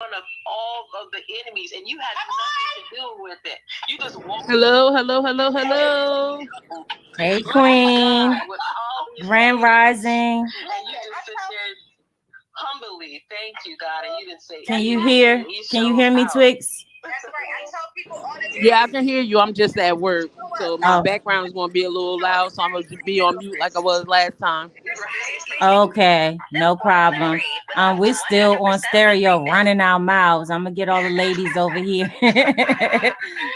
of all of the enemies, and you had nothing to do with it. You just walked. Hello, hello, hello, hello. Hey, Queen. With all these Grand Rising. and you just sit there humbly. Thank you, God, and you didn't say. Can you hear? Can you hear me, Twix? That's right. I tell people all the time. Yeah, I can hear you. I'm just at work, so my background is going to be a little loud. So I'm going to be on mute like I was last time. Okay, no problem. We're still on stereo, running our mouths. I'm gonna get all the ladies over here.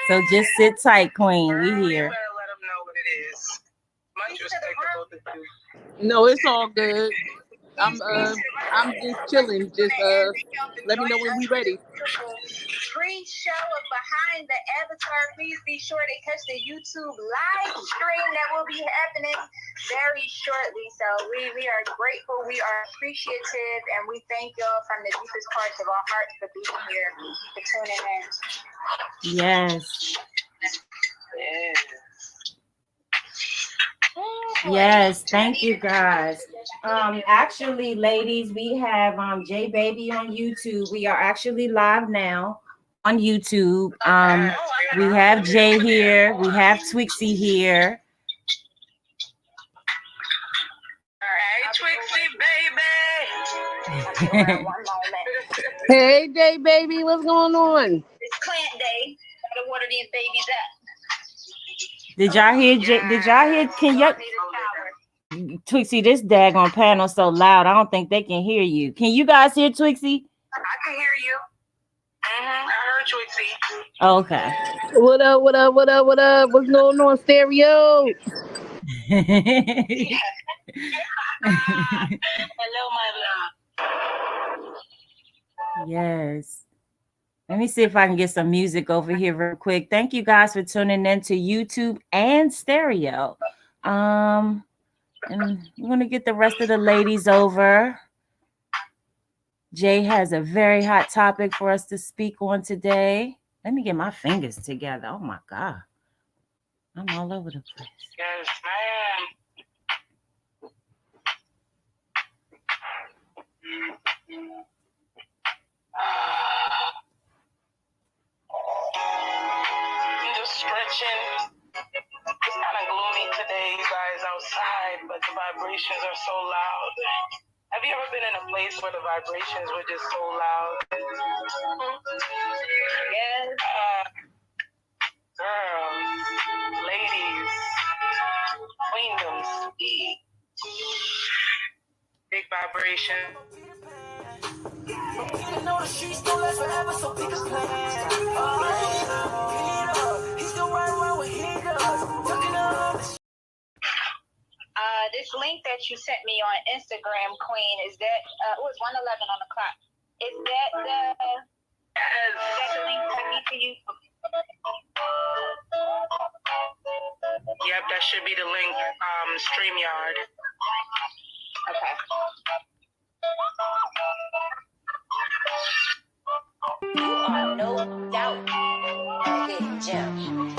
So just sit tight, Queen. We here. Let them know what it is. Much respect to both of you. No, it's all good. I'm just chilling. Just let me know when we ready. Pre-show of Behind the Avatar. Please be sure to catch the YouTube live stream that will be happening very shortly. So we are grateful, we are appreciative, and we thank y'all from the deepest parts of our hearts for being here, for tuning in. Yes. Yes, thank you guys. Actually, ladies, we have J Baby on YouTube. We are actually live now on YouTube. We have Jay here. We have Twixie here. Hey, Twixie, baby. Hey, Jay Baby, what's going on? It's plant day. Gotta water these babies up. Did y'all hear? Did y'all hear? Can y'all? Twixie, this daggone panel so loud. I don't think they can hear you. Can you guys hear Twixie? I can hear you. I heard Twixie. Okay. What up? What up? What up? What up? What's going on, stereo? Hello, my love. Yes. Let me see if I can get some music over here real quick. Thank you guys for tuning in to YouTube and stereo. And we're gonna get the rest of the ladies over. Jay has a very hot topic for us to speak on today. Let me get my fingers together. Oh my God. I'm all over the place. Yes, ma'am. I'm just stretching. It's kind of gloomy today, you guys, outside, but the vibrations are so loud. Have you ever been in a place where the vibrations were just so loud? Yes. Girls, ladies, Queendom, speak. Big vibration. You know the streets don't last forever, so pick a plan. He's still riding around with he does. This link that you sent me on Instagram, Queen, is that it was 1:11 on the clock. Is that the link I need to use? Yep, that should be the link. StreamYard. Okay. You are no doubt a hidden gem.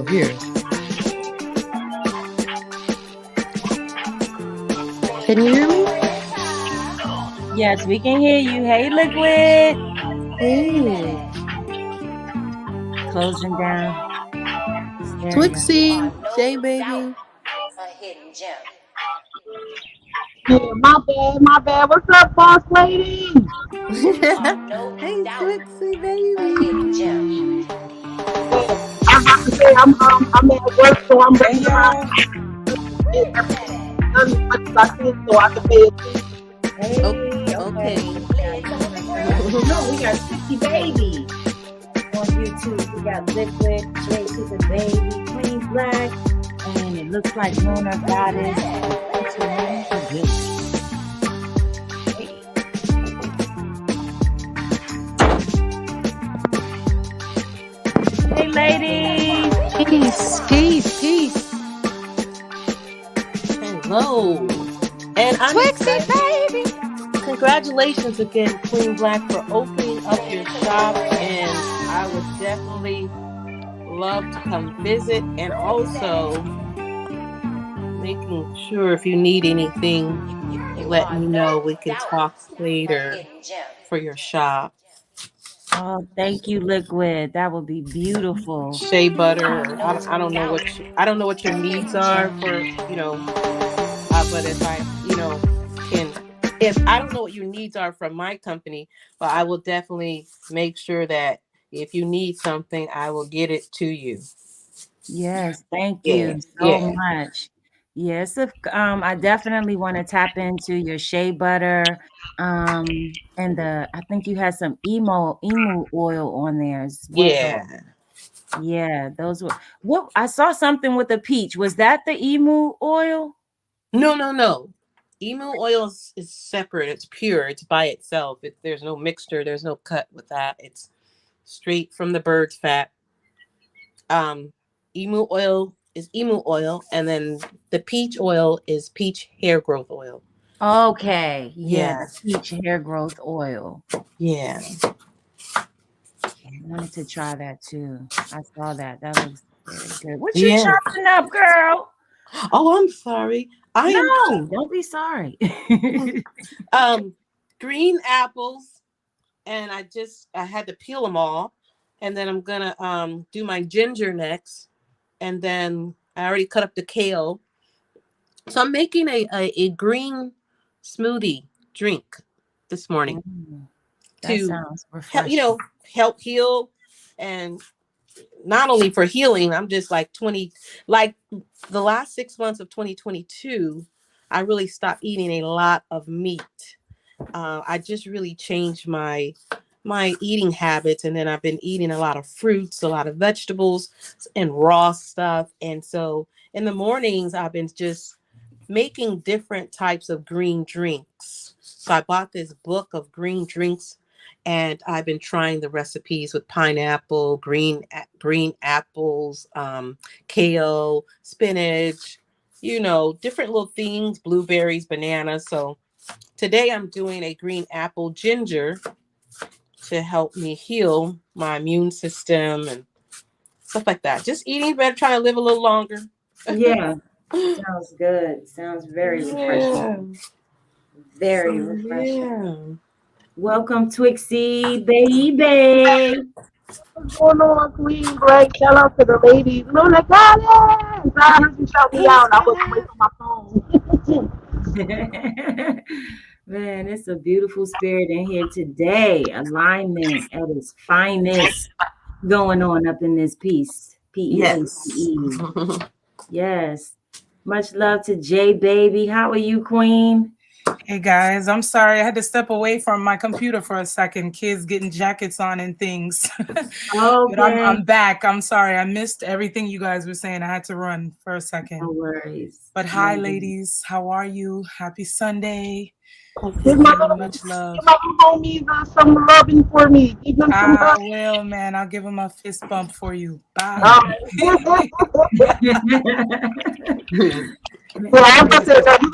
Here. Can you hear me? Yes, we can hear you. Hey, Liquid. Hey. Closing down. Twixie, J Baby. A hidden gem. Yeah, my bad. What's up, boss lady? Hey, Twixie, baby. I'm about to say I'm at work, so I'm ready to so I can pay attention. Okay. No, we got 60 babies on YouTube. We got Liquid, Jay to the Baby, Queen Black, and looks like Lunar Goddess is entering the building. Hey, ladies. Peace. Hello. And I'm Twixie, excited. baby. Congratulations again, Queen Black, for opening up your shop. And I would definitely love to come visit. And also making sure if you need anything, let me know. We can talk later for your shop. Oh, thank you, Liquid. That would be beautiful. Shea butter. Or I don't know I don't know what your needs are for but if I can, if I don't know what your needs are from my company, but I will definitely make sure that if you need something, I will get it to you. Yes, thank you so much. Yes, I definitely want to tap into your shea butter. And I think you had some emu oil on there as well. Yeah. Yeah, those were what I saw something with a peach. Was that the emu oil? No. Emu oil is separate. It's pure. It's by itself. There's no mixture. There's no cut with that. It's straight from the bird's fat. Emu oil is emu oil, and then the peach oil is peach hair growth oil. Okay, yeah, Yeah. the peach hair growth oil. Yeah. I wanted to try that too. I saw that. That looks very good. What you chopping up, girl? Oh, I'm sorry. Don't be sorry. Green apples, and I had to peel them all, and then I'm gonna do my ginger next, and then I already cut up the kale. So I'm making a green smoothie drink this morning That to sounds refreshing. help heal, and not only for healing. I'm just like the last 6 months of 2022, I really stopped eating a lot of meat. I just really changed my eating habits, and then I've been eating a lot of fruits, a lot of vegetables, and raw stuff. And so in the mornings, I've been just making different types of green drinks. So I bought this book of green drinks, and I've been trying the recipes with pineapple, green apples, kale, spinach, different little things, blueberries, bananas. So today I'm doing a green apple ginger to help me heal my immune system and stuff like that. Just eating better, trying to live a little longer. Yeah, sounds good. Sounds very refreshing. Very refreshing. Yeah. Welcome, Twixie, baby. What's going on, Queen? Great. Shout out to the ladies. Luna Goddess. I heard you shout me out. I was away from my phone. Man, it's a beautiful spirit in here today. Alignment at its finest going on up in this piece. P-E-A-C-E. Yes. Much love to J Baby. How are you, Queen? Hey guys, I'm sorry. I had to step away from my computer for a second. Kids getting jackets on and things. But I'm back. I'm sorry. I missed everything you guys were saying. I had to run for a second. No worries. But hi, ladies. How are you? Happy Sunday. Give my much love. Give my homies some loving for me. Give them some I love. will, man. I'll give them a fist bump for you. Bye. Well, I'm gonna say that you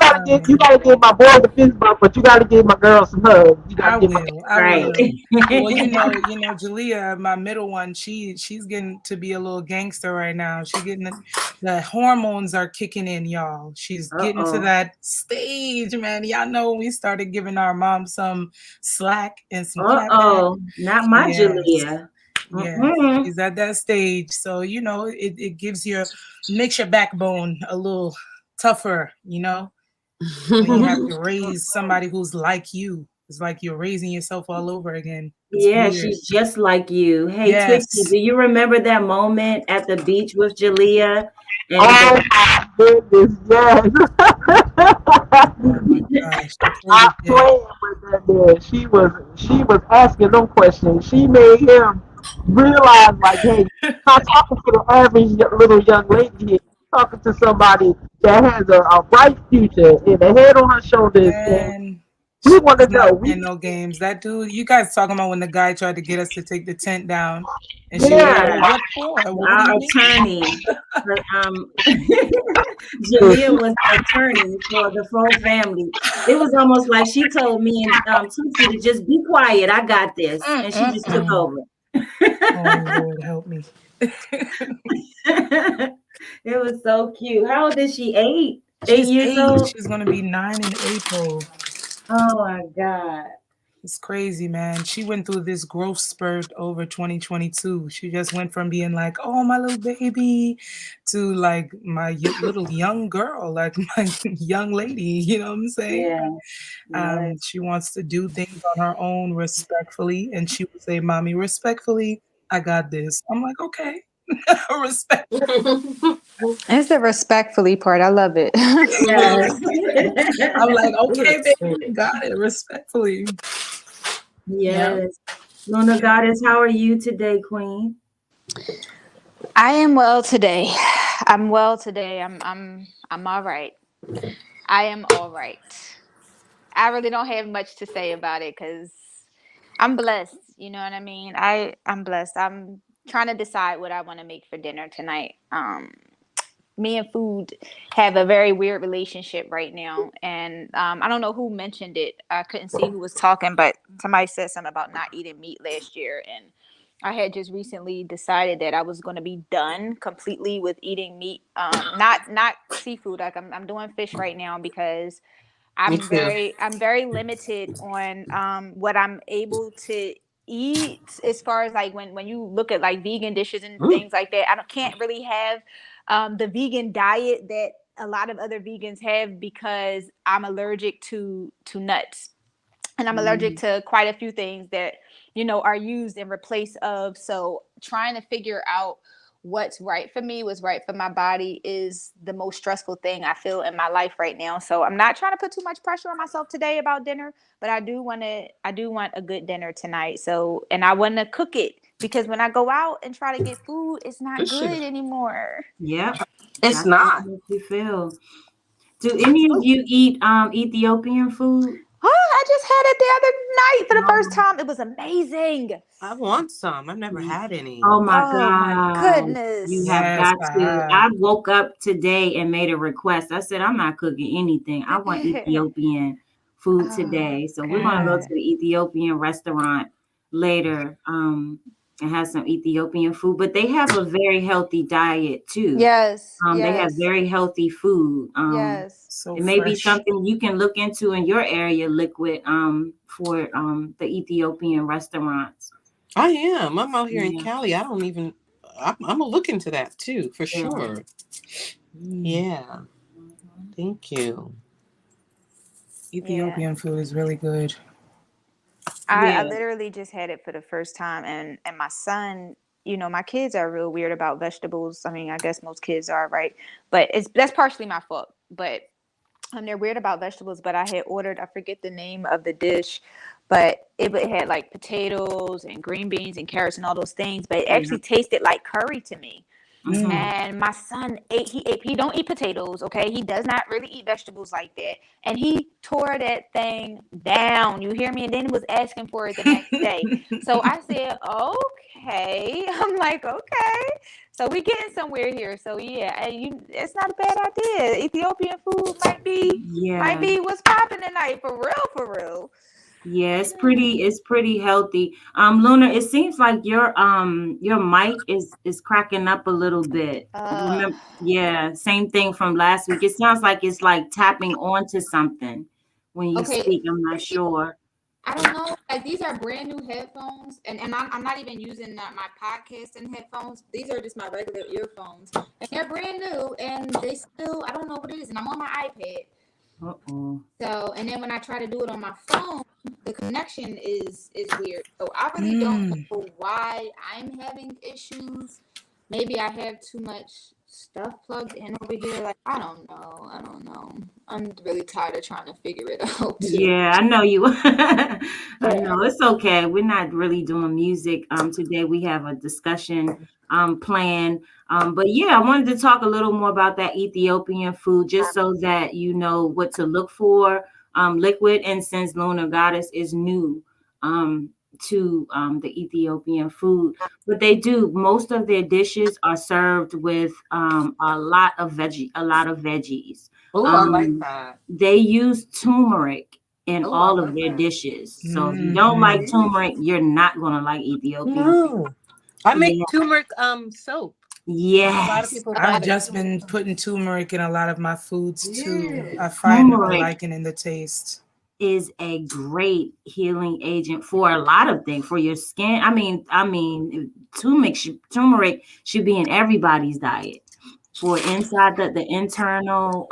gotta give my boy the fist bump, but you gotta give my girl some hugs. I will. Well, Jalea, my middle one, she's getting to be a little gangster right now. She's getting the hormones are kicking in, y'all. She's getting to that stage, man. Y'all know when we started giving our mom some slack and some not my Jalea. Yeah, she's at that stage. So, it makes your backbone a little tougher, when you have to raise somebody who's like you. It's like you're raising yourself all over again. It's weird. She's just like you. Hey, Twixie, do you remember that moment at the beach with Jalea? Oh my goodness, yes. Oh my gosh, I playing with that man. She was asking them questions. She made him realize, like, hey, I'm talking to the average little young lady here. talking to somebody that has a bright future and a head on her shoulders, and And we want to she's know. not playing no games. That dude, you guys talking about when the guy tried to get us to take the tent down, and she was like, Yeah, "Well, what for? What do our you mean?" attorney, but, Jamia was the attorney for the full family. It was almost like she told me and Tusi to just be quiet. I got this, and she just took over. Oh Lord, help me. It was so cute. How old is she? 8? 8 She's years 8. old? She's gonna be 9 in April. Oh my God. It's crazy, man. She went through this growth spurt over 2022. She just went from being like, "Oh, my little baby," to like my little young girl, like my young lady. You know what I'm saying? Yeah. Yeah. She wants to do things on her own respectfully, and she would say, "Mommy, respectfully, I got this." I'm like, "Okay, respect." It's the respectfully part. I love it. Yes. I'm like, "Okay, baby, I got it, respectfully." Yeah. Yes. Luna Goddess, how are you today, Queen? I am well today. I'm well today. I'm all right. I am all right. I really don't have much to say about it because I'm blessed. You know what I mean? I'm blessed. I'm trying to decide what I want to make for dinner tonight. Me and food have a very weird relationship right now, and I don't know who mentioned it. I couldn't see who was talking, but somebody said something about not eating meat last year, and I had just recently decided that I was going to be done completely with eating meat. Not seafood. Like I'm doing fish right now because Me too. I'm very limited on what I'm able to eat as far as like when you look at like vegan dishes and things like that. Can't really have the vegan diet that a lot of other vegans have because I'm allergic to nuts, and I'm allergic to quite a few things that are used in replace of. So trying to figure out what's right for me, what's right for my body is the most stressful thing I feel in my life right now. So I'm not trying to put too much pressure on myself today about dinner, but I do want a good dinner tonight. So, and I want to cook it because when I go out and try to get food, it's not good anymore. Yep. It's That's how not. you feel. Do any of you eat Ethiopian food? Oh, I just had it the other night for the first time. It was amazing. I want some. I've never had any. Oh my Oh my God. You goodness. have Yes, got I to. have. I woke up today and made a request. I said, I'm not cooking anything. I want Ethiopian food Oh today. So we're gonna go to God. the Ethiopian restaurant later, and have some Ethiopian food. But they have a very healthy diet too. Yes, They have yes, very healthy food. yes. So It may be fresh. something you can look into in your area, Liquid, for the Ethiopian restaurants. I am. I'm out here in Yeah. Cali. I don't even. I'm gonna look into that too, for Yeah. sure. Yeah. Thank you. Ethiopian food is really good. I Yeah. literally just had it for the first time, and my son, my kids are real weird about vegetables. I mean, I guess most kids are, right? But that's partially my fault. But they're weird about vegetables. But I had ordered, I forget the name of the dish, but it had like potatoes and green beans and carrots and all those things. But it Yeah. actually tasted like curry to me. Mhm. And my son he don't eat potatoes, okay? He does not really eat vegetables like that. And he tore that thing down. You hear me? And then was asking for it the next day. So I said, okay. I'm like, okay. So we getting somewhere here. So yeah, it's not a bad idea. Ethiopian food might Yeah. be what's popping tonight for real, for real. Yeah, it's pretty healthy. Luna, it seems like your mic is cracking up a little bit. Remember, yeah, same thing from last week. It sounds like it's like tapping onto something when you Okay. speak. I'm not sure. I don't know. Like these are brand new headphones, and I'm not even using my podcasting headphones. These are just my regular earphones, and they're brand new, and they still I don't know what it is, and I'm on my iPad. Uh-oh. So, and then when I try to do it on my phone, the connection is weird. So I really don't know why I'm having issues. Maybe I have too much stuff plugged in over here. Like, I don't know. I'm really tired of trying to figure it out too. Yeah, I know you. I know it's okay. We're not really doing music. Today we have a discussion plan. But yeah, I wanted to talk a little more about that Ethiopian food, just so that you know what to look for. Liquid incense lunar goddess is new to the Ethiopian food, but they do most of their dishes are served with a lot of veggies. Oh, I like that. They use turmeric in Oh, I all of like their that. dishes. So if you don't like turmeric, you're not gonna like Ethiopian food. No. I make Yeah. turmeric soap. A lot of Yes. people I've buy just it. been putting turmeric in a lot of my foods too. Yeah. I find a Turmeric liking in the taste. is a great healing agent for a lot of things for your skin. I mean, turmeric should be in everybody's diet for inside the internal,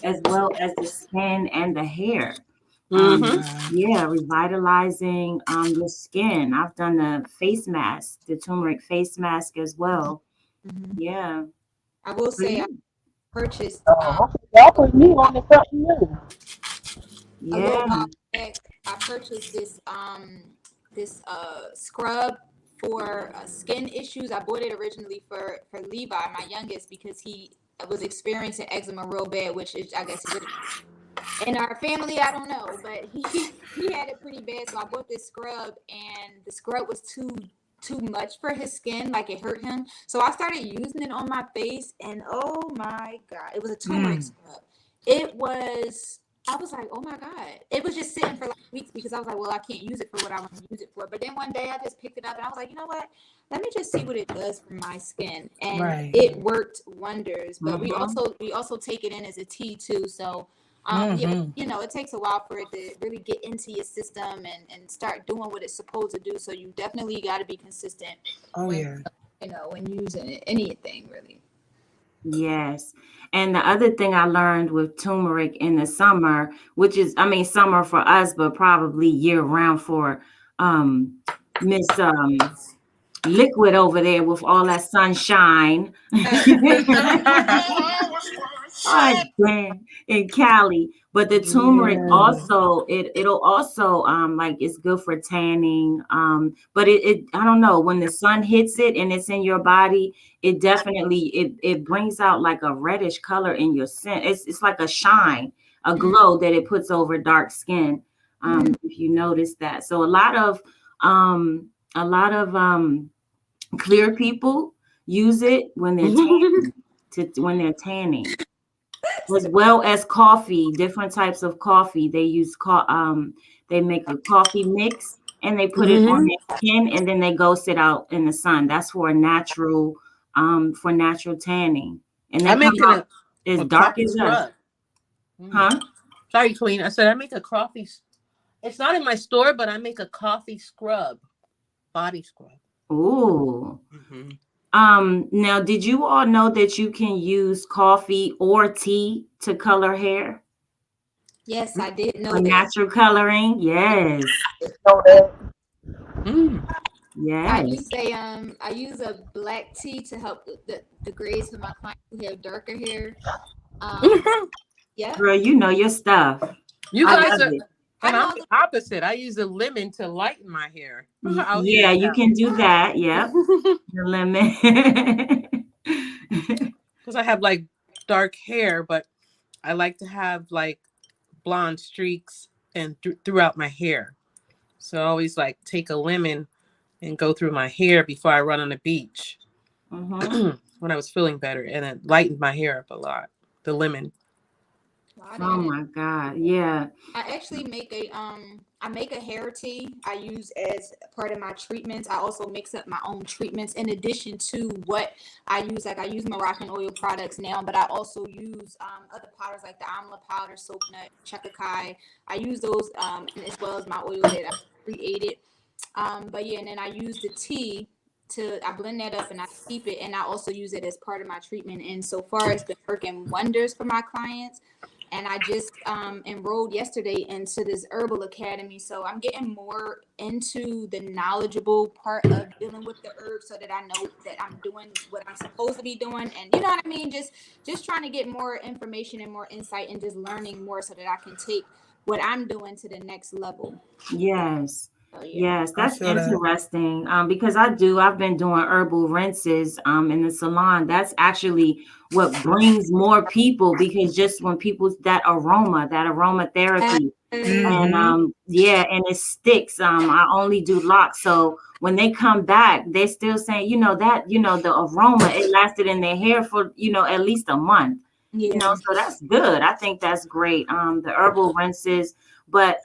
as well as the skin and the hair. Mm-hmm. Yeah, revitalizing your skin. I've done the face mask, the turmeric face mask as well. Mhm. Yeah. I will say I purchased Y'all put me on to something new. a little Yeah. while back. I purchased this scrub for skin issues. I bought it originally for Levi, my youngest, because he was experiencing eczema real bad, which is, I guess, in our family, I don't know, but he had it pretty bad. So I bought this scrub, and the scrub was too much for his skin, like it hurt him. So I started using it on my face, and oh my god, it was a turmeric scrub. I was like, oh my god, it was just sitting for like weeks because I was like, well, I can't use it for what I want to use it for. But then one day I just picked it up and I was like, you know what? Let me just see what it does for my skin, and it worked wonders. But we also take it in as a tea too, so. Yeah, you know, it takes a while for it to really get into your system and start doing what it's supposed to do. So you definitely got to be consistent. You know, when using it, anything really. Yes. And the other thing I learned with turmeric in the summer, which is, I mean, summer for us, but probably year round for Miss Liquid over there with all that sunshine. Oh, damn, in Cali. But the turmeric also, it'll also like it's good for tanning. But it I don't know, when the sun hits it and it's in your body, it definitely it brings out like a reddish color in your skin. It's like a shine, a glow that it puts over dark skin. If you notice that. So a lot of clear people use it when they're tanning, as well as coffee, different types of coffee. They use they make a coffee mix and they put it on their skin and then they go sit out in the sun. That's for natural tanning. And I they make come out as a dark coffee as us. scrub. Huh? Sorry, Queen. I said I make a coffee. It's not in my store, but I make a coffee scrub, body scrub. Ooh. Now, did you all know that you can use coffee or tea to color hair? Yes, I did know For that. natural coloring? Yes. Yes. I use a black tea to help the grays for my clients who have darker hair. Yeah. Girl, you know your stuff. You I guys love are, it. and I'm the opposite. I use a lemon to lighten my hair. Yeah, you can do that. Yep. The lemon. Because I have like dark hair, but I like to have like blonde streaks and throughout my hair. So I always like take a lemon and go through my hair before I run on the beach when I was feeling better, and it lightened my hair up a lot. The lemon. Oh my God. Yeah. I actually make a hair tea I use as part of my treatments. I also mix up my own treatments in addition to what I use. Like I use Moroccan oil products now, but I also use other powders like the amla powder, soap nut, chakakai. I use those as well as my oil that I created. But yeah, and then I use the tea I blend that up and I keep it, and I also use it as part of my treatment. And so far, it's been working wonders for my clients. and I just enrolled yesterday into this herbal academy. So I'm getting more into the knowledgeable part of dealing with the herbs, so that I know that I'm doing what I'm supposed to be doing, and you know what I mean. Just trying to get more information and more insight, and just learning more so that I can take what I'm doing to the next level. Yes. So, yeah. Yes, I that's feel that. interesting. Because I've been doing herbal rinses in the salon. That's actually what brings more people, because just when people that aromatherapy, and Mhm. yeah, and it sticks. I only do locks, so when they come back, they're still saying, the aroma, it lasted in their hair for at least a month. Yeah. So that's good. I think that's great. The herbal rinses, but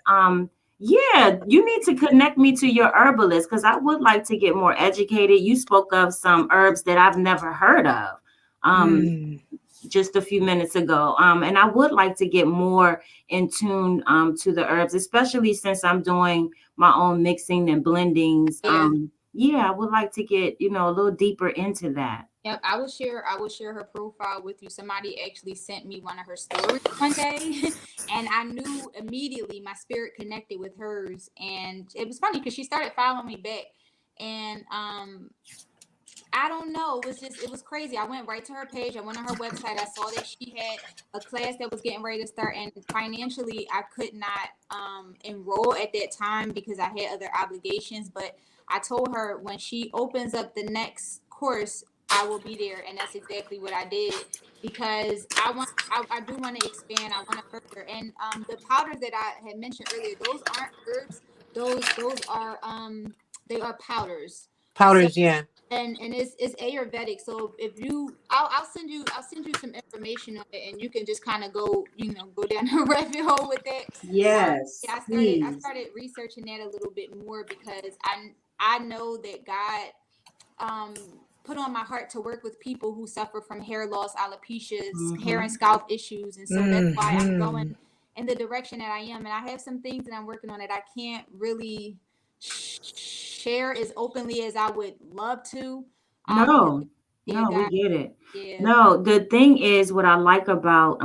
yeah, you need to connect me to your herbalist, because I would like to get more educated. You spoke of some herbs that I've never heard of. Mm. Just a few minutes ago. And I would like to get more in tune to the herbs, especially since I'm doing my own mixing and blendings. Yeah. Yeah, I would like to get, a little deeper into that. Yep, I will share her profile with you. Somebody actually sent me one of her stories one day, and I knew immediately, my spirit connected with hers, and it was funny because she started following me back, and I don't know, it was crazy. I went right to her page. I went on her website. I saw that she had a class that was getting ready to start, and financially I could not enroll at that time because I had other obligations. But I told her, when she opens up the next course, I will be there, and that's exactly what I did, because I do want to expand. I want to further, and the powders that I had mentioned earlier, those aren't herbs. Those are they are powders. So, Powders, yeah. and it's Ayurvedic. So if I'll send you some information on it, and you can just kind of go down the rabbit hole with that. Yes, Yeah, I please. started researching that a little bit more, because I know that God put on my heart to work with people who suffer from hair loss, alopecias, hair and Hmm. scalp issues, and so that's why I'm going Mhm. in the direction that I am. And I have some things that I'm working on that I can't really share as openly as I would love to. Because No, yeah, no, we God, get it. yeah, No, the thing is, what I like about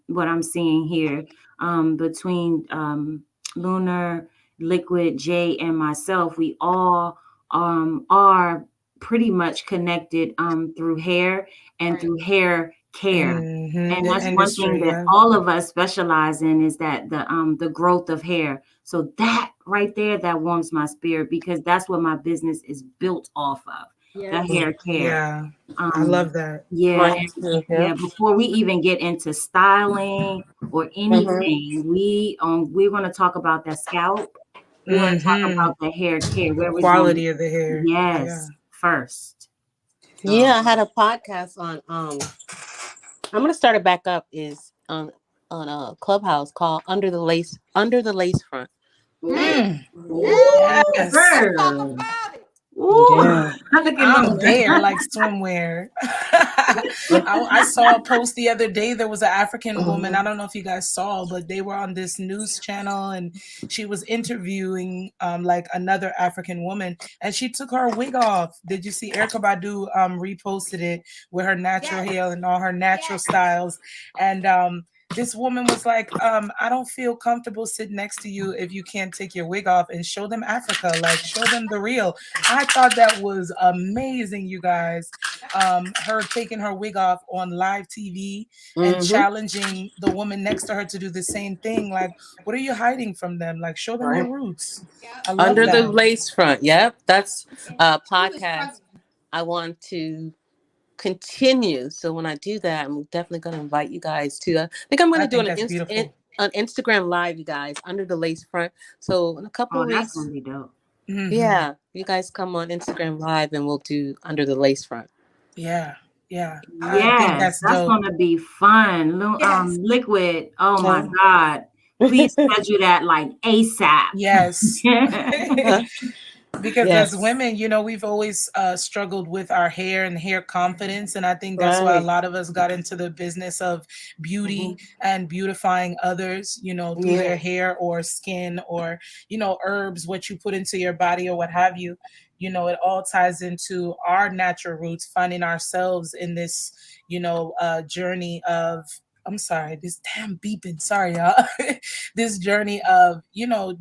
what I'm seeing here between Lunar, Liquid, Jay, and myself, we all are pretty much connected through hair and right, through hair care. Mhm. And The that's one thing industry, that yeah. all of us specialize in, is that the growth of hair. So that right there, that warms my spirit, because that's what my business is built off of, the yes, hair care. Yeah. I Um, love that. yeah, Mine too. yeah. Yep. Before we even get into styling or Mm-hmm. anything, we're going to talk about the scalp. We're going to talk Mhm. about the hair care. The Where we're going, quality of the hair. Yeah. yes, first. So, Yeah, I had a podcast on I'm gonna start it back up, is on a clubhouse called Under the Lace Front. ooh, Mm. ooh, Yes. let's talk girl. about it. Ooh, Yeah. look at I'm there, Luna. like swimwear. I saw a post the other day. There was an African woman. I don't know if you guys saw, but they were on this news channel, and she was interviewing like another African woman, and she took her wig off. Did you see Erica Badu reposted it with her natural Yes, hair and all her natural yes. styles, and this woman was like, I don't feel comfortable sitting next to you if you can't take your wig off, and show them Africa, like show them the real. I thought that was amazing, you guys. Her taking her wig off on live TV and Mm-hmm. challenging the woman next to her to do the same thing. Like, what are you hiding from them? Like, show them your Right. roots. Yeah, I love Under the that. Lace Front. Yep. That's a she was podcast struggling. I want to continue. So when I do that, I'm definitely going to invite you guys to. I think I'm going I to do think that's beautiful. an Instagram live, you guys, Under the Lace Front. So in a couple Oh, of that's weeks, gonna be dope. Hmm. yeah, you guys come on Instagram live, and we'll do Under the Lace Front. Yeah, yeah. I think Yes, that's that's dope. gonna be fun. Yes, Liquid. Oh my Yeah. God. Please schedule that like ASAP. Yes. Because as Yes. women, we've always struggled with our hair and hair confidence. And I think that's why a Right. lot of us got into the business of beauty Mm-hmm. and beautifying others, through their Yeah. hair or skin or, herbs, what you put into your body or what have you. It all ties into our natural roots, finding ourselves in this, journey of I'm sorry, this damn beeping, sorry y'all. This journey of,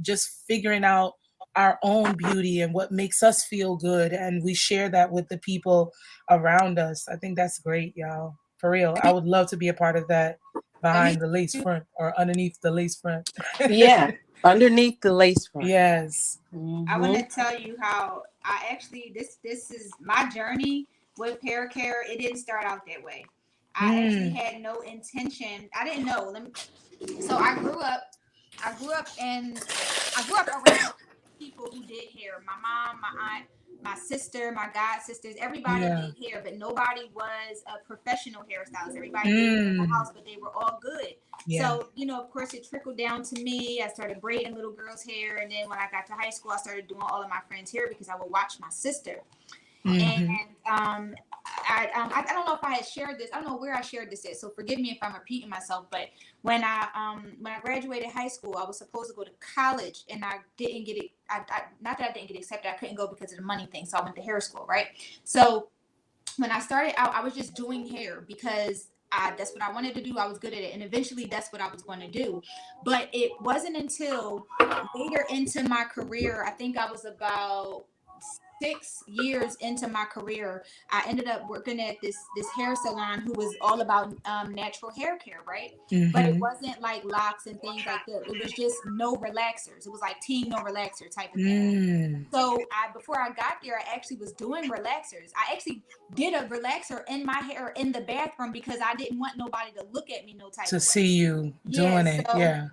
just figuring out our own beauty and what makes us feel good, and we share that with the people around us. I think that's great, y'all. For real, I would love to be a part of that, behind the lace front or underneath the lace front. Yeah, underneath the lace front. Yes. I want to tell you how I actually this is my journey with hair care. It didn't start out that way. I actually had no intention. I didn't know. So I grew up. I grew up around people who did hair. My mom, my aunt, my sister, my god sisters. Everybody did hair, but nobody was a professional hairstylist. Everybody did it in the house, but they were all good. Yeah. So, of course, it trickled down to me. I started braiding little girls' hair. And then when I got to high school, I started doing all of my friends' hair because I would watch my sister. And I don't know if I had shared this. I don't know where I shared this at. So forgive me if I'm repeating myself. But when I graduated high school, I was supposed to go to college, and I didn't get it. Not that I didn't get accepted. I couldn't go because of the money thing. So I went to hair school, right? So when I started out, I was just doing hair because that's what I wanted to do. I was good at it. And eventually that's what I was going to do. But it wasn't until later into my career, I think I was about 6 years into my career, I ended up working at this hair salon who was all about natural hair care, right? But it wasn't like locks and things like that. It was just no relaxers. It was like teen no relaxer type of thing. So before I got there, I actually was doing relaxers. I actually did a relaxer in my hair in the bathroom because I didn't want nobody to look at me no type of way. To see you doing it, yeah.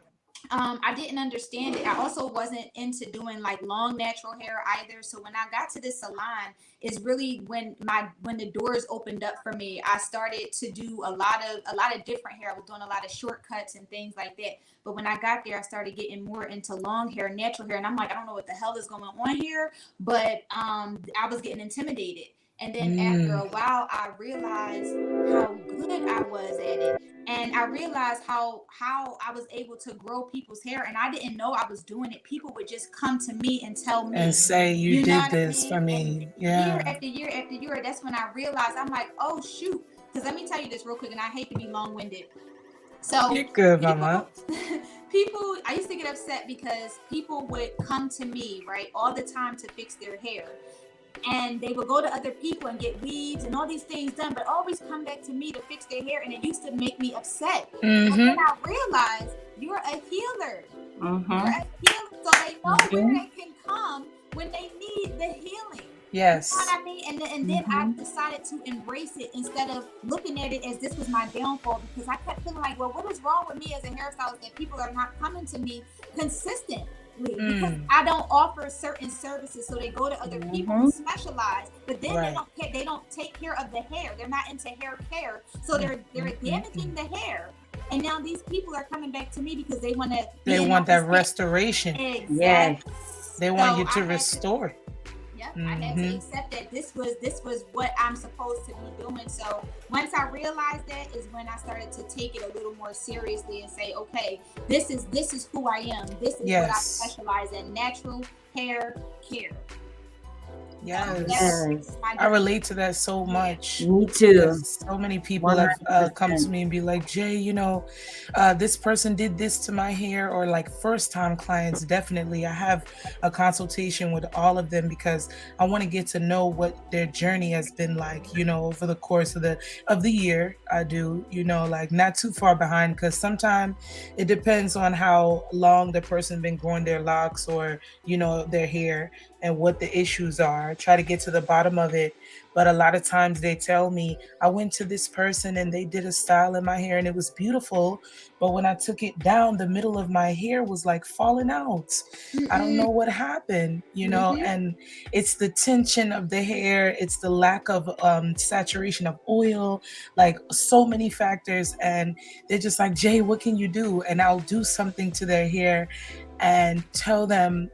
I didn't understand it. I also wasn't into doing like long natural hair either. So when I got to this salon, is really when the doors opened up for me. I started to do a lot of different hair. I was doing a lot of shortcuts and things like that. But when I got there, I started getting more into long hair, natural hair, and I'm like, I don't know what the hell is going on here. But I was getting intimidated. And then after a while, I realized how good I was at it. And I realized how I was able to grow people's hair. And I didn't know I was doing it. People would just come to me and tell me. And say, you did this for me. Yeah. Year after year after year, that's when I realized, I'm like, oh, shoot. Because let me tell you this real quick, and I hate to be long-winded. So you're good, Mama. People, I used to get upset because people would come to me, right, all the time to fix their hair. And they would go to other people and get weaves and all these things done, but always come back to me to fix their hair. And it used to make me upset. And then I realized you're a healer. You're a healer. So they know where they can come when they need the healing. Yes. You know what I mean? And then I decided to embrace it instead of looking at it as this was my downfall, because I kept feeling like, well, what is wrong with me as a hairstylist that people are not coming to me consistently? Because I don't offer certain services, so they go to other people who specialize, but then they don't take care of the hair. They're not into hair care, so they're damaging the hair. And now these people are coming back to me because they want that restoration. Exactly. Yes. They want you to restore. I had to accept that this was what I'm supposed to be doing. So once I realized that is when I started to take it a little more seriously and say, okay, this is who I am. This is what I specialize in: natural hair care. Yes. I relate to that so much. Me too. So many people have come to me and be like, Jay, this person did this to my hair, or like first time clients. Definitely. I have a consultation with all of them because I want to get to know what their journey has been like, over the course of the year. I do, like not too far behind, because sometimes it depends on how long the person been growing their locks or, their hair, and what the issues are. Try to get to the bottom of it. But a lot of times they tell me, I went to this person and they did a style in my hair and it was beautiful. But when I took it down, the middle of my hair was like falling out. I don't know what happened, and it's the tension of the hair. It's the lack of saturation of oil, like so many factors. And they're just like, Jay, what can you do? And I'll do something to their hair and tell them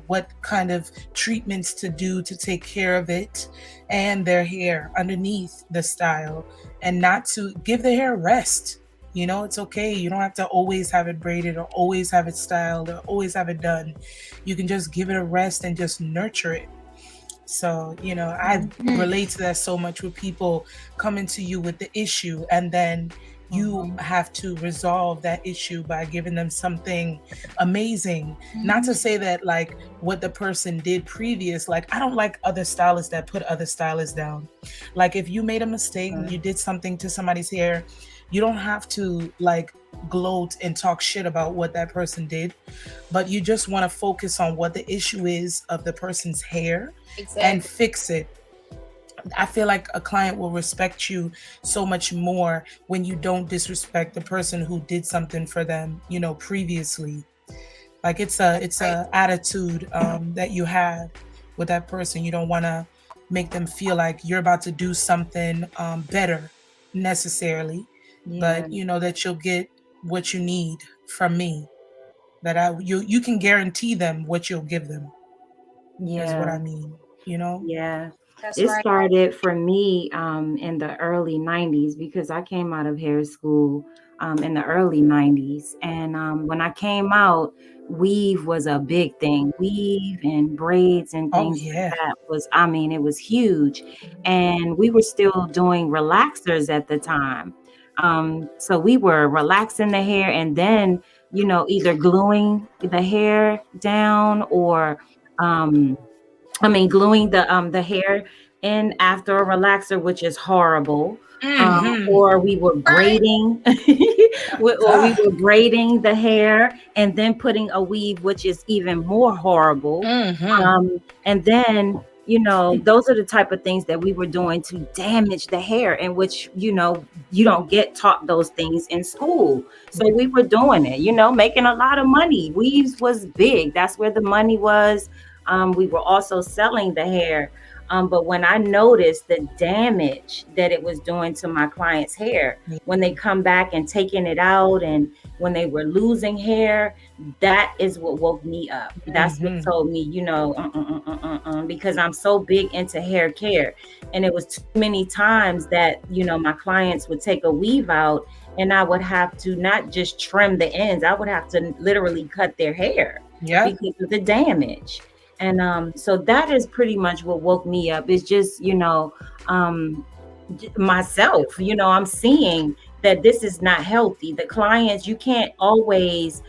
what kind of treatments to do to take care of it and their hair underneath the style, and not to give the hair rest. It's okay. You don't have to always have it braided or always have it styled or always have it done. You can just give it a rest and just nurture it. So, I relate to that so much with people coming to you with the issue, and then you have to resolve that issue by giving them something amazing. Not to say that like what the person did previous, like I don't like other stylists that put other stylists down. Like if you made a mistake and you did something to somebody's hair, you don't have to like gloat and talk shit about what that person did, but you just want to focus on what the issue is of the person's hair and fix it. I feel like a client will respect you so much more when you don't disrespect the person who did something for them, you know, previously. Like it's a attitude that you have with that person. You don't want to make them feel like you're about to do something better necessarily, but you know that you'll get what you need from me. That you can guarantee them what you'll give them. Is what I mean. You know. Yeah. That's It right. started for me in the early 90s because I came out of hair school in the early 90s. And when I came out, weave was a big thing. Weave and braids and Oh things like yeah. that was, I mean, it was huge. And we were still doing relaxers at the time. So we were relaxing the hair and then, you know, either gluing the hair down or gluing the hair in after a relaxer, which is horrible. Or we were braiding, or we God. were braiding the hair and then putting a weave, which is even more horrible. And then, you know, those are the type of things that we were doing to damage the hair, in which, you know, you don't get taught those things in school. So we were doing it, you know, making a lot of money. Weaves was big. That's where the money was. We were also selling the hair. But when I noticed the damage that it was doing to my clients' hair, when they come back and taking it out and when they were losing hair, that is what woke me up. That's what told me, you know, because I'm so big into hair care. And it was too many times that, you know, my clients would take a weave out and I would have to not just trim the ends, I would have to literally cut their hair because of the damage. And so that is pretty much what woke me up. It's just, you know, myself, you know, I'm seeing that this is not healthy. The clients, you can't always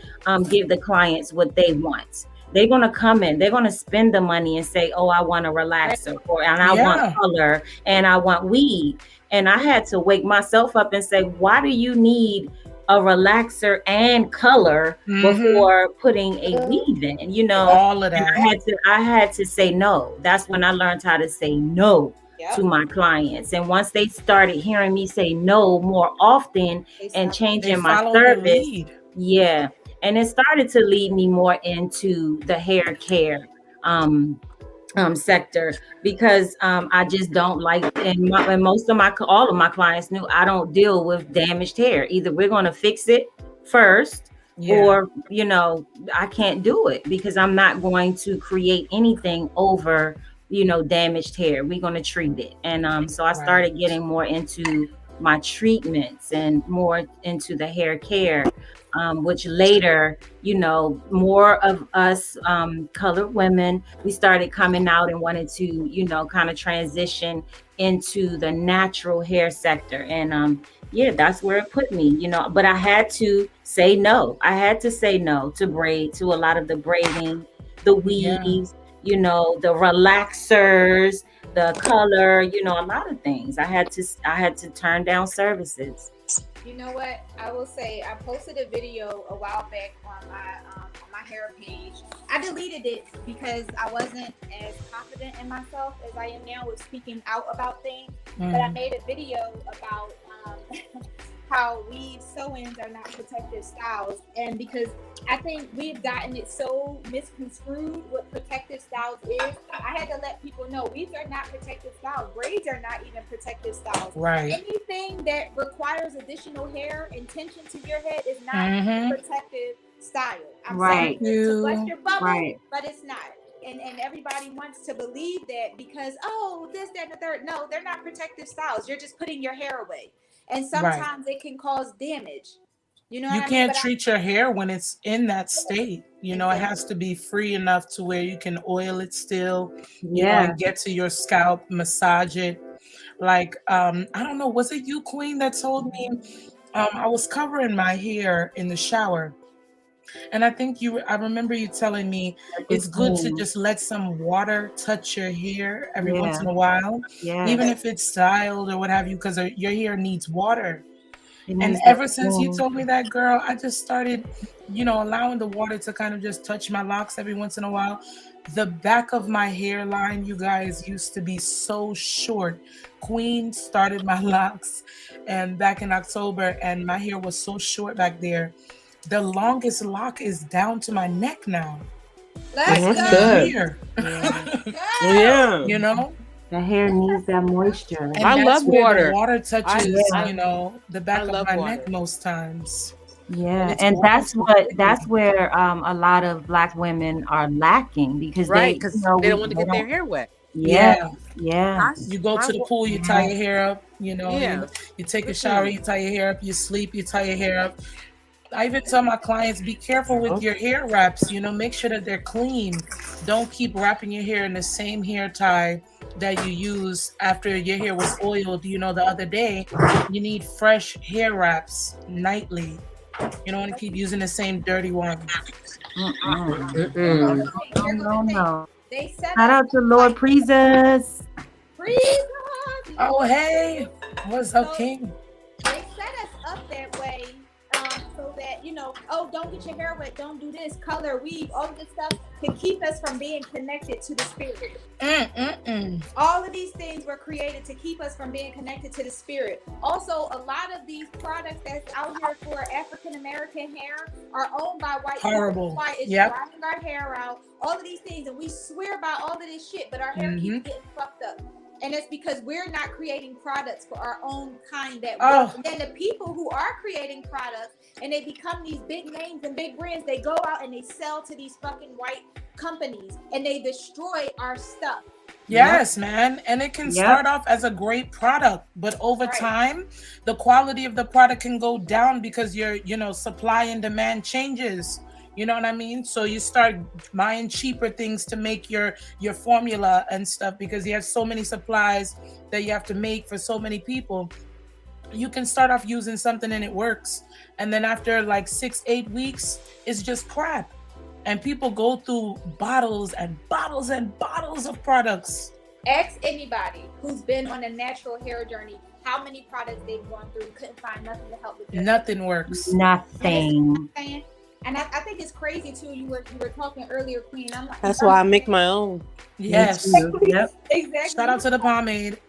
give the clients what they want. They're going to come in, they're going to spend the money and say, oh, I want a relaxer, or and I want color and I want weave. And I had to wake myself up and say, why do you need a relaxer and color before putting a weave in, you know? All of that. And I had to say no. That's when I learned how to say no to my clients. And once they started hearing me say no more often and changing my service, and it started to lead me more into the hair care sector, because I just don't like, and most of my, all of my clients knew I don't deal with damaged hair. Either we're going to fix it first, or, you know, I can't do it because I'm not going to create anything over, you know, damaged hair. We're going to treat it. And so I started getting more into my treatments and more into the hair care, which later, you know, more of us colored women, we started coming out and wanted to, you know, kind of transition into the natural hair sector. And yeah, that's where it put me, you know, but I had to say no. I had to say no to braid, to a lot of the braiding, the weaves, you know, the relaxers, the color, you know, a lot of things. I had to turn down services. You know what? I will say I posted a video a while back on my hair page. I deleted it because I wasn't as confident in myself as I am now with speaking out about things. But I made a video about how weave sew-ins are not protective styles, and because I think we've gotten it so misconstrued what protective styles is, I had to let people know weaves are not protective styles. Braids are not even protective styles. Anything that requires additional hair and tension to your head is not a protective style. I'm saying to bust your bubble, but it's not. And everybody wants to believe that because, oh, this, that, and the third. No, they're not protective styles. You're just putting your hair away. And sometimes it can cause damage. You know, you can't treat your hair when it's in that state. You know, it has to be free enough to where you can oil it still, you know, and get to your scalp, massage it. Like, I don't know, was it you, Queen, that told me I was covering my hair in the shower, and I remember you telling me it's good to just let some water touch your hair every once in a while, even if it's styled or what have you, because your hair needs water. And ever since you told me that, girl, I just started, allowing the water to kind of just touch my locks every once in a while. The back of my hairline, you guys, used to be so short. Queen started my locks and back in October, and my hair was so short back there. The longest lock is down to my neck now. Let's That's go. good. Here. Yeah. You know? The hair needs that moisture. And I that's love where water. the water touches, the back I of love my water. neck most times. Yeah, It's and that's almost that's where a lot of Black women are lacking because Right, they, because you know, they don't want to they get their don't. hair wet. Yeah, yeah, You go to the pool, you tie your hair up, you take a shower, you tie your hair up, you sleep, you tie your hair up. I even tell my clients, be careful with your hair wraps, make sure that they're clean. Don't keep wrapping your hair in the same hair tie that you used after your hair was oiled, the other day. You need fresh hair wraps nightly. You don't want to keep using the same dirty one. No. They set Shout out to Lord Prezus. Oh, hey, what's up, King? They set us up that way so that, don't get your hair wet, don't do this, color, weave, all of this stuff to keep us from being connected to the spirit. All of these things were created to keep us from being connected to the spirit. Also, a lot of these products that's out here for African American hair are owned by white people. Why it's drying our hair out, all of these things, and we swear by all of this shit, but our hair keeps getting fucked up. And it's because we're not creating products for our own kind that work. And then the people who are creating products and they become these big names and big brands, they go out and they sell to these fucking white companies and they destroy our stuff. Yes, man. And it can start off as a great product, but over time, the quality of the product can go down because your, supply and demand changes. You know what I mean? So you start buying cheaper things to make your formula and stuff because you have so many supplies that you have to make for so many people. You can start off using something and it works. And then after like 6-8 weeks, it's just crap. And people go through bottles and bottles and bottles of products. Ask anybody who's been on a natural hair journey how many products they've gone through and couldn't find nothing to help with them. Nothing works. Nothing. And I think it's crazy too. You were talking earlier, Queen. I'm like, that's why I make my own. Yes. Yep. Exactly. Shout out to the pomade.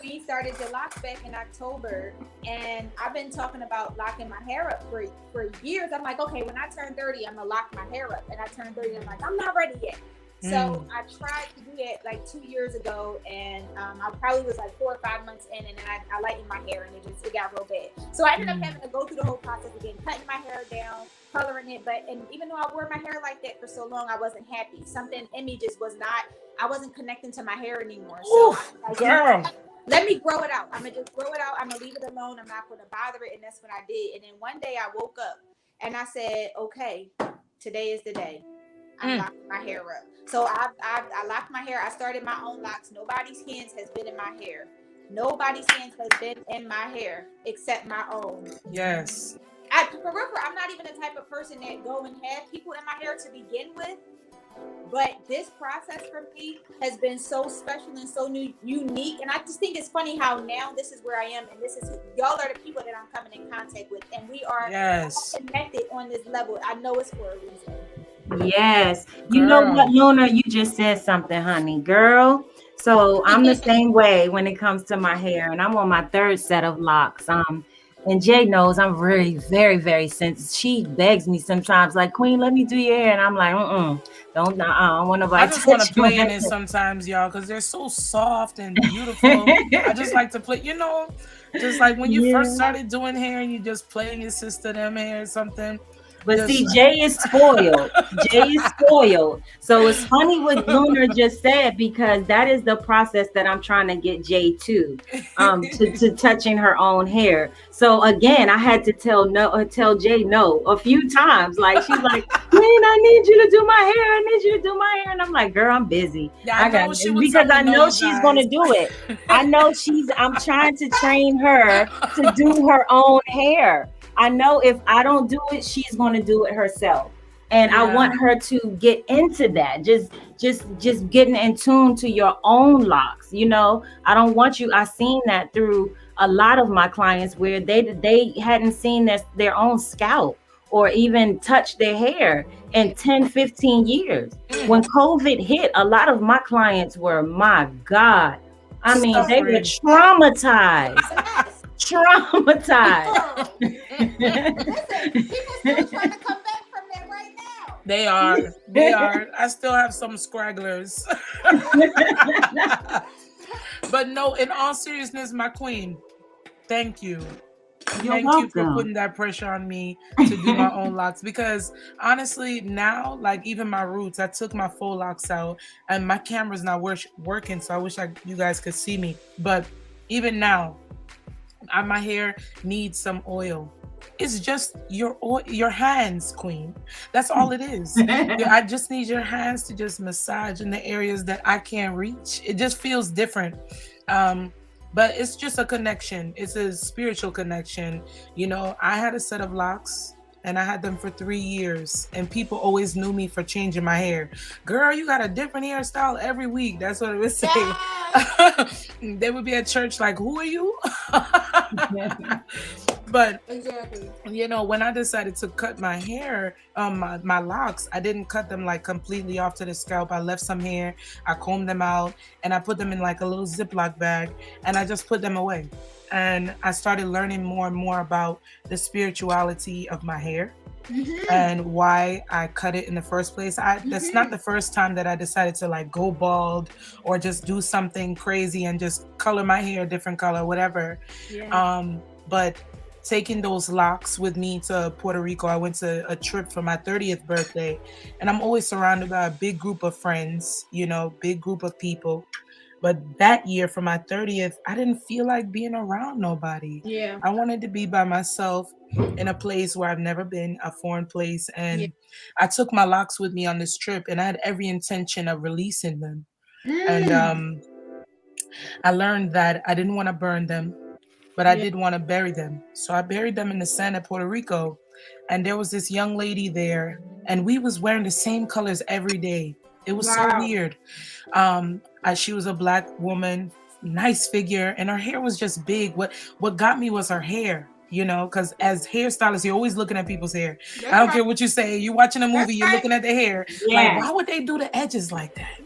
We started the locks back in October, and I've been talking about locking my hair up for years. I'm like, okay, when I turn 30, I'm gonna lock my hair up. And I turned 30, I'm like, I'm not ready yet. So I tried to do it like 2 years ago, and I probably was like 4 or 5 months in, and then I lightened my hair, and it got real bad. So I ended up having to go through the whole process again, cutting my hair down, coloring it. And even though I wore my hair like that for so long, I wasn't happy. Something in me just was not. I wasn't connecting to my hair anymore. So girl, let me grow it out. I'm gonna just grow it out. I'm gonna leave it alone. I'm not gonna bother it, and that's what I did. And then one day I woke up and I said, okay, today is the day. I'm locking my hair up. So I locked my hair. I started my own locks. Nobody's hands has been in my hair. Nobody's hands has been in my hair except my own. Yes. For real, I'm not even the type of person that go and have people in my hair to begin with. But this process for me has been so special and so unique. And I just think it's funny how now this is where I am. And this is y'all are the people that I'm coming in contact with. And we are connected on this level. I know it's for a reason. Yes. You know what, Luna? You just said something, honey. Girl. So I'm the same way when it comes to my hair. And I'm on my 3rd set of locks. And Jay knows I'm very, very, very sensitive. She begs me sometimes, like, Queen, let me do your hair. And I'm like, I don't want nobody. I just want to play in it sometimes, y'all, because they're so soft and beautiful. I just like to play, just like when you first started doing hair and you just play in your sister them hair or something. But Just see, Jay is spoiled. Jay is spoiled. So it's funny what Lunar just said, because that is the process that I'm trying to get Jay to touching her own hair. So again, I had to tell Jay no a few times. Like she's like, Queen, I need you to do my hair. I need you to do my hair. And I'm like, girl, I'm busy. Yeah, I got because I know she's gonna do it. I know I'm trying to train her to do her own hair. I know if I don't do it, she's going to do it herself. And I want her to get into that. Just getting in tune to your own locks. You know, I don't want you. I seen that through a lot of my clients where they hadn't seen their own scalp or even touched their hair in 10, 15 years. When COVID hit, a lot of my clients were, my God, I mean, they were traumatized. Traumatized. People still trying to come back from that right now. They are. I still have some scragglers. But no, in all seriousness, my queen, thank you. Thank you for putting that pressure on me to do my own locks, because honestly now, like even my roots, I took my faux locks out and my camera's not working, so I wish you guys could see me. But even now, my hair needs some oil. It's just your hands, queen. That's all it is. I just need your hands to just massage in the areas that I can't reach. It just feels different. But it's just a connection. It's a spiritual connection. You know, I had a set of locks and I had them for 3 years, and people always knew me for changing my hair. Girl, you got a different hairstyle every week. That's what it would say. Yeah. They would be at church like, who are you? But exactly, you know, when I decided to cut my hair, my locks, I didn't cut them like completely off to the scalp. I left some hair, I combed them out, and I put them in like a little Ziploc bag, and I just put them away. And I started learning more and more about the spirituality of my hair. Mm-hmm. And why I cut it in the first place. That's not the first time that I decided to like go bald or just do something crazy and just color my hair a different color, whatever. Yeah. But taking those locks with me to Puerto Rico, I went to a trip for my 30th birthday, and I'm always surrounded by a big group of friends, you know, big group of people. But that year for my 30th, I didn't feel like being around nobody. Yeah. I wanted to be by myself in a place where I've never been, a foreign place. And I took my locks with me on this trip, and I had every intention of releasing them. And I learned that I didn't want to burn them, but I did want to bury them. So I buried them in the sand of Puerto Rico. And there was this young lady there, and we was wearing the same colors every day. It was so weird. She was a Black woman, nice figure, and her hair was just big. What got me was her hair, you know, because as hairstylists, you're always looking at people's hair. I don't care what you say. You're watching a movie, you're looking at the hair. Yeah. Like, why would they do the edges like that?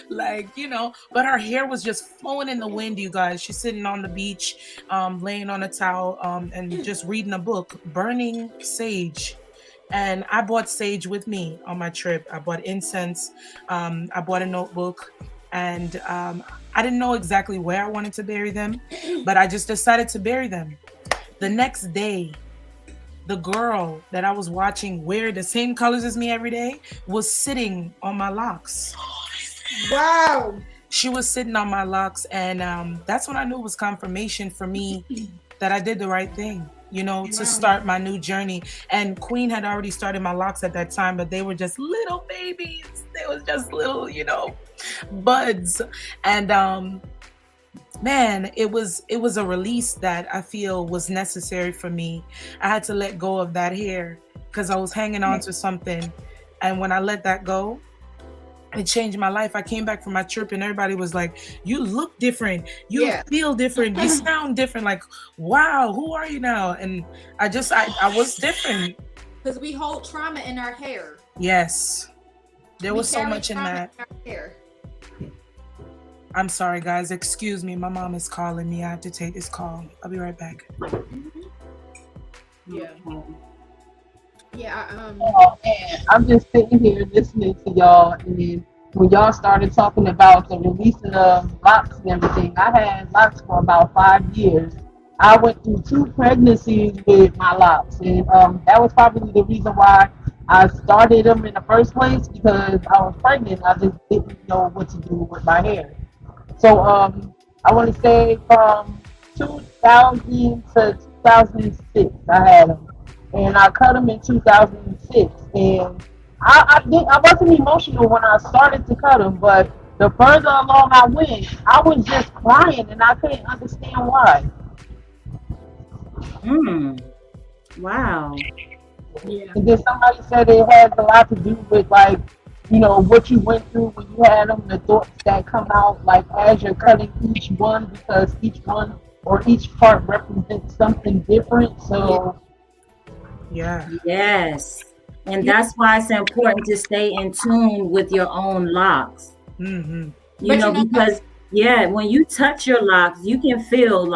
Like, you know, but her hair was just flowing in the wind, you guys. She's sitting on the beach, laying on a towel, and just reading a book, burning sage. And I bought sage with me on my trip. I bought incense. I bought a notebook. And I didn't know exactly where I wanted to bury them, but I just decided to bury them. The next day, the girl that I was watching wear the same colors as me every day was sitting on my locks. Wow. She was sitting on my locks. And that's when I knew it was confirmation for me that I did the right thing, you know, to start my new journey. And Queen had already started my locks at that time, but they were just little babies. They was just little, you know, buds. And man, it was a release that I feel was necessary for me. I had to let go of that hair because I was hanging on to something. And when I let that go, it changed my life. I came back from my trip and everybody was like, you look different. You feel different. You sound different. Like, wow, who are you now? And I was different. Because we hold trauma in our hair. Yes. There was so much in that. I'm sorry, guys. Excuse me. My mom is calling me. I have to take this call. I'll be right back. Yeah. Yeah. Oh, man. I'm just sitting here listening to y'all, and then when y'all started talking about the releasing of locks and everything, I had locks for about 5 years. I went through 2 pregnancies with my locks, and that was probably the reason why I started them in the first place because I was pregnant. I just didn't know what to do with my hair. So I want to say from 2000 to 2006, I had them, and I cut them in 2006. And I wasn't emotional when I started to cut them, but the further along I went, I was just crying, and I couldn't understand why. Wow. Yeah. And then somebody said it has a lot to do with like, what you went through when you had them, the thoughts that come out like as you're cutting each one because each one or each part represents something different. So Yeah. Yes. And that's why it's important to stay in tune with your own locks. Mm-hmm. You know, because when you touch your locks, you can feel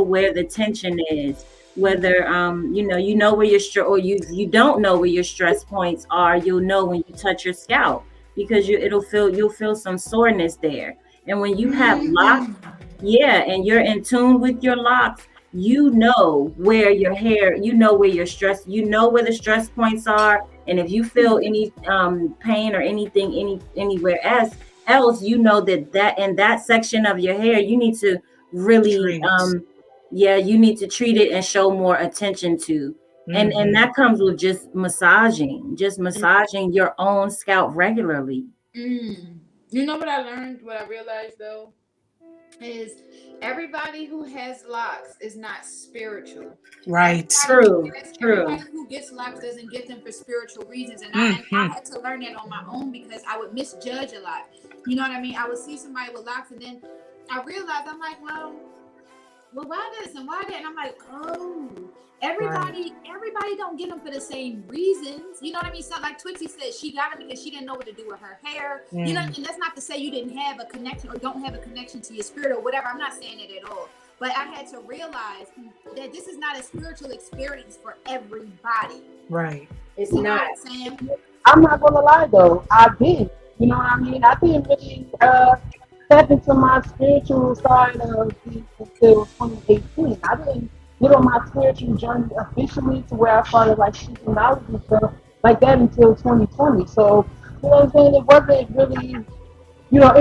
where the tension is. Whether you know where your or you don't know where your stress points are, you'll know when you touch your scalp because you'll feel some soreness there. And when you have locks, and you're in tune with your locks, you know where your hair, you know where your stress, you know where the stress points are. And if you feel any pain or anything anywhere else, you know that in that section of your hair, you need to really you need to treat it and show more attention to. And that comes with just massaging your own scalp regularly. You know what I learned, what I realized though, is everybody who has locks is not spiritual. Right. True. Everybody who gets locks doesn't get them for spiritual reasons. And I had to learn that on my own because I would misjudge a lot. You know what I mean? I would see somebody with locks and then I realized, I'm like, well, why this and why that? And I'm like, oh, everybody don't get them for the same reasons. You know what I mean? So like Twixie said, she got it because she didn't know what to do with her hair. You know, and that's not to say you didn't have a connection or don't have a connection to your spirit or whatever. I'm not saying it at all. But I had to realize that this is not a spiritual experience for everybody. Right. It's you not. Know what I'm saying? I'm not gonna lie though, I did. You know what I mean? I didn't really step into my spiritual side of things until 2018. I didn't get on my spiritual journey officially to where I started like seeking knowledge and stuff like that until 2020. So, you know what I'm saying? It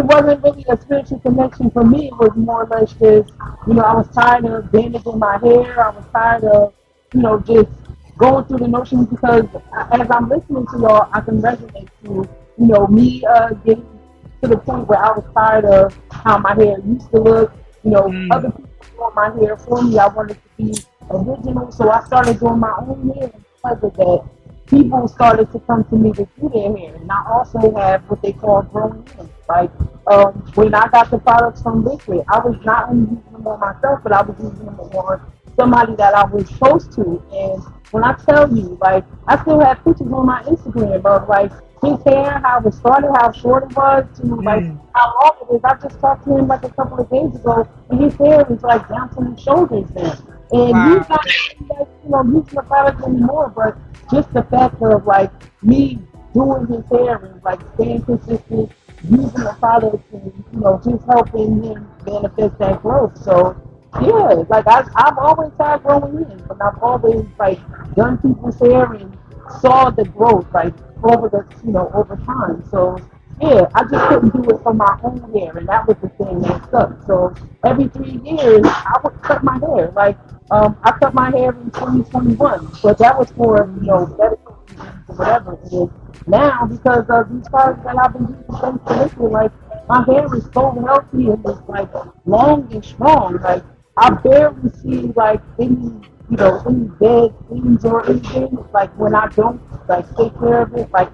wasn't really a spiritual connection for me. It was more or less just, I was tired of bandaging my hair. I was tired of, just going through the motions because as I'm listening to y'all, I can resonate to, me getting to the point where I was tired of how my hair used to look. Other people doing my hair for me. I wanted to be original, so I started doing my own hair. And because of that, people started to come to me to do their hair. And I also have what they call growing in. Like when I got the products from Liquid, I was not only using them on myself, but I was using them on somebody that I was close to. And when I tell you, like, I still have pictures on my Instagram of like his hair, how it started, how short it was, to like how long it is. I just talked to him like a couple of days ago, and his hair is like down to his shoulders now. And he's not like, using the product anymore, but just the fact of like me doing his hair and like staying consistent, using the product and just helping him manifest that growth. So yeah, like I've always had growing in, but I've always like done people's hair and saw the growth like over time. So yeah, I just couldn't do it for my own hair, and that was the thing that stuck. So every 3 years, I would cut my hair. Like I cut my hair in 2021, but that was for medical reasons or whatever. And now, because of these products that I've been using since the liquid, like my hair is so healthy and it's like long and strong. Like I barely see like any dead things or anything. Like when I don't like take care of it, like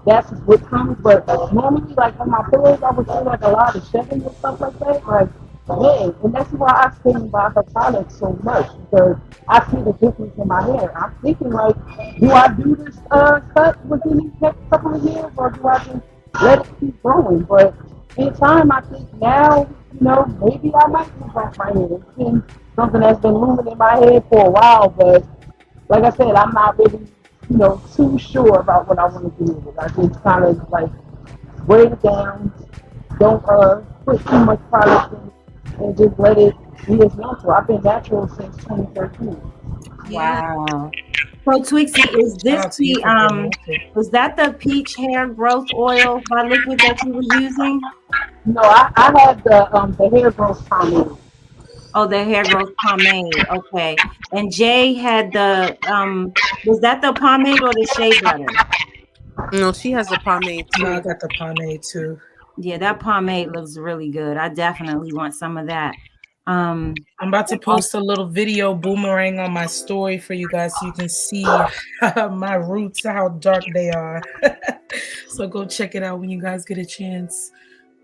that's what comes. But normally, like on my pillows, I would feel like a lot of shedding and stuff like that. Like man, and that's why I stand by her products so much because I see the difference in my hair. I'm thinking like, do I do this cut within these next couple of years, or do I just let it keep growing? But in time, I think now, maybe I might move off my hair. It's been something that's been looming in my head for a while, but like I said, I'm not really, too sure about what I want to do with it. I just kind of like break it down, don't put too much product in, and just let it years natural. I've been natural since 2013. Yeah. Wow. So Twixie, is Shout this out to you for being natural. was that the peach hair growth oil by liquid that you were using? No, I had the hair growth pomade. Oh, the hair growth pomade. Okay. And Jay had the was that the pomade or the shea butter? No, she has a pomade No, I too. got the pomade too. Yeah, that pomade looks really good. I definitely want some of that. I'm about to post a little video boomerang on my story for you guys so you can see my roots, how dark they are. So go check it out when you guys get a chance.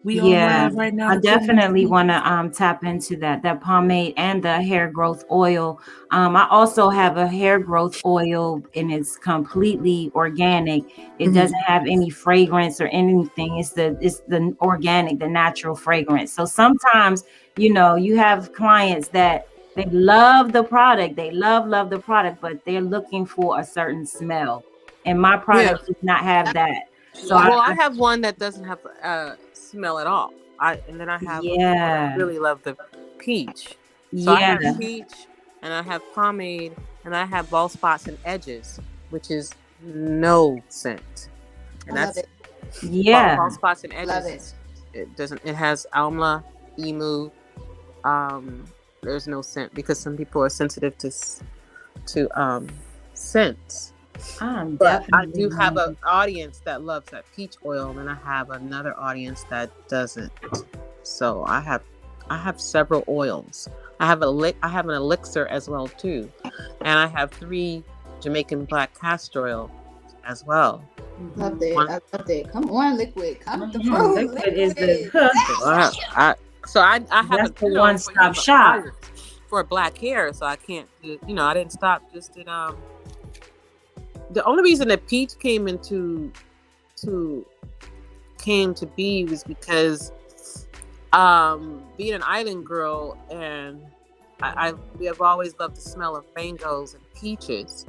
We on Yeah, live right now. I The Queendom definitely Speak. want to tap into that pomade and the hair growth oil. I also have a hair growth oil and it's completely organic. It doesn't have any fragrance or anything. It's the organic, the natural fragrance. So sometimes, you know, you have clients that they love the product, they love the product, but they're looking for a certain smell. And my Yeah. product does not have that. So Well, I have one that doesn't have smell at all. And then I have one that I really love, the peach. So I have peach, and I have pomade, and I have bald spots and edges, which is no scent. And I love that's it. bald spots and edges. Love it. It doesn't. It has almond, emu. There's no scent because some people are sensitive to scents. But I do have an audience that loves that peach oil, and I have another audience that doesn't. So I have several oils. I have an elixir as well too, and I have 3 Jamaican black castor oil as well. Loved it. I loved it. Come on, liquid. Come through. Liquid is the cook. So I have That's a the one-stop shop for black hair. So I can't, I didn't stop just at The only reason that peach came to be was because being an island girl, and we have always loved the smell of mangoes and peaches.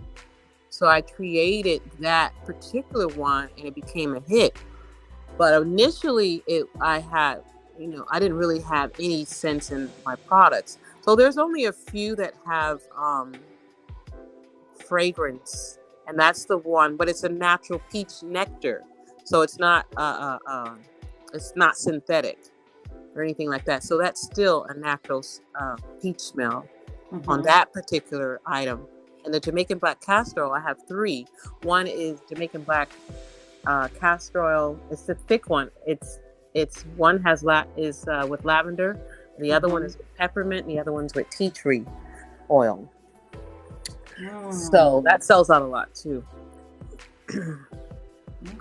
So I created that particular one, and it became a hit. But initially, I didn't really have any sense in my products. So there's only a few that have fragrance, and that's the one. But it's a natural peach nectar, so it's not synthetic or anything like that. So that's still a natural peach smell on that particular item. And the Jamaican black castor oil, I have 3. One is Jamaican black castor oil. It's the thick one. It's one is with lavender, and the other one is with peppermint, and the other one's with tea tree oil. So that sells out a lot too. And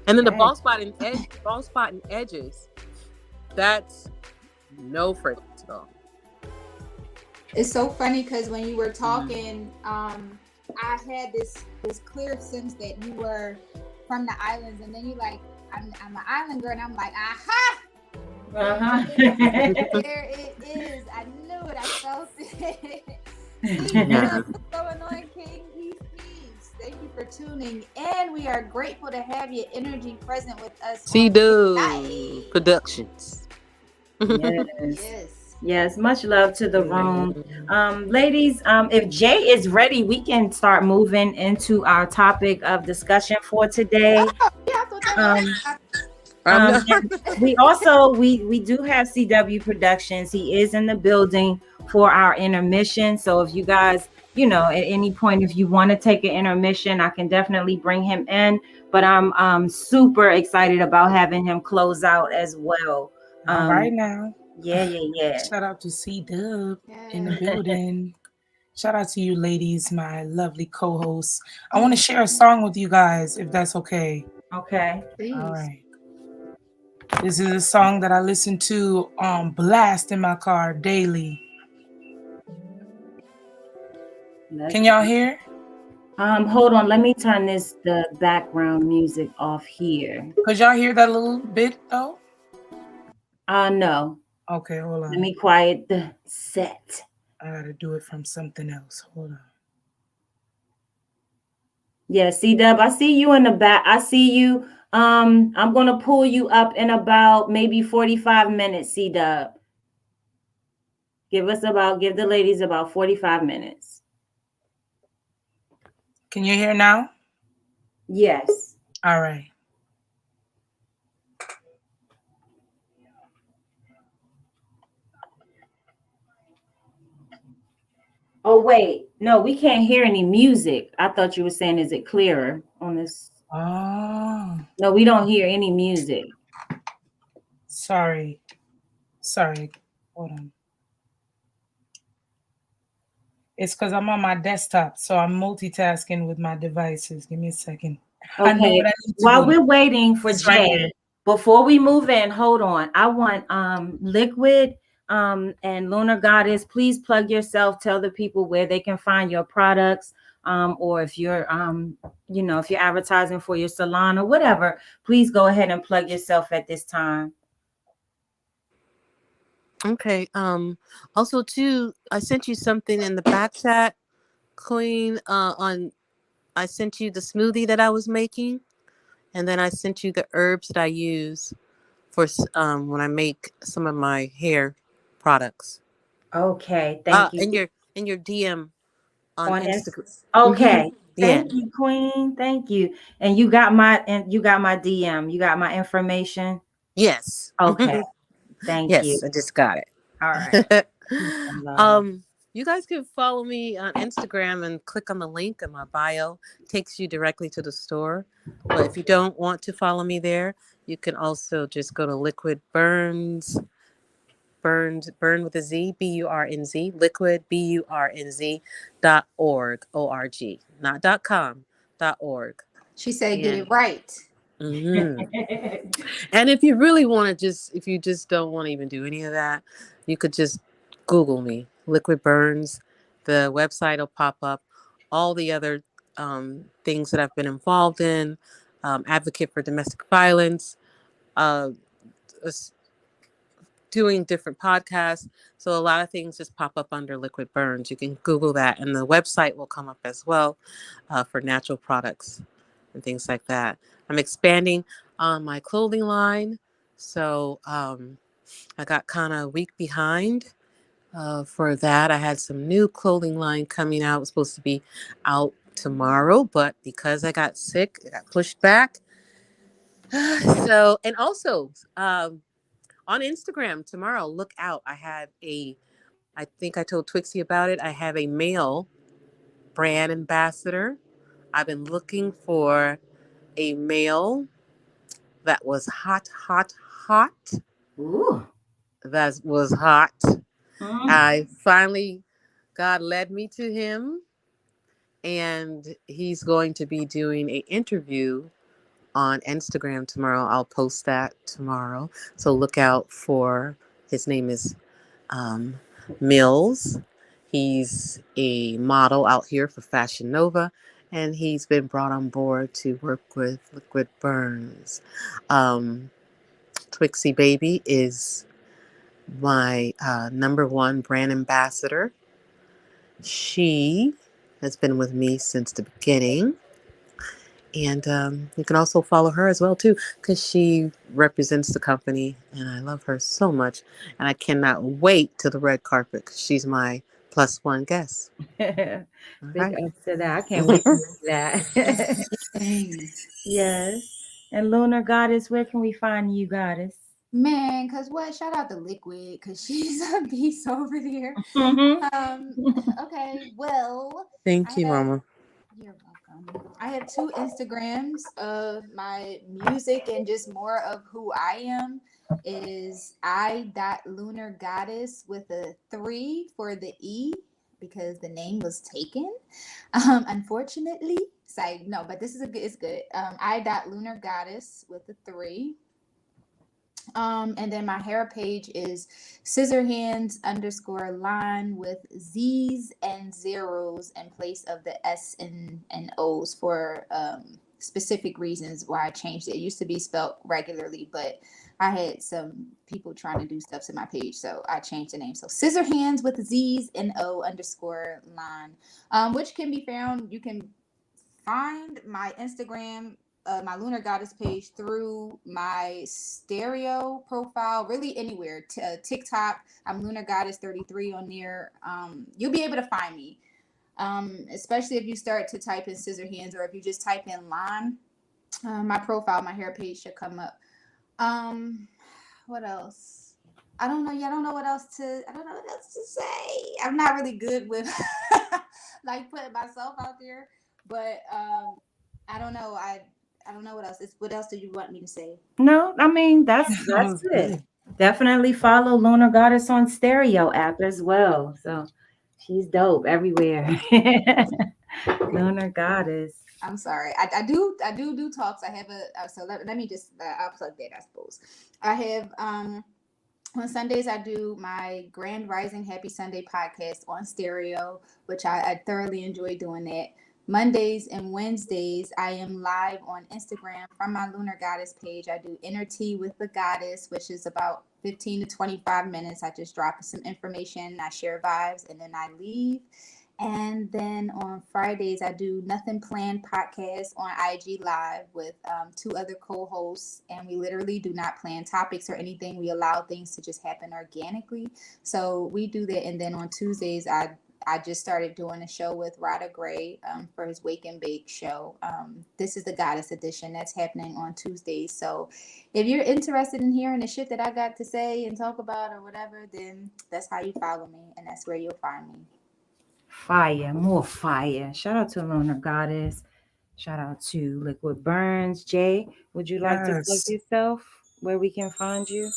then the bald spot and edges, that's no fragrance at all. It's so funny because when you were talking, I had this clear sense that you were from the islands, and then you like, I'm an island girl, and I'm like, aha! There it is. I knew it. I felt it. What's going on, King? Peace. Thank you for tuning in. We are grateful to have your energy present with us. C-Do Productions. Yes, much love to the room. Ladies, if Jay is ready, we can start moving into our topic of discussion for today. We do have CW Productions. He is in the building for our intermission. So if you guys, at any point, if you want to take an intermission, I can definitely bring him in. But I'm super excited about having him close out as well. Right now. Yeah. Shout out to C-Dub in the building. Shout out to you ladies, my lovely co-hosts. I want to share a song with you guys, if that's okay. Okay. Please. All right. This is a song that I listen to on blast in my car daily. Can y'all hear? Hold on. Let me turn the background music off here. Could y'all hear that little bit though? No. Okay, hold on. Let me quiet the set. I gotta do it from something else. Hold on. Yeah, C-Dub, I see you in the back. I see you. I'm gonna pull you up in about maybe 45 minutes, C-Dub. Give the ladies about 45 minutes. Can you hear now? Yes. All right. Oh, wait. No, we can't hear any music. I thought you were saying, is it clearer on this? Oh, No, we don't hear any music. sorry. Hold on. It's because I'm on my desktop, so I'm multitasking with my devices. Give me a second. I know Okay. what I need to While do. we're waiting for It's right Jay, here. before we move in, hold on. I want Liquid and Lunar Goddess, please plug yourself. Tell the people where they can find your products. Or if you're if you're advertising for your salon or whatever, please go ahead and plug yourself at this time. Okay. Also too, I sent you something in the back chat, Queen. I sent you the smoothie that I was making, and then I sent you the herbs that I use for when I make some of my hair products. Okay, thank you. In your DM on On Instagram. okay. Yeah. Thank you, Queen. Thank you. And you got my DM. You got my information. Yes. Okay. Thank you. Yes, I just got it. All right. You guys can follow me on Instagram and click on the link in my bio. Takes you directly to the store. But if you don't want to follow me there, you can also just go to Liquid Burns, Burn with a Z, BURNZ, Liquid BURNZ.org, ORG, not .com, .org. She said, "Get And it right." hmm and if you really want to if you just don't want to even do any of that, you could just Google me, Liquid Burns. The website will pop up. All the other things that I've been involved in, advocate for domestic violence, uh, doing different podcasts. So a lot of things just pop up under Liquid Burns. You can Google that, and the website will come up as well for natural products and things like that. I'm expanding on my clothing line. So I got kind of a week behind for that. I had some new clothing line coming out. It was supposed to be out tomorrow, but because I got sick, it got pushed back. So, and also on Instagram tomorrow, look out. I think I told Twixie about it. I have a male brand ambassador. I've been looking for a male that was hot. Ooh. That was hot. Mm. I finally, God led me to him, and he's going to be doing an interview on Instagram tomorrow. I'll post that tomorrow. So look out for, his name is Mills. He's a model out here for Fashion Nova, and he's been brought on board to work with Liquid Burns. Twixie Baby is my number one brand ambassador. She has been with me since the beginning. And you can also follow her as well, too, because she represents the company, and I love her so much. And I cannot wait to the red carpet, because she's my +1 guest. Big Right. ups to that. I can't wait to see that. Yes. And Lunar Goddess, where can we find you, Goddess? Man, cause what? Shout out to Liquid, cause she's a beast over there. Okay, well. Thank you, Mama. You're welcome. I have 2 Instagrams of my music and just more of who I am. Is I.lunargoddess with a 3 for the E because the name was taken. Unfortunately. No, but this is it's good. I.lunargoddess with a 3. And then my hair page is scissorhands_line with Z's and zeros in place of the S and O's for specific reasons why I changed it. It used to be spelled regularly, but I had some people trying to do stuff to my page, so I changed the name. So scissorhands with Z's and O_line, which can be found. You can find my Instagram my Lunar Goddess page through my stereo profile, really anywhere. TikTok, I'm Lunar Goddess 33 on there. You'll be able to find me. Especially if you start to type in scissor hands, or if you just type in line, my profile, my hair page should come up. What else? I don't know. Yeah, I don't know what else to. I don't know what else to say. I'm not really good with like putting myself out there, but I don't know. I don't know what else. What else do you want me to say? No, I mean that's was it. good. Definitely follow Lunar Goddess on Stereo app as well. So she's dope everywhere. Lunar Goddess. I'm sorry. I do talks. I have so let me just I'll plug that, I suppose. I have on Sundays I do my Grand Rising Happy Sunday podcast on stereo, which I thoroughly enjoy doing that. Mondays and Wednesdays I am live on Instagram from my Lunar Goddess page. I do Inner Tea with the Goddess, which is about 15 to 25 minutes. I just drop some information, I share vibes, and then I leave. And then on Fridays, I do Nothing Planned podcast on IG Live with two other co hosts. And we literally do not plan topics or anything. We allow things to just happen organically. So we do that. And then on Tuesdays, I just started doing a show with Rada Gray for his Wake and Bake show. This is the Goddess Edition that's happening on Tuesdays. So if you're interested in hearing the shit that I got to say and talk about or whatever, then that's how you follow me. And that's where you'll find me. Fire, more fire. Shout out to Lunar Goddess. Shout out to Liquid Burns. Jay, would you like to plug Yes. yourself where we can find you?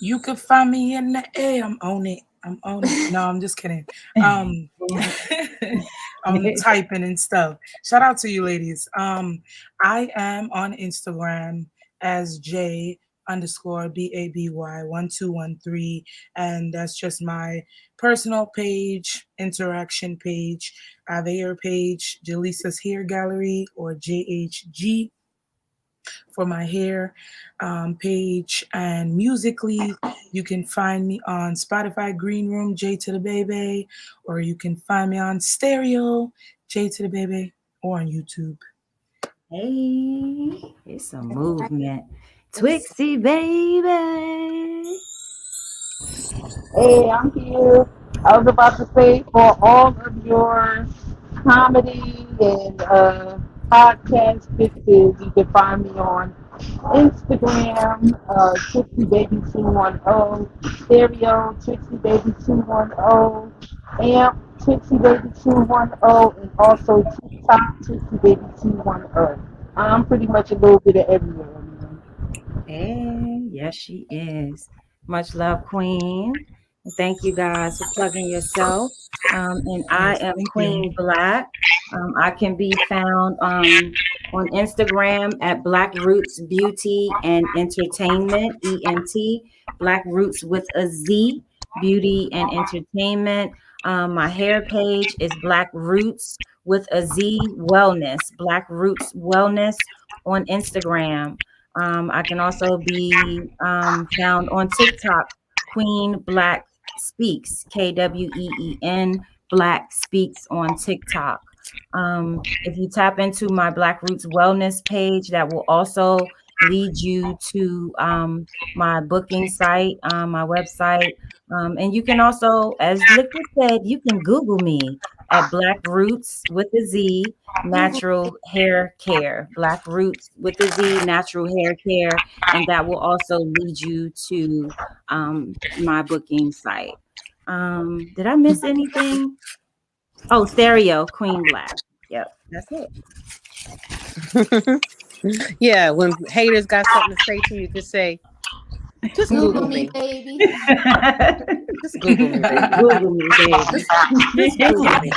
You could find me in the air. I'm on it. I'm on it. No, I'm just kidding. I'm typing and stuff. Shout out to you ladies. I am on Instagram as J_BABY1213, and that's just my personal page, interaction page. I have a hair page, Jaleesa's Hair Gallery, or JHG for my hair page. And musically, you can find me on Spotify Green Room, J to the Baby, or you can find me on Stereo, J to the Baby, or on YouTube. Hey, it's a movement. Twixie baby. Hey, I'm here. I was about to say, for all of your comedy and podcast fixes, you can find me on Instagram, Trixie Baby 210, Stereo Trixie Baby 210, Amp Trixie Baby 210, and also TikTok Trixie Baby 210. I'm pretty much a little bit of everywhere. Hey, yes, she is. Much love, Queen. Thank you guys for plugging yourself. And I am Thank Queen you. Black. I can be found on Instagram at Black Roots Beauty and Entertainment, ENT, Black Roots with a Z, Beauty and Entertainment. My hair page is Black Roots with a Z Wellness, Black Roots Wellness on Instagram. I can also be found on TikTok, Queen Black Speaks, KWEEN Black Speaks on TikTok. If you tap into my Black Roots Wellness page, that will also lead you to my booking site, my website. And you can also, as Liquid said, you can Google me at Black Roots with a Z, Natural Hair Care. Black Roots with a Z, Natural Hair Care. And that will also lead you to my booking site. Did I miss anything? Oh, Stereo, Queen Black. Yep, that's it. Yeah, when haters got something to say to you, just say, just Google me. baby. Just Google me, baby. Google me, baby. Just Google me, baby.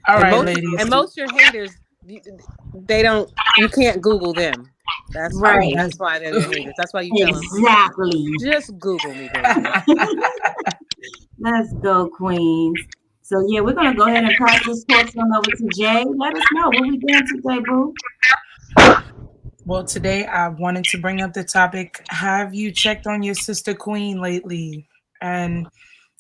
All right, most, ladies. And most of your haters, they don't. You can't Google them. That's right. That's why they're your haters. That's why you tell them. Exactly. Just Google me, baby. Let's go, Queens. So yeah, we're gonna go ahead and pass this torch on over to Jay. Let us know what we doing today, boo. Well, today I wanted to bring up the topic: have you checked on your sister Queen lately? And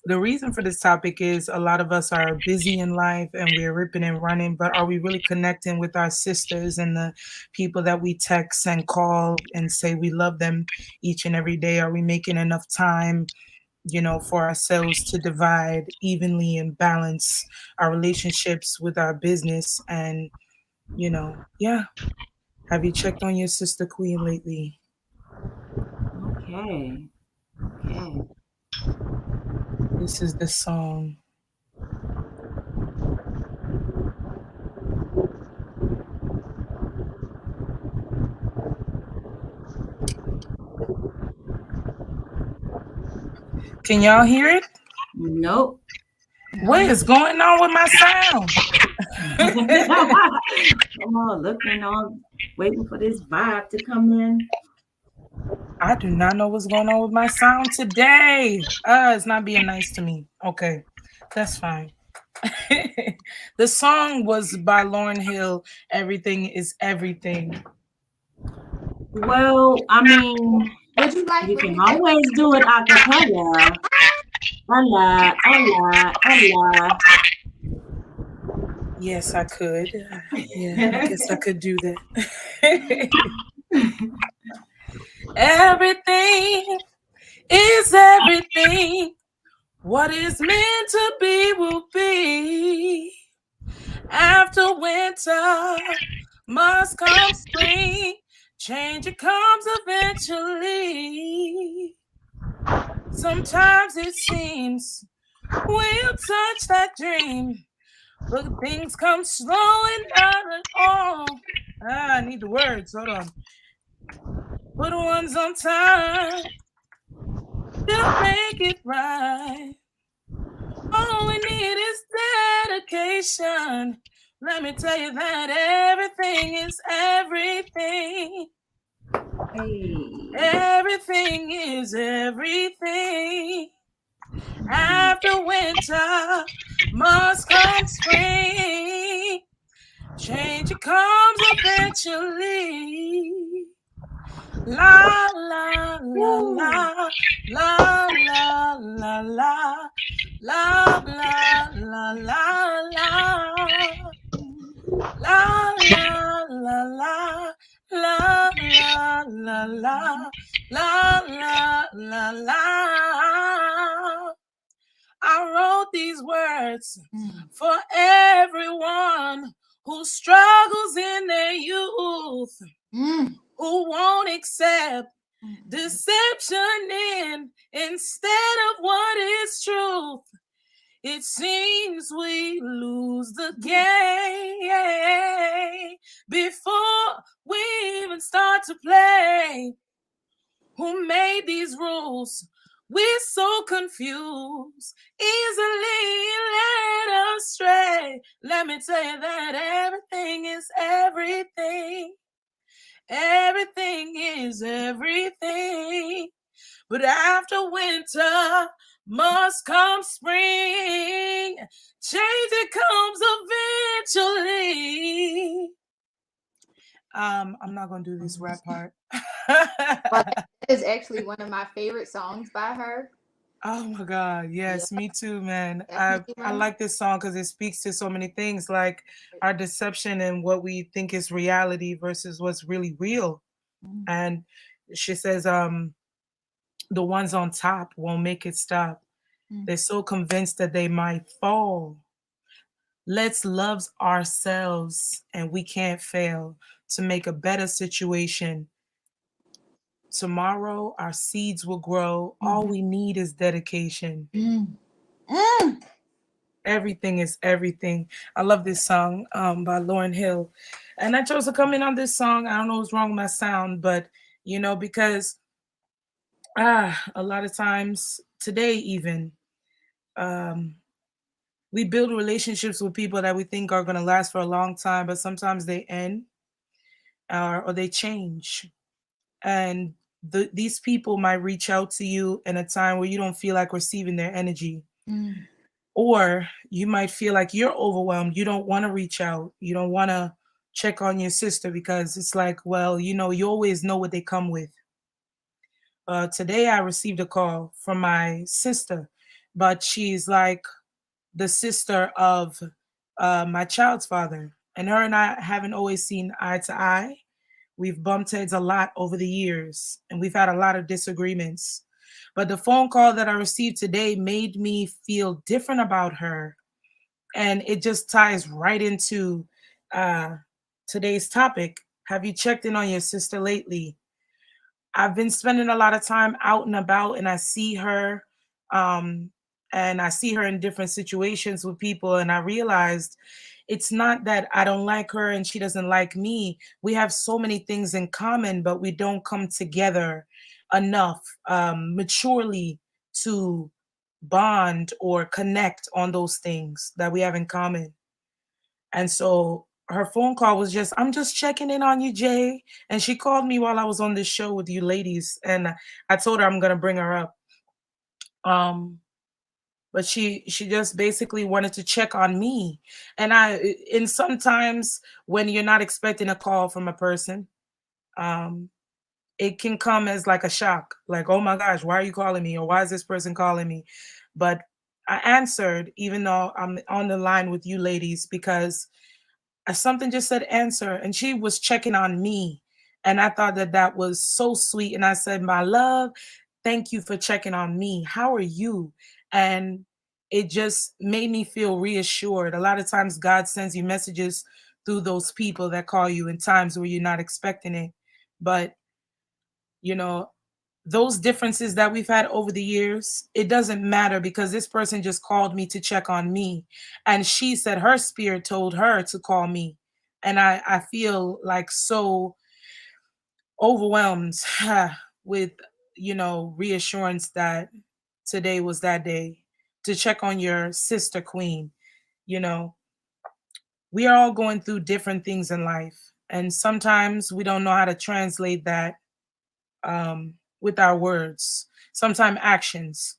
The reason for this topic is a lot of us are busy in life and we're ripping and running, but are we really connecting with our sisters and the people that we text and call and say we love them each and every day? Are we making enough time, for ourselves to divide evenly and balance our relationships with our business? And, yeah. Have you checked on your sister Queen lately? Okay. Okay. This is the song. Can y'all hear it? Nope. What is going on with my sound? Come on, looking on, waiting for this vibe to come in. I do not know what's going on with my sound today. It's not being nice to me. Okay, that's fine. The song was by Lauryn Hill, Everything is Everything. Well, I mean, Would you like? you Would can you, always do it a cappella. Hola, hola, hola. Yes, I could. Yeah, I guess I could do that. Everything is everything. What is meant to be will be. After winter must come spring. Change it comes eventually. Sometimes it seems we'll touch that dream, but things come slow and not at all. I need the words. Hold on. Put ones on time. They'll make it right. All we need is dedication. Let me tell you that everything is everything. Hey. Everything is everything. After winter must come spring. Change it comes eventually. La la la la la la la la la la la la la. La la la la la la la la la la la. I wrote these words for everyone who struggles in their youth, who won't accept deception instead of what is truth. It seems we lose the game before we even start to play. Who made these rules? We're so confused, easily led astray. Let me tell you that everything is everything. Everything is everything. But after winter must come spring. Change it comes eventually. I'm not gonna do this rap part. that is actually one of my favorite songs by her. Oh my God. Yes, me too, man. I Definitely. like this song because it speaks to so many things, like our deception and what we think is reality versus what's really real. And she says, the ones on top won't make it stop. They're so convinced that they might fall. Let's love ourselves and we can't fail to make a better situation. Tomorrow, our seeds will grow. All we need is dedication. Everything is everything. I love this song by Lauryn Hill. And I chose to come in on this song. I don't know what's wrong with my sound, but because a lot of times today even, we build relationships with people that we think are going to last for a long time, but sometimes they end or they change. And these people might reach out to you in a time where you don't feel like receiving their energy. Or you might feel like you're overwhelmed. You don't want to reach out. You don't want to check on your sister because it's like, well, you always know what they come with. Today I received a call from my sister but she's like the sister of my child's father. And her and I haven't always seen eye to eye. We've bumped heads a lot over the years, and we've had a lot of disagreements. But the phone call that I received today made me feel different about her. And it just ties right into today's topic. Have you checked in on your sister lately? I've been spending a lot of time out and about, and I see her, um, and I see her in different situations with people, and I realized it's not that I don't like her and she doesn't like me. We have so many things in common, but we don't come together enough maturely to bond or connect on those things that we have in common. And so her phone call was just, I'm just checking in on you, Jay. And she called me while I was on this show with you ladies. And I told her I'm gonna bring her up. But she just basically wanted to check on me. And sometimes when you're not expecting a call from a person, it can come as like a shock, like, oh my gosh, why are you calling me? Or why is this person calling me? But I answered, even though I'm on the line with you ladies, because something just said answer, and she was checking on me. And I thought that that was so sweet. And I said, my love, thank you for checking on me. How are you? And it just made me feel reassured. A lot of times God sends you messages through those people that call you in times where you're not expecting it. But, you know, those differences that we've had over the years, it doesn't matter, because this person just called me to check on me. And she said her spirit told her to call me. And I feel like so overwhelmed with, reassurance that today was that day to check on your sister queen. You know, we are all going through different things in life. And sometimes we don't know how to translate that with our words, sometimes actions.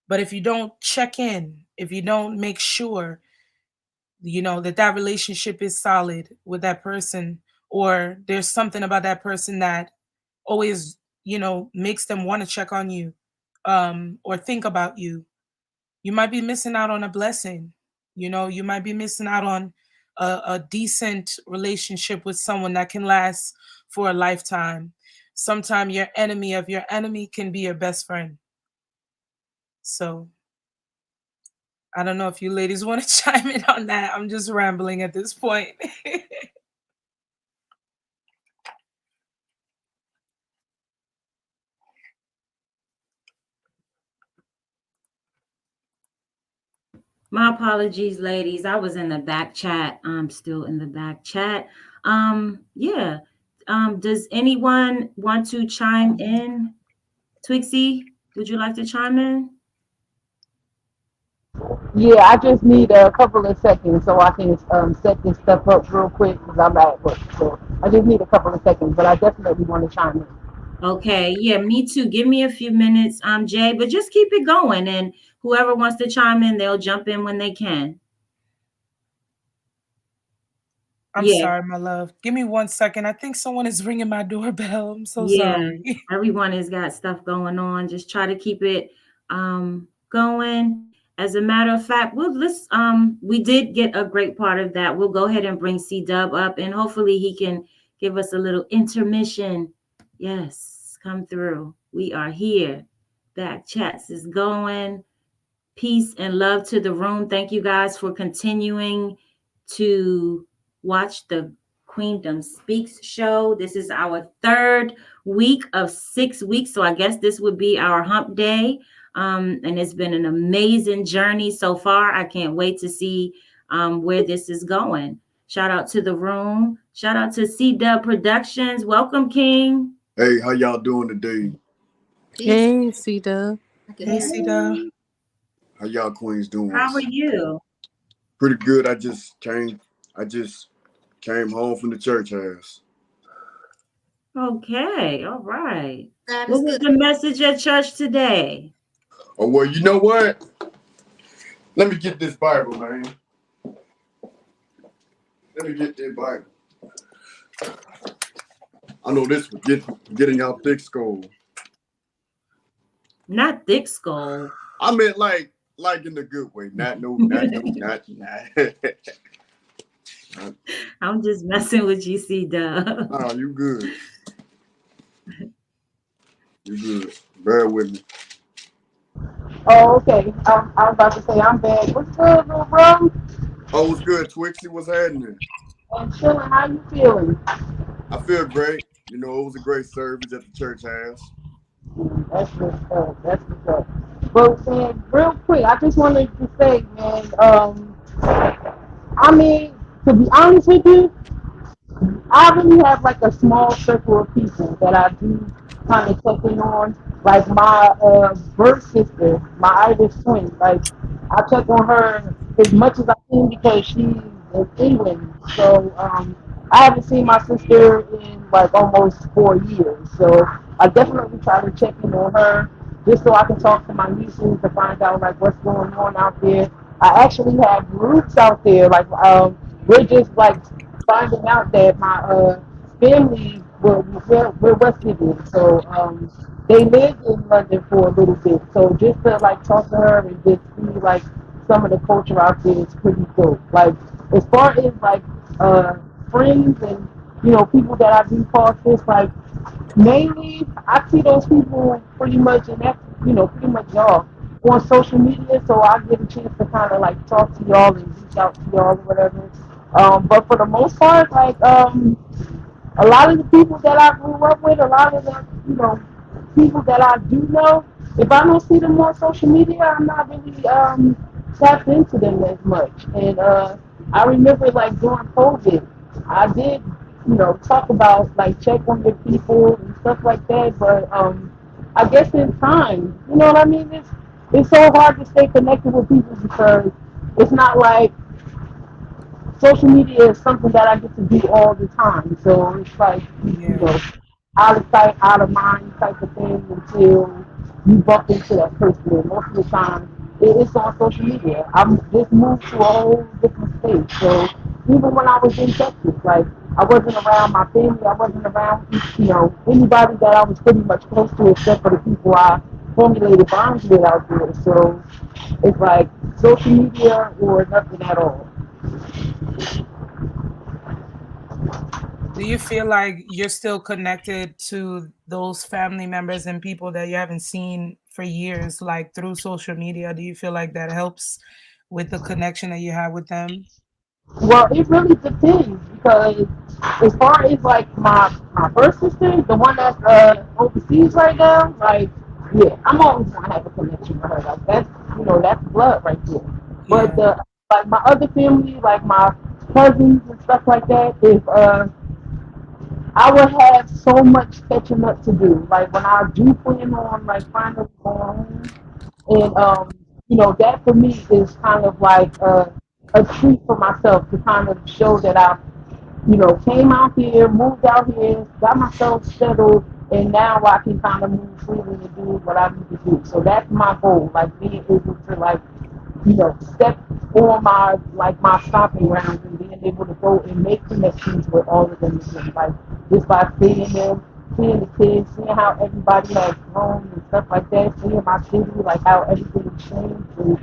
But if you don't check in, if you don't make sure, that relationship is solid with that person, or there's something about that person that always, makes them want to check on you, or think about you, you might be missing out on a blessing. You might be missing out on a decent relationship with someone that can last for a lifetime. Sometimes your enemy of your enemy can be your best friend. So I don't know if you ladies want to chime in on that. I'm just rambling at this point. My apologies, ladies. I was in the back chat. I'm still in the back chat. Yeah. Does anyone want to chime in? Twixie, would you like to chime in? Yeah, I just need a couple of seconds so I can set this stuff up real quick because I'm at work. So I just need a couple of seconds, but I definitely want to chime in. Okay, yeah, me too. Give me a few minutes, Jay, but just keep it going, and whoever wants to chime in, they'll jump in when they can. I'm sorry, my love. Give me 1 second. I think someone is ringing my doorbell. I'm so sorry. Everyone has got stuff going on. Just try to keep it going. As a matter of fact, we did get a great part of that. We'll go ahead and bring C-Dub up, and hopefully he can give us a little intermission. Yes, come through. We are here. Back chats is going. Peace and love to the room. Thank you guys for continuing to watch the Queendom Speaks show. This is our third week of 6 weeks. So I guess this would be our hump day. And it's been an amazing journey so far. I can't wait to see where this is going. Shout out to the room. Shout out to C-Dub Productions. Welcome, King. Hey, how y'all doing today? Hey, C-Dub. Hey, C-Dub. How y'all queens doing? How are you? Pretty good. I just came home from the church house. Okay, all right. What was the message at church today? Oh, well, you know what? Let me get this Bible, man. Let me get this Bible. I know this will get in y'all thick skull. Not thick skull. I meant like in the good way. Not no, not. I'm just messing with you, C-Dub. No, you good. You good. Bear with me. Oh, okay. I was about to say I'm bad. What's good, little bro? Oh, what's good, Twixie? What's happening? I'm chilling. How you feeling? I feel great. You know, it was a great service at the church house. That's what's up. That's what's up. But man, real quick, I just wanted to say, man. I mean, to be honest with you, I really have like a small circle of people that I do kind of check in on. Like my birth sister, my Irish twin. Like I check on her as much as I can because she's in England. So I haven't seen my sister in like almost 4 years. So I definitely try to check in on her just so I can talk to my nieces to find out like what's going on out there. I actually have roots out there. Like we're just like finding out that my family we're West Indian, so they lived in London for a little bit. So just to like talk to her and just see like some of the culture out there is pretty dope. Like as far as like friends and people that I do cross this like mainly I see those people pretty much and that's pretty much y'all on social media, so I get a chance to kind of like talk to y'all and reach out to y'all or whatever. But for the most part, like a lot of the people that I grew up with, a lot of the people that I do know, if I don't see them on social media, I'm not really tapped into them as much. And I remember like during COVID, I did talk about like check on your people and stuff like that, but I guess in time, you know what I mean? It's so hard to stay connected with people because it's not like social media is something that I get to do all the time. So it's like, out of sight, out of mind type of thing until you bump into that person. And most of the time, it's on social media. I'm just moved to a whole different state. So even when I was in Texas, like I wasn't around my family, I wasn't around, anybody that I was pretty much close to except for the people I formulated bonds with out there. So it's like social media or nothing at all. Do you feel like you're still connected to those family members and people that you haven't seen for years, like through social media? Do you feel like that helps with the connection that you have with them? Well, it really depends because as far as like my first sister, the one that's overseas right now, like yeah, I'm always gonna have a connection with her. Like that's blood right there. But Yeah. like my other family, like my cousins and stuff like that, if I would have so much catching up to do. Like when I do plan on like finally going home, and that for me is kind of like a treat for myself to kind of show that I came out here, moved out here, got myself settled, and now I can kind of move freely and do what I need to do. So that's my goal, like being able to like step on my stomping grounds and being able to go and make connections with all of them again. Like just by seeing them, seeing the kids, seeing how everybody has grown and stuff like that, seeing my city, like how everything changed and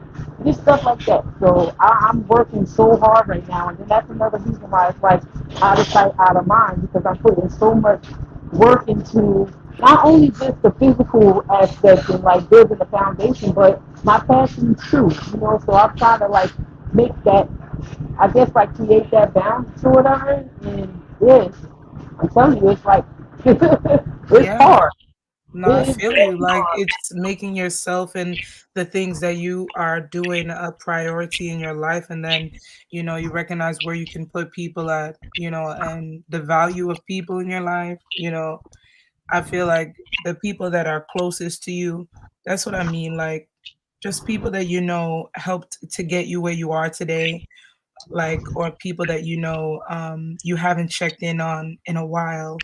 just stuff like that. So I'm working so hard right now, and then that's another reason why it's like out of sight, out of mind, because I'm putting so much work into not only just the physical aspect and like building the foundation, but my passion too. So I'm trying to like make that, I guess, like create that balance or whatever. And yes, I'm telling you, it's like it's Yeah. hard. No, I It is feel you. very Like hard. it's making yourself and the things that you are doing a priority in your life. And then, you recognize where you can put people at, and the value of people in your life. I feel like the people that are closest to you, that's what I mean. Like just people that helped to get you where you are today, like, or people that you haven't checked in on in a while.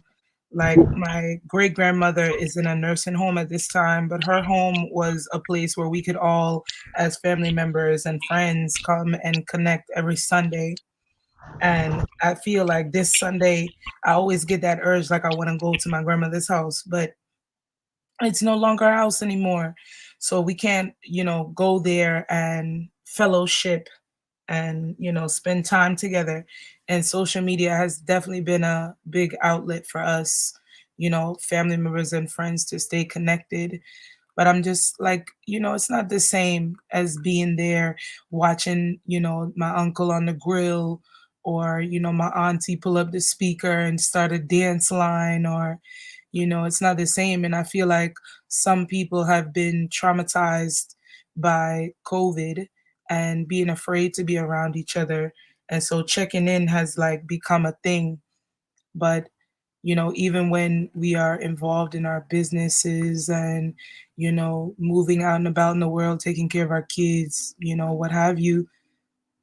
Like my great grandmother is in a nursing home at this time, but her home was a place where we could all, as family members and friends, come and connect every Sunday. And I feel like this Sunday, I always get that urge, like I want to go to my grandmother's house, but It's no longer our house anymore. So we can't, go there and fellowship and, spend time together. And social media has definitely been a big outlet for us, family members and friends to stay connected. But I'm just like, it's not the same as being there watching, my uncle on the grill, or, my auntie pull up the speaker and start a dance line, or, it's not the same. And I feel like some people have been traumatized by COVID and being afraid to be around each other. And so checking in has like become a thing. But even when we are involved in our businesses and moving out and about in the world, taking care of our kids, what have you,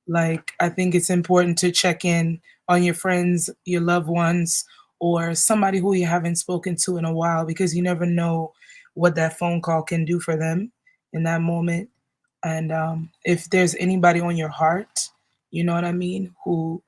like, I think it's important to check in on your friends, your loved ones, or somebody who you haven't spoken to in a while, because you never know what that phone call can do for them in that moment. And if there's anybody on your heart, you know what I mean, who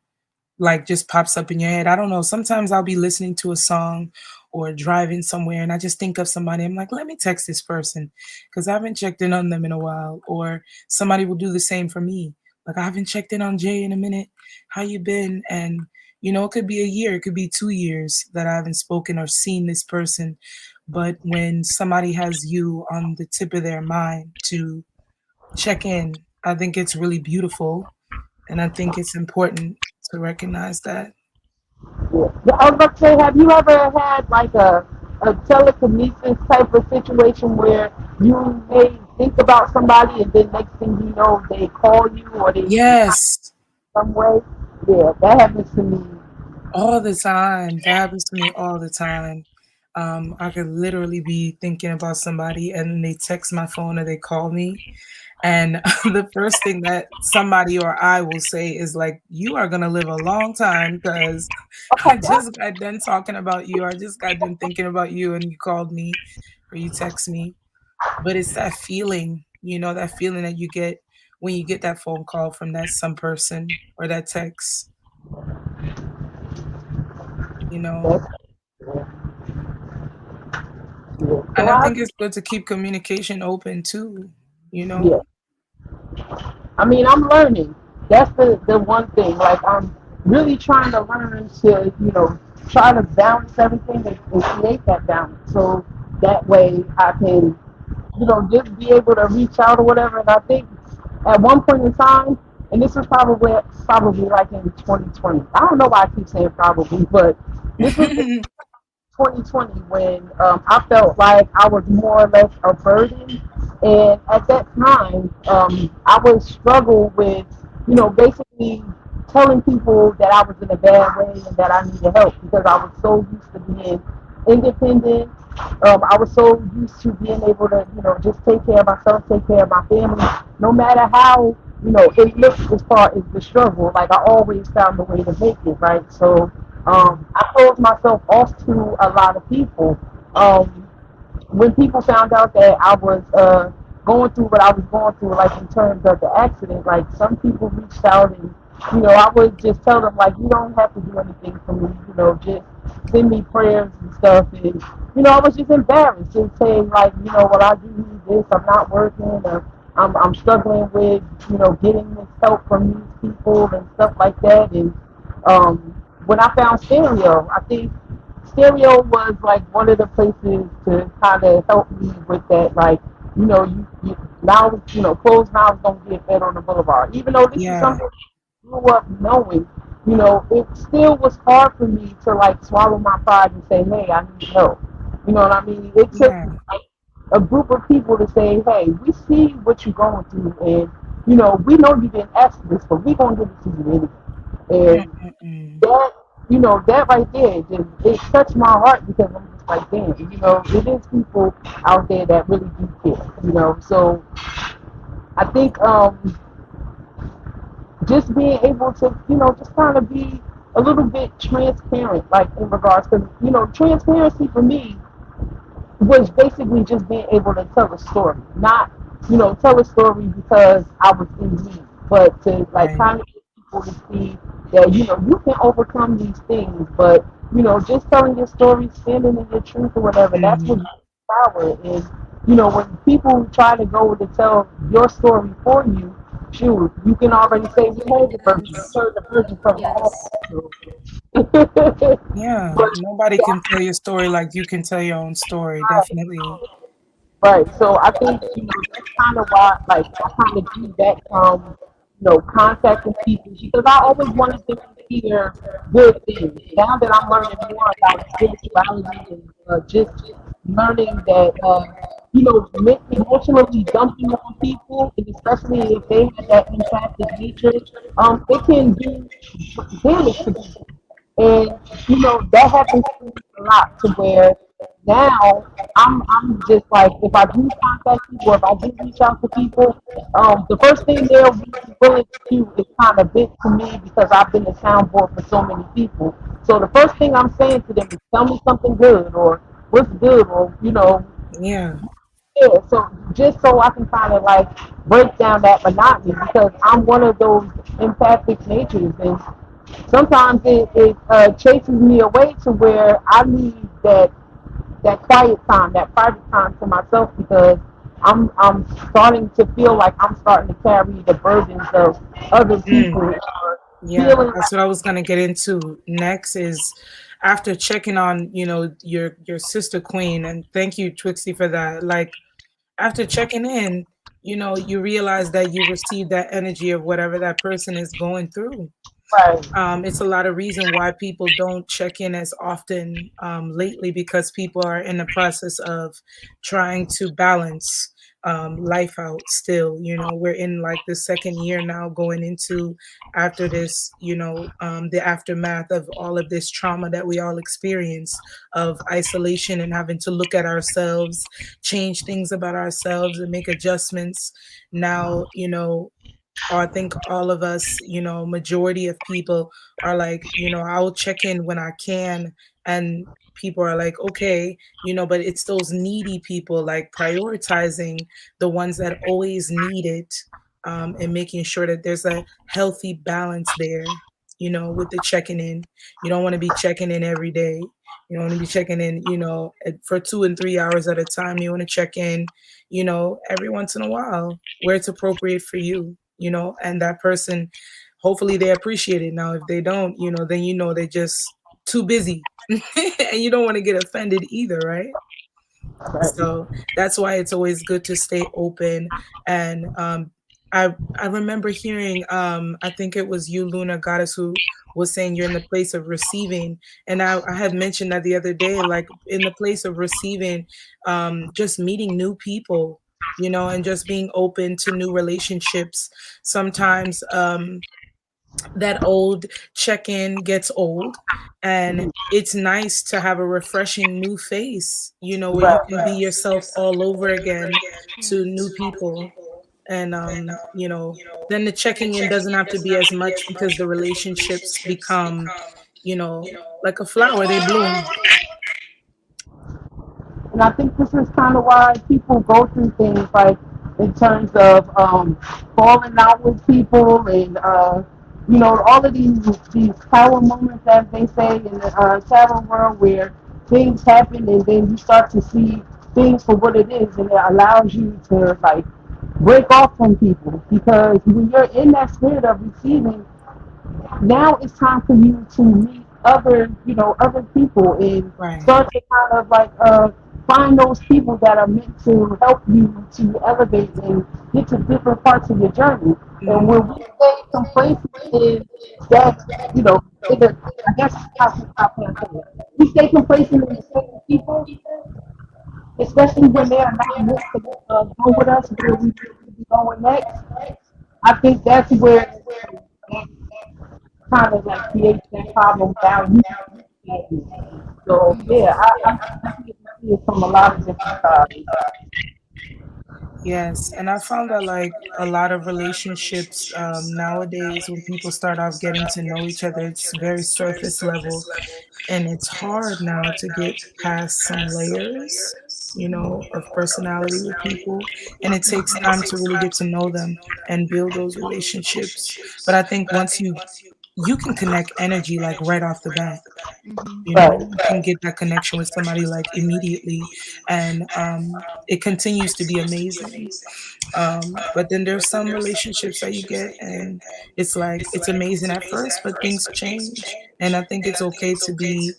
like just pops up in your head. I don't know. Sometimes I'll be listening to a song or driving somewhere and I just think of somebody. I'm like, let me text this person because I haven't checked in on them in a while. Or somebody will do the same for me. Like, I haven't checked in on Jay in a minute. How you been? And it could be a year, it could be 2 years that I haven't spoken or seen this person. But when somebody has you on the tip of their mind to check in, I think it's really beautiful. And I think it's important to recognize that. Yeah, I was about to say, have you ever had like a telekinesis type of situation where you may think about somebody and then next thing you know they call you or they Yes, some way? Yeah, that happens to me. all the time. That happens to me all the time. I could literally be thinking about somebody and then they text my phone or they call me. And the first thing that somebody or I will say is like, you are going to live a long time because I just got done talking about you. I just got done thinking about you and you called me or you text me. But it's that feeling, that feeling that you get when you get that phone call from that some person or that text, you know. That's, yeah. So And I I, think it's good to keep communication open too, you know. yeah. I mean, I'm learning. That's the one thing. Like, I'm really trying to learn to, try to balance everything and create that balance. So that way I can, just be able to reach out or whatever. And I think at one point in time, and this was probably like in 2020. I don't know why I keep saying probably, but this was 2020 when I felt like I was more or less a burden. And at that time, I would struggle with, basically telling people that I was in a bad way and that I needed help because I was so used to being independent. I was so used to being able to, just take care of myself, take care of my family, no matter how, it looked as far as the struggle. Like, I always found a way to make it, right? So I closed myself off to a lot of people. Um, when people found out that I was going through what I was going through, like in terms of the accident, like some people reached out and, I would just tell them like, you don't have to do anything for me, just send me prayers and stuff. And, I was just embarrassed and saying like, well, I do need this. I'm not working. Or I'm struggling with, getting this help from these people and stuff like that. And um, when I found stereo, I think stereo was like one of the places to kind of help me with that. Like, you now, closed mouths don't get fed on the boulevard. Even though this is Yeah, something I grew up knowing, it still was hard for me to like swallow my pride and say, hey, I need help. You know what I mean? It took yeah. like a group of people to say, hey, we see what you're going through, and we know you didn't ask for this, but we're gonna give it to you anyway. And Mm-mm-mm. that that right there just it touched my heart because I'm just like, damn, it is people out there that really do care, So I think just being able to, just kind of be a little bit transparent, like in regards to, transparency for me was basically just being able to tell a story, not, tell a story because I was in need, but to like Right. kind of get people to see that, you can overcome these things, but, just telling your story, standing in your truth or whatever, that's what Hmm. power. And when people try to go to tell your story for you, shoot, you can already say we heard the virgin, we Yes. heard the virgin from the Yes. altar. Yeah, But nobody can tell your story like you can tell your own story. Definitely. right. So I think, that's kind of why, like, I kind of drew back from, contacting people because I always wanted them to hear good things. Now that I'm learning more about spirituality and just learning that, emotionally dumping on people, and especially if they have that empathic nature, it can do damage to people. And that happens to me a lot to where now I'm just like if I do contact people, if I do reach out to people, the first thing they'll be willing to do is kind of vent to me because I've been a soundboard for so many people. So the first thing I'm saying to them is tell me something good or what's good or Yeah. yeah. So just so I can kind of like break down that monotony because I'm one of those empathic natures and sometimes it chases me away to where I need that quiet time, that private time to myself because I'm starting to feel like I'm starting to carry the burdens of other Mm. people or Yeah, feeling that's what I was gonna get into next is after checking on, your sister Queen, and thank you, Twixie, for that. Like after checking in, you realize that you received that energy of whatever that person is going through. right, It's a lot of reason why people don't check in as often lately because people are in the process of trying to balance life out still. We're in like the second year now going into after this, the aftermath of all of this trauma that we all experience of isolation and having to look at ourselves, change things about ourselves and make adjustments. Now, I think all of us, majority of people are like, I'll check in when I can. And people are like, okay, but it's those needy people like prioritizing the ones that always need it and making sure that there's a healthy balance there, with the checking in. You don't want to be checking in every day. You don't want to be checking in, for 2 and 3 hours at a time. You want to check in, every once in a while where it's appropriate for you, and that person, hopefully they appreciate it. Now, if they don't, then they're just too busy and you don't want to get offended either, right? right. So that's why it's always good to stay open. And I remember hearing I think it was you, Luna Goddess, who was saying you're in the place of receiving. And I had mentioned that the other day, like in the place of receiving, just meeting new people, and just being open to new relationships. Sometimes that old check-in gets old and it's nice to have a refreshing new face, where you Right. can be yourself all over again to new people. And then the checking in doesn't have to be as much because the relationships become, you know like a flower, they bloom. And I think this is kind of why people go through things like in terms of falling out with people and all of these power moments, as they say in the tarot world, where things happen and then you start to see things for what it is, and it allows you to like break off from people because when you're in that spirit of receiving, now it's time for you to meet other people and Right. start to kind of like find those people that are meant to help you to elevate and get to different parts of your journey. And Hmm. when we stay complacent in that, I guess how can I say it? We stay complacent in the same people, especially when they are not meant to go with us where we need to be going next. I think that's where kind of like creates that problem value. So yeah, I definitely see it from a lot of different sides. Yes, and I found that like a lot of relationships nowadays, when people start off getting to know each other, it's very surface level, and it's hard now to get past some layers, of personality with people, and it takes time to really get to know them and build those relationships. But I think once you you can connect energy like right off the bat. Mhm. You know, you can get that connection with somebody like immediately, and it continues to be amazing. But then there's some relationships that you get, and it's like it's amazing at first, but things change, and I think it's okay to be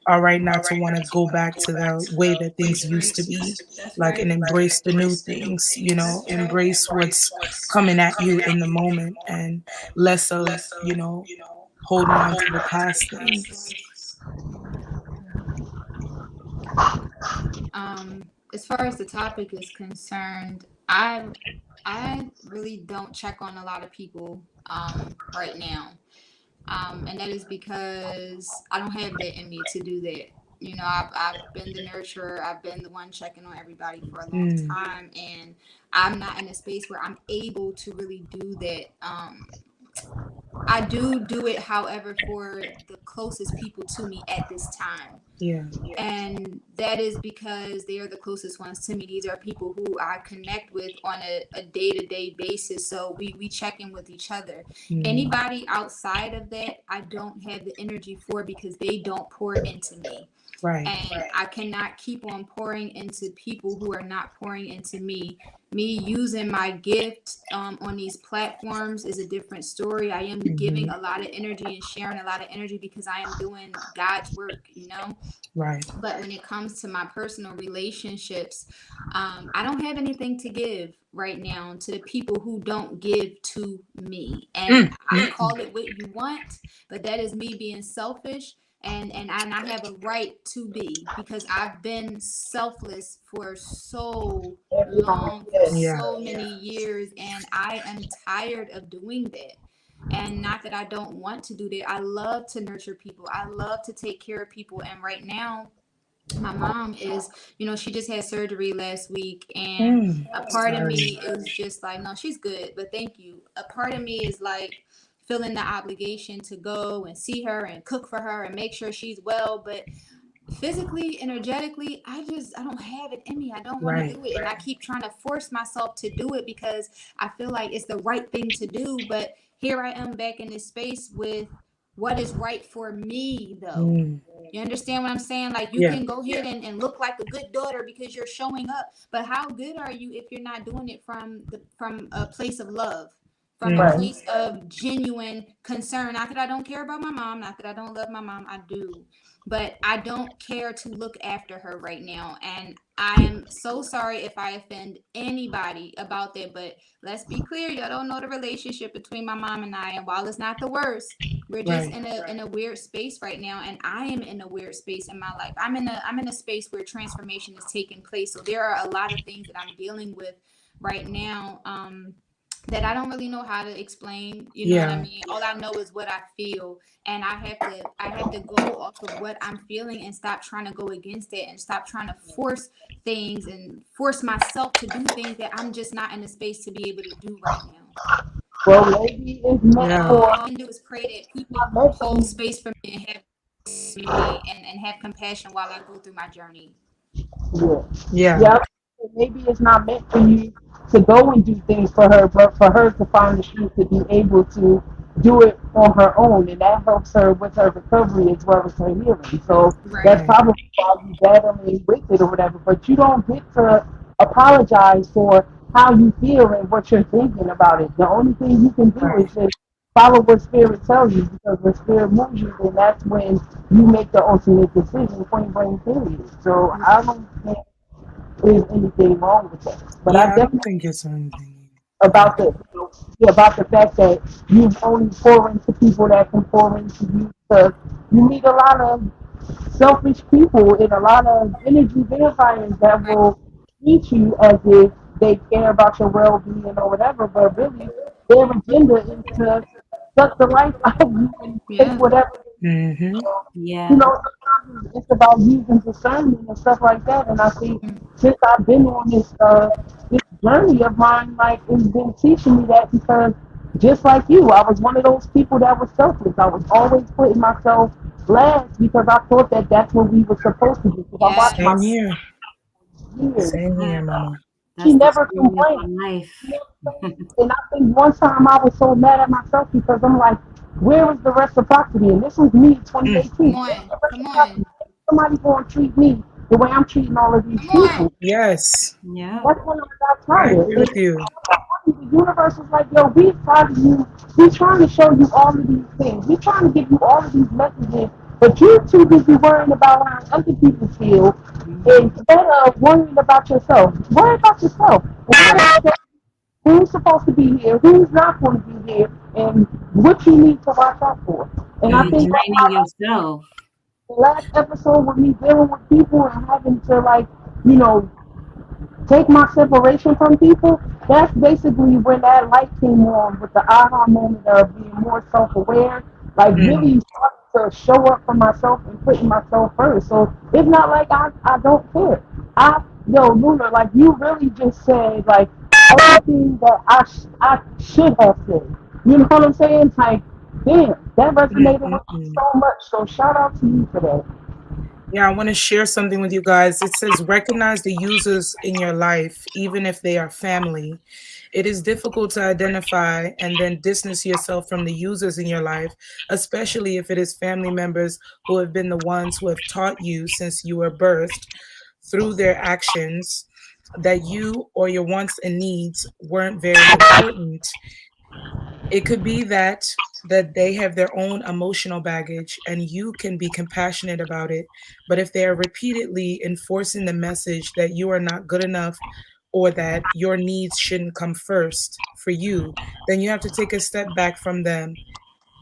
all right not to want to go back to the way that things used to be, That's like, right. and embrace the new things, you know, embrace what's coming at you in the moment, and less of, you know, holding on to the past things. As far as the topic is concerned, I really don't check on a lot of people right now. And that is because I don't have that in me to do that. You know, I've been the nurturer. I've been the one checking on everybody for a long Mm, time, and I'm not in a space where I'm able to really do that. I do it, however, for the closest people to me at this time. yeah. And that is because they are the closest ones to me. These are people who I connect with on a day-to-day basis. So we check in with each other. Mm, Anybody outside of that, I don't have the energy for because they don't pour into me. right. And I cannot keep on pouring into people who are not pouring into me. Me using my gift on these platforms is a different story. I am giving Hmm. a lot of energy and sharing a lot of energy because I am doing God's work, you know? Right. But when it comes to my personal relationships, I don't have anything to give right now to the people who don't give to me. And Mm, I mm, call it what you want, but that is me being selfish. And I have a right to be because I've been selfless for so long, for yeah. so many years, and I am tired of doing that. And not that I don't want to do that. I love to nurture people. I love to take care of people. And right now, my mom is, you know, she just had surgery last week, and Mm, a part of sorry. me is just like, no, she's good, but thank you. A part of me is like feeling the obligation to go and see her and cook for her and make sure she's well, but physically, energetically, I don't have it in me. I don't want to Right. do it, and I keep trying to force myself to do it because I feel like it's the right thing to do. But here I am back in this space with what is right for me, though. Mm, You understand what I'm saying? Like you yeah. can go ahead and look like a good daughter because you're showing up, but how good are you if you're not doing it from a place of love, from a Hmm. place of genuine concern? Not that I don't care about my mom, not that I don't love my mom, I do, but I don't care to look after her right now. And I am so sorry if I offend anybody about that, but let's be clear, y'all don't know the relationship between my mom and I. And while it's not the worst, we're just Right. in a weird space right now, and I am in a weird space in my life. I'm in a space where transformation is taking place. So there are a lot of things that I'm dealing with right now. That I don't really know how to explain, you know what I Yeah. mean? All I know is what I feel, and I have to go off of what I'm feeling and stop trying to go against it and stop trying to force things and force myself to do things that I'm just not in a space to be able to do right now. Well, maybe it's meant And Yeah. all for I can do is pray that people not meant for hold you. space for me and have me and have compassion while I go through my journey. Yeah. Yeah. Yeah, maybe it's not meant for you to go and do things for her, but for her to find the strength to be able to do it on her own, and that helps her with her recovery as well as her healing. So that's Right. Right. probably why you battling with it or whatever. But you don't get to apologize for how you feel and what you're thinking about it. The only thing you can do Right. is just follow what spirit tells you, because when spirit moves you, then that's when you make the ultimate decision, point blank period. So I don't think there's anything wrong with that. But I Yeah, I don't definitely think it's anything. Yeah. about the yeah, about the fact that you only pour into people that can pour into you, because you meet a lot of selfish people and a lot of energy vampires that Right. will treat you as if they care about your well-being or whatever, but really their agenda is to suck the life out of you and take Yeah. whatever. Mm-hmm. You Yeah. know, sometimes it's about using discernment and stuff like that. And I think since I've been on this journey of mine, like, it's been teaching me that, because just like you, I was one of those people that was selfless. I was always putting myself last because I thought that that's what we were supposed to do. Because I watched my Same Yes. here. years. Same Yeah. here, Mama. She That's the never story of complained. my life. You know what I'm saying? And I think one time I was so mad at myself because I'm like, Where is the reciprocity? And this was me, 2018. Come Where's on. the Come on. reciprocity? Somebody going to treat me the way I'm treating all of these Come on. people. Yes, Yeah. That's when I got I tired. agree with you. The universe is like, yo, we proud of you. We trying to show you all of these things. We trying to give you all of these messages, but you too busy worrying about how other people feel instead of worrying about yourself. Worry about yourself. And who's supposed to be here, who's not going to be here, and what you need to watch out for. And I And think that's training how yourself. the last episode with me dealing with people and having to like, you know, take my separation from people, that's basically when that light came on with the aha moment of being more self-aware, like Mm. really starting to show up for myself and putting myself first. So it's not like I don't care. Luna, like you really just said like everything that I should have said. You know what I'm saying? Like, damn, that resonated with me Mm-mm-mm. so much. So shout out to you for that. Yeah, I want to share something with you guys. It says recognize the users in your life, even if they are family. It is difficult to identify and then distance yourself from the users in your life, especially if it is family members who have been the ones who have taught you since you were birthed through their actions that you or your wants and needs weren't very important. It could be that they have their own emotional baggage and you can be compassionate about it. But if they are repeatedly enforcing the message that you are not good enough or that your needs shouldn't come first for you, then you have to take a step back from them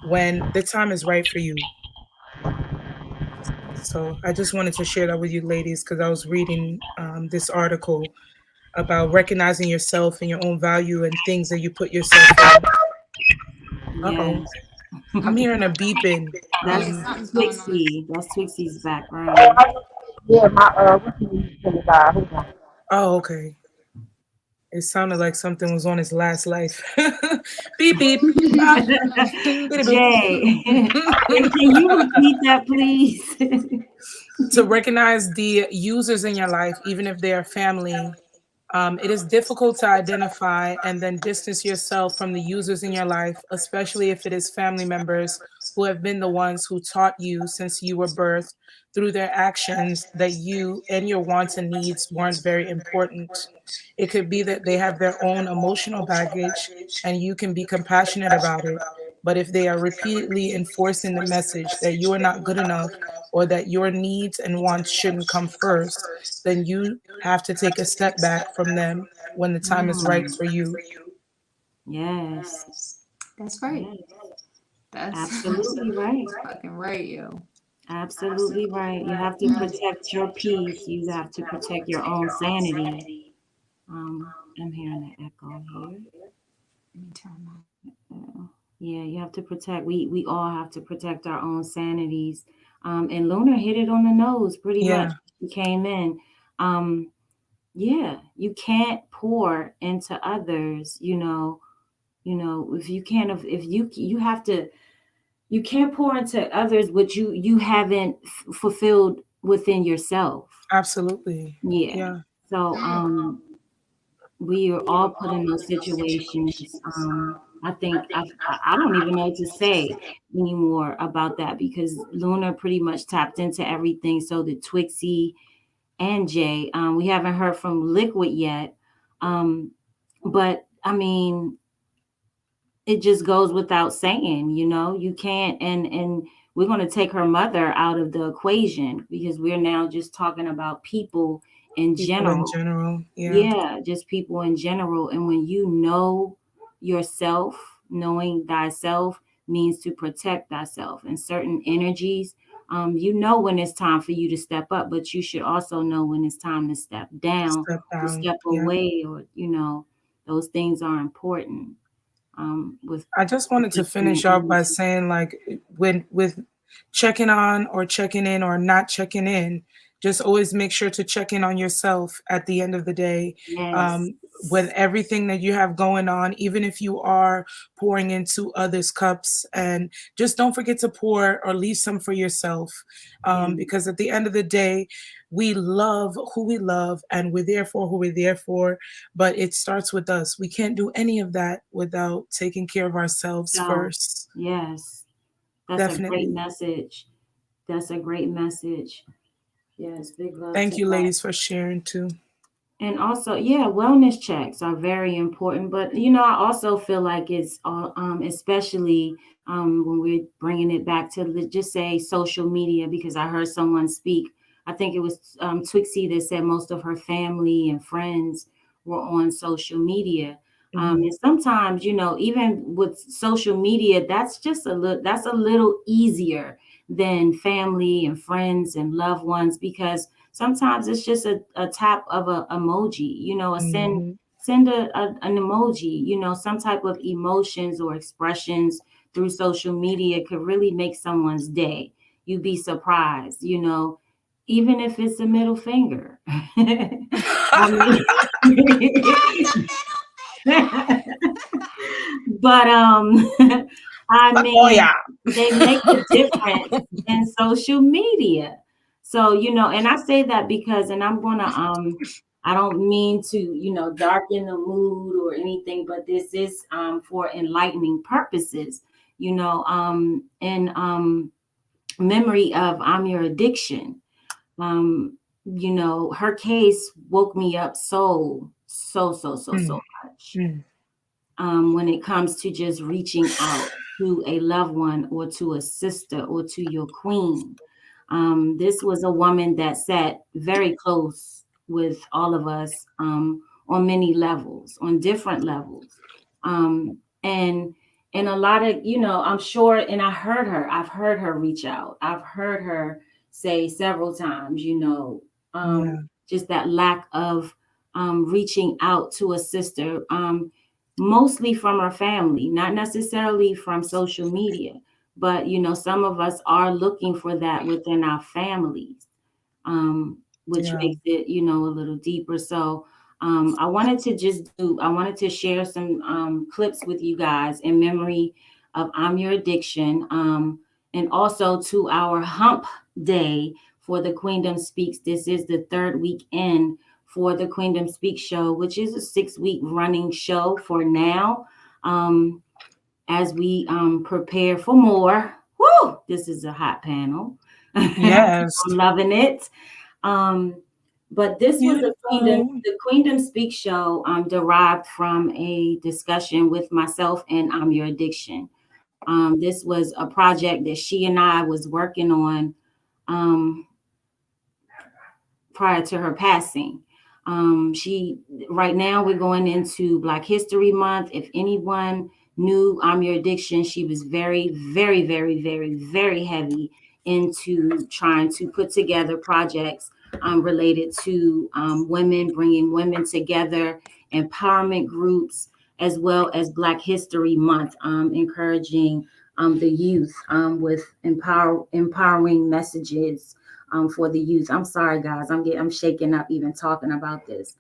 when the time is right for you. So I just wanted to share that with you ladies because I was reading this article about recognizing yourself and your own value and things that you put yourself first. Uh-oh. Yes. I'm hearing a beeping. Yeah, That's something's going on. Twixie. That's Twixie's Oh, background. yeah, my what's the name of the guy? Hold on. Oh, okay. It sounded like something was on his last life. Beep beep. Ah, bitty boop. Jay, can you repeat that, please? To recognize the users in your life, even if they are family, it is difficult to identify and then distance yourself from the users in your life, especially if it is family members who have been the ones who taught you since you were birthed through their actions that you and your wants and needs weren't very important. It could be that they have their own emotional baggage and you can be compassionate about it. But if they are repeatedly enforcing the message that you are not good enough or that your needs and wants shouldn't come first, then you have to take a step back from them when the time is right Mm, for you. yes, That's right. yes, That's absolutely right. fucking right, yo. Absolutely right. You have to protect your peace. You have to protect your own sanity. I'm hearing an echo here. Let me turn my. Yeah, you have to protect. We all have to protect our own sanities. And Luna hit it on the nose pretty much. Yeah, She came in. Um, yeah, you can't pour into others. If you can't, if you have to, you can't pour into others what you haven't fulfilled within yourself. absolutely. Yeah. Yeah. So we are all put in those situations. I think I don't even know what to say anymore about that because Luna pretty much tapped into everything. So did Twixie and Jay. We haven't heard from Liquid yet, but I mean, it just goes without saying, you can't. And we're going to take her mother out of the equation because we're now just talking about people in People in general. general. Yeah. Yeah, just people in general. And when you know yourself, knowing thyself means to protect thyself and certain energies. You know when it's time for you to step up, but you should also know when it's time to step down, Step to down. step Yeah. away, or those things are important. With I just wanted to protecting your finish off by energy. saying, like, when with checking on or checking in or not checking in, just always make sure to check in on yourself at the end of the day. Yes. Um, with everything that you have going on, even if you are pouring into others' cups, and just don't forget to pour or leave some for yourself. Yeah. Because at the end of the day, we love who we love and we're there for who we're there for, but it starts with us. We can't do any of that without taking care of ourselves So first. yes. That's a Definitely. great message. That's a great message. Yes, big love Thank to you, that. ladies, for sharing too. And also, yeah, wellness checks are very important. But you know, I also feel like it's especially when we're bringing it back to just say social media, because I heard someone speak. I think it was Twixie that said most of her family and friends were on social media. And sometimes, you know, even with social media, that's just a little easier than family and friends and loved ones, because sometimes it's just a tap of a emoji, you know, send an emoji, you know, some type of emotions or expressions through social media could really make someone's day. You'd be surprised, you know, even if it's a middle finger. I mean, but I Oh mean, yeah. they make a difference in social media. So, you know, and I say that because, and I'm gonna I don't mean to, you know, darken the mood or anything, but this is for enlightening purposes, you know, in memory of I'm Your Addiction. You know, her case woke me up so much. When it comes to just reaching out to a loved one or to a sister or to your queen. This was a woman that sat very close with all of us on many levels, on different levels. And a lot of, you know, I'm sure, and I've heard her reach out. I've heard her say several times, you know, just that lack of reaching out to a sister, mostly from her family, not necessarily from social media. But you know, some of us are looking for that within our families, which makes it, you know, a little deeper. So I wanted to share some clips with you guys in memory of I'm Your Addiction, and also to our hump day for the Queendom Speaks. This is the third weekend for the Queendom Speaks show, which is a 6-week running show for now. As we prepare for more. Woo! This is a hot panel. Yes. I'm loving it. But this was the Queendom Speak show derived from a discussion with myself and I'm Your Addiction. This was a project that she and I was working on prior to her passing. She right now we're going into Black History Month. If anyone knew I'm Your Addiction, she was very, very, very, very, very heavy into trying to put together projects related to women, bringing women together, empowerment groups, as well as Black History Month, encouraging the youth with empowering messages for the youth. I'm sorry, guys. I'm shaking up even talking about this.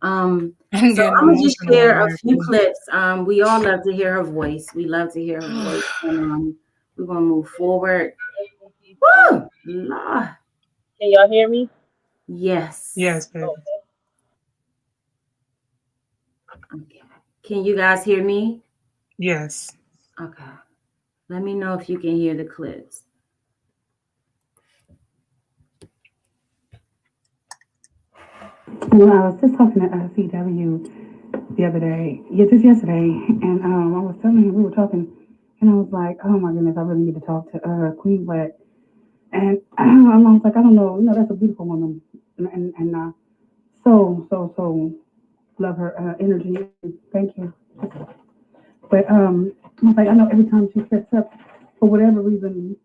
So I'm gonna just share a few clips. We all love to hear her voice. We love to hear her voice, and we're gonna move forward. Woo! Lord. Can y'all hear me? Yes. Yes, baby. Okay. Can you guys hear me? Yes. Okay. Let me know if you can hear the clips. Well, I was just talking to CW the other day, just yesterday, and I was telling him, we were talking, and I was like, oh my goodness, I really need to talk to Queen Black. And I was like, I don't know, that's a beautiful woman, and so love her energy. Thank you. But I was like, I know every time she sets up, for whatever reason,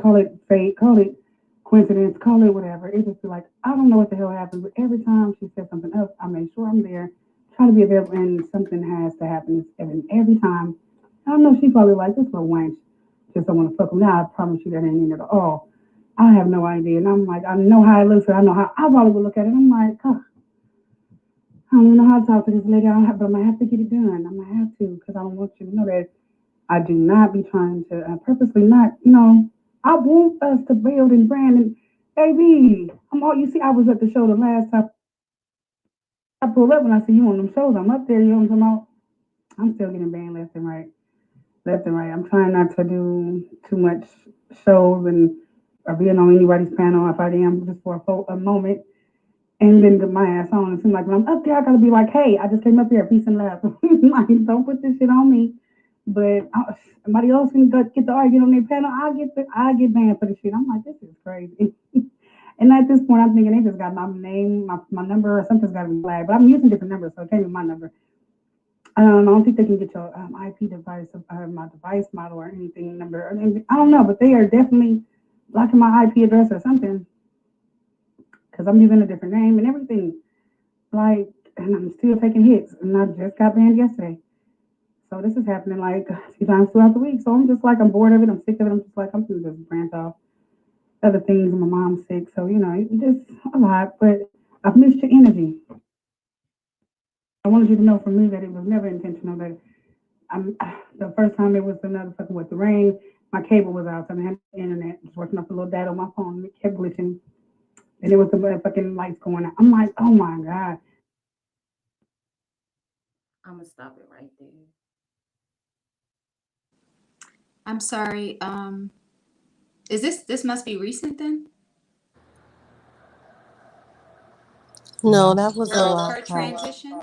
call it fate, call it coincidence, call it whatever. It just be like, I don't know what the hell happened, but every time she says something else, I make sure I'm there, try to be available, and something has to happen every time. I don't know, she probably like, this little wench just don't want to fuck him. Now, I promise you that ain't it at all. I have no idea. And I'm like, I know how it looks, and I know how I probably would look at it. I'm like, oh, I don't even know how to talk to this lady. I don't have, but I'm going to have to get it done. I'm going to have to, because I don't want you to know that I do not be trying to purposely not, I want us to build and brand. And baby, I'm all, you see, I was at the show the last time. I pulled up when I see you on them shows. I'm up there, you know what I'm talking about? I'm still getting banned left and right. left and right. I'm trying not to do too much shows and or being on anybody's panel. If I am, just for a moment, and then get my ass on. It seems like when I'm up there, I gotta be like, "Hey, I just came up here, peace and love." Like, don't put this shit on me. But somebody else can get the argument on their panel. I get banned for the shit. I'm like, this is crazy. And at this point, I'm thinking they just got my name, my number, or something's got to be flagged. But I'm using different numbers, so it can't be my number. I don't think they can get your IP device, my device model or anything number. I don't know, but they are definitely blocking my IP address or something because I'm using a different name and everything. Like, and I'm still taking hits, and I just got banned yesterday. So this is happening like a few times throughout the week. So I'm just like, I'm bored of it. I'm sick of it. I'm just like, I'm gonna just branch off other things. And my mom's sick, so it's just a lot. But I've missed your energy. I wanted you to know from me that it was never intentional. That I'm the first time it was another fucking with the rain. My cable was out, so I had the internet. Just working off a little data on my phone. And it kept glitching, and it was the fucking lights going out. I'm like, oh my god. I'm gonna stop it right there. I'm sorry. Is this must be recent then? No, that was a Her while back. transition?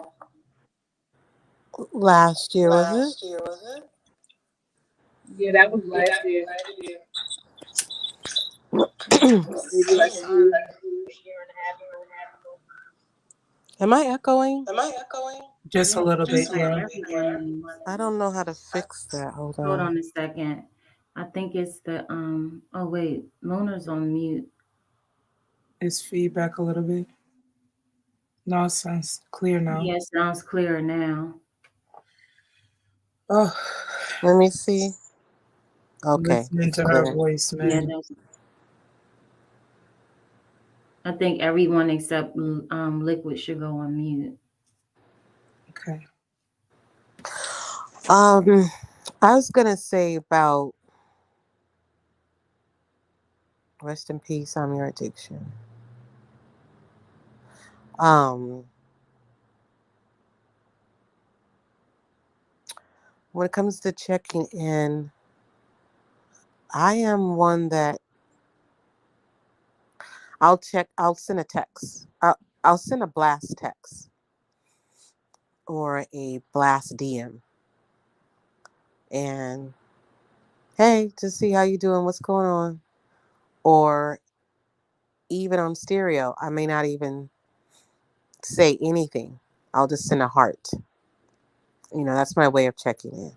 Last year, was Yeah, that was last year. it? Maybe So like a year, sorry. year and a half ago. Am I echoing? Just a Yeah, little bit, seems like yeah. everyone is. I don't know how to fix that. Hold Hold on. on a second. I think it's the Oh wait, Luna's on mute. It's feedback a little bit. No, it sounds clear now. Yeah, it sounds clearer now. Oh, Let me see. Okay, listening it's to her clear. voice, Yeah, man. I think everyone except Liquid should go on mute. Okay. I was gonna say about rest in peace. I'm your addiction. Um, when it comes to checking in, I am one that I'll check. I'll send a text. I'll send a blast text or a blast DM, and hey, to see how you doing, what's going on, or even on stereo, I may not even say anything. I'll just send a heart. That's my way of checking in.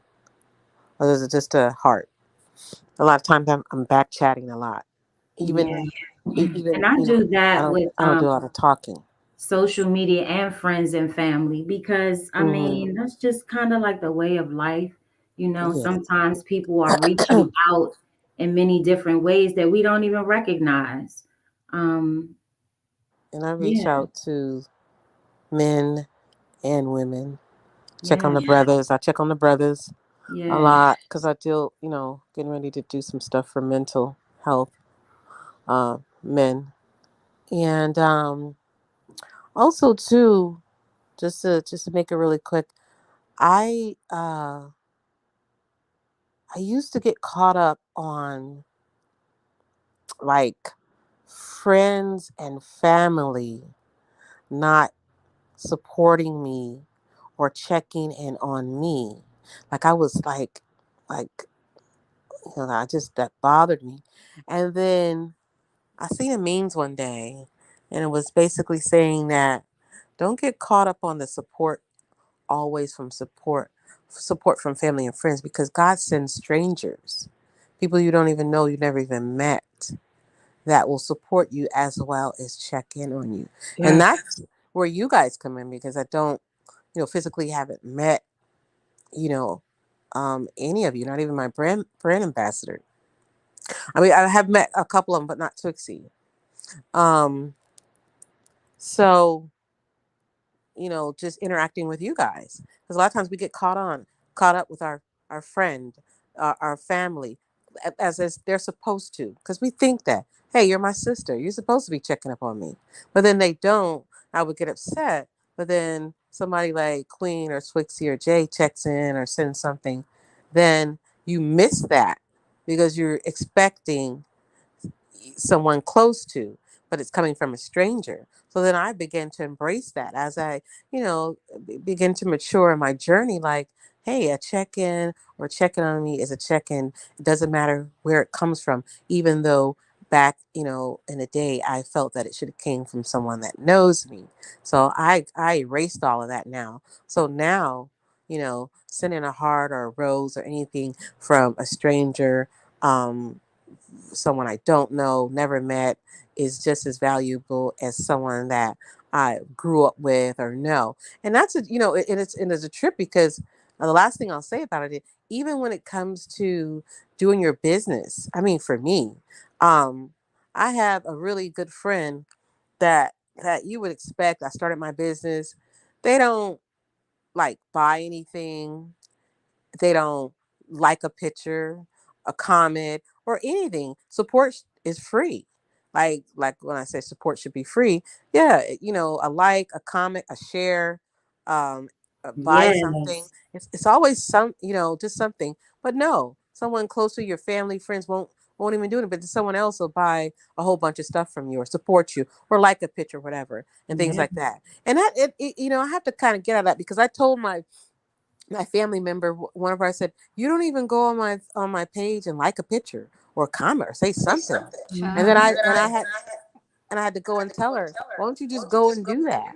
Or is it just a heart? A lot of times I'm back chatting a lot. Even Yeah. even And I do I that don't with I don't do a lot of talking. social media and friends and family because I Mm-hmm. mean that's just kind of like the way of life. Yeah. Sometimes people are reaching out in many different ways that we don't even recognize. Um, And I reach yeah, out to men and women. Check on yeah, the brothers. I check on the brothers a yeah, lot because I deal, getting ready to do some stuff for mental health men. And also too, just to make it really quick, I used to get caught up on like friends and family not supporting me or checking in on me. Like I was like I just that bothered me. And then I seen a memes one day, and it was basically saying that don't get caught up on the support always from support from family and friends because God sends strangers, people you don't even know, you never even met, that will support you as well as check in on you. And Yes. that's where you guys come in because I don't, physically haven't met, you know, any of you, not even my brand ambassador. I mean, I have met a couple of them, but not Twixie. Um, so just interacting with you guys. Because a lot of times we get caught up with our friend, our family, as they're supposed to. Because we think that, hey, you're my sister. You're supposed to be checking up on me. But then they don't. I would get upset. But then somebody like Queen or Twixie or Jay checks in or sends something. Then, you miss that because you're expecting someone close to, but it's coming from a stranger. So then I began to embrace that as I, begin to mature in my journey. Like, hey, a check in or checking on me is a check in. It doesn't matter where it comes from, even though back, in the day, I felt that it should have came from someone that knows me. So I erased all of that now. So now, sending a heart or a rose or anything from a stranger, someone I don't know, never met, is just as valuable as someone that I grew up with or know. And that's it's a trip because the last thing I'll say about it, even when it comes to doing your business, I mean, for me, I have a really good friend that you would expect. I started my business. They don't like buy anything. They don't like a picture, a comment, or anything. Support is free. Like when I say support should be free, yeah, a like, a comment, a share, um, buy something. Yes. It's always just something. But no, someone close to your family, friends won't even do it. But someone else will buy a whole bunch of stuff from you or support you or like a picture, whatever, and things Yeah. like that. And that I have to kind of get out of that because I told my family member, one of ours said, "You don't even go on my page and like a picture or comment or say something." And then Mhm. I had to go and tell her, "Why don't you just go and do that?"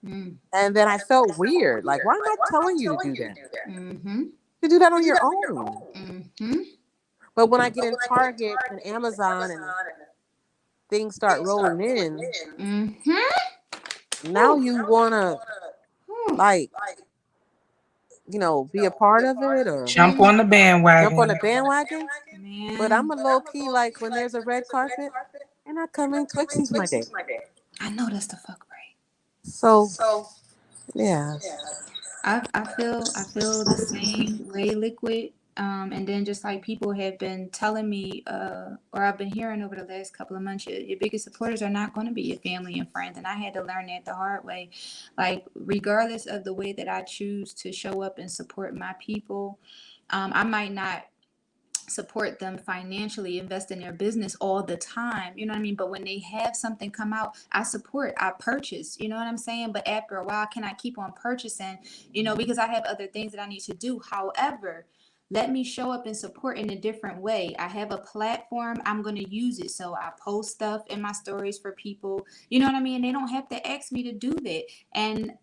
Mm. And then I felt weird, like, why am I telling you to do that? Mm-hmm. You do that on your own. Mm-hmm. But when I get in Target and Amazon and things start rolling in, Mm-hmm. now you wanna like, be a part of it or Jump on the jump on bandwagon. the bandwagon. But Man, I'm a low key, like when there's a red carpet and I come in, Twixie's my day. I know that's the fuck right. So yeah. I feel the same way, Liquid. And then just like people have been telling me, or I've been hearing over the last couple of months, your biggest supporters are not going to be your family and friends. And I had to learn that the hard way. Like, regardless of the way that I choose to show up and support my people, I might not support them financially, invest in their business all the time, you know what I mean? But when they have something come out, I support, I purchase, you know what I'm saying? But after a while, can I keep on purchasing, because I have other things that I need to do. However, let me show up and support in a different way. I have a platform, I'm going to use it. So I post stuff in my stories for people, you know what I mean? They don't have to ask me to do that. And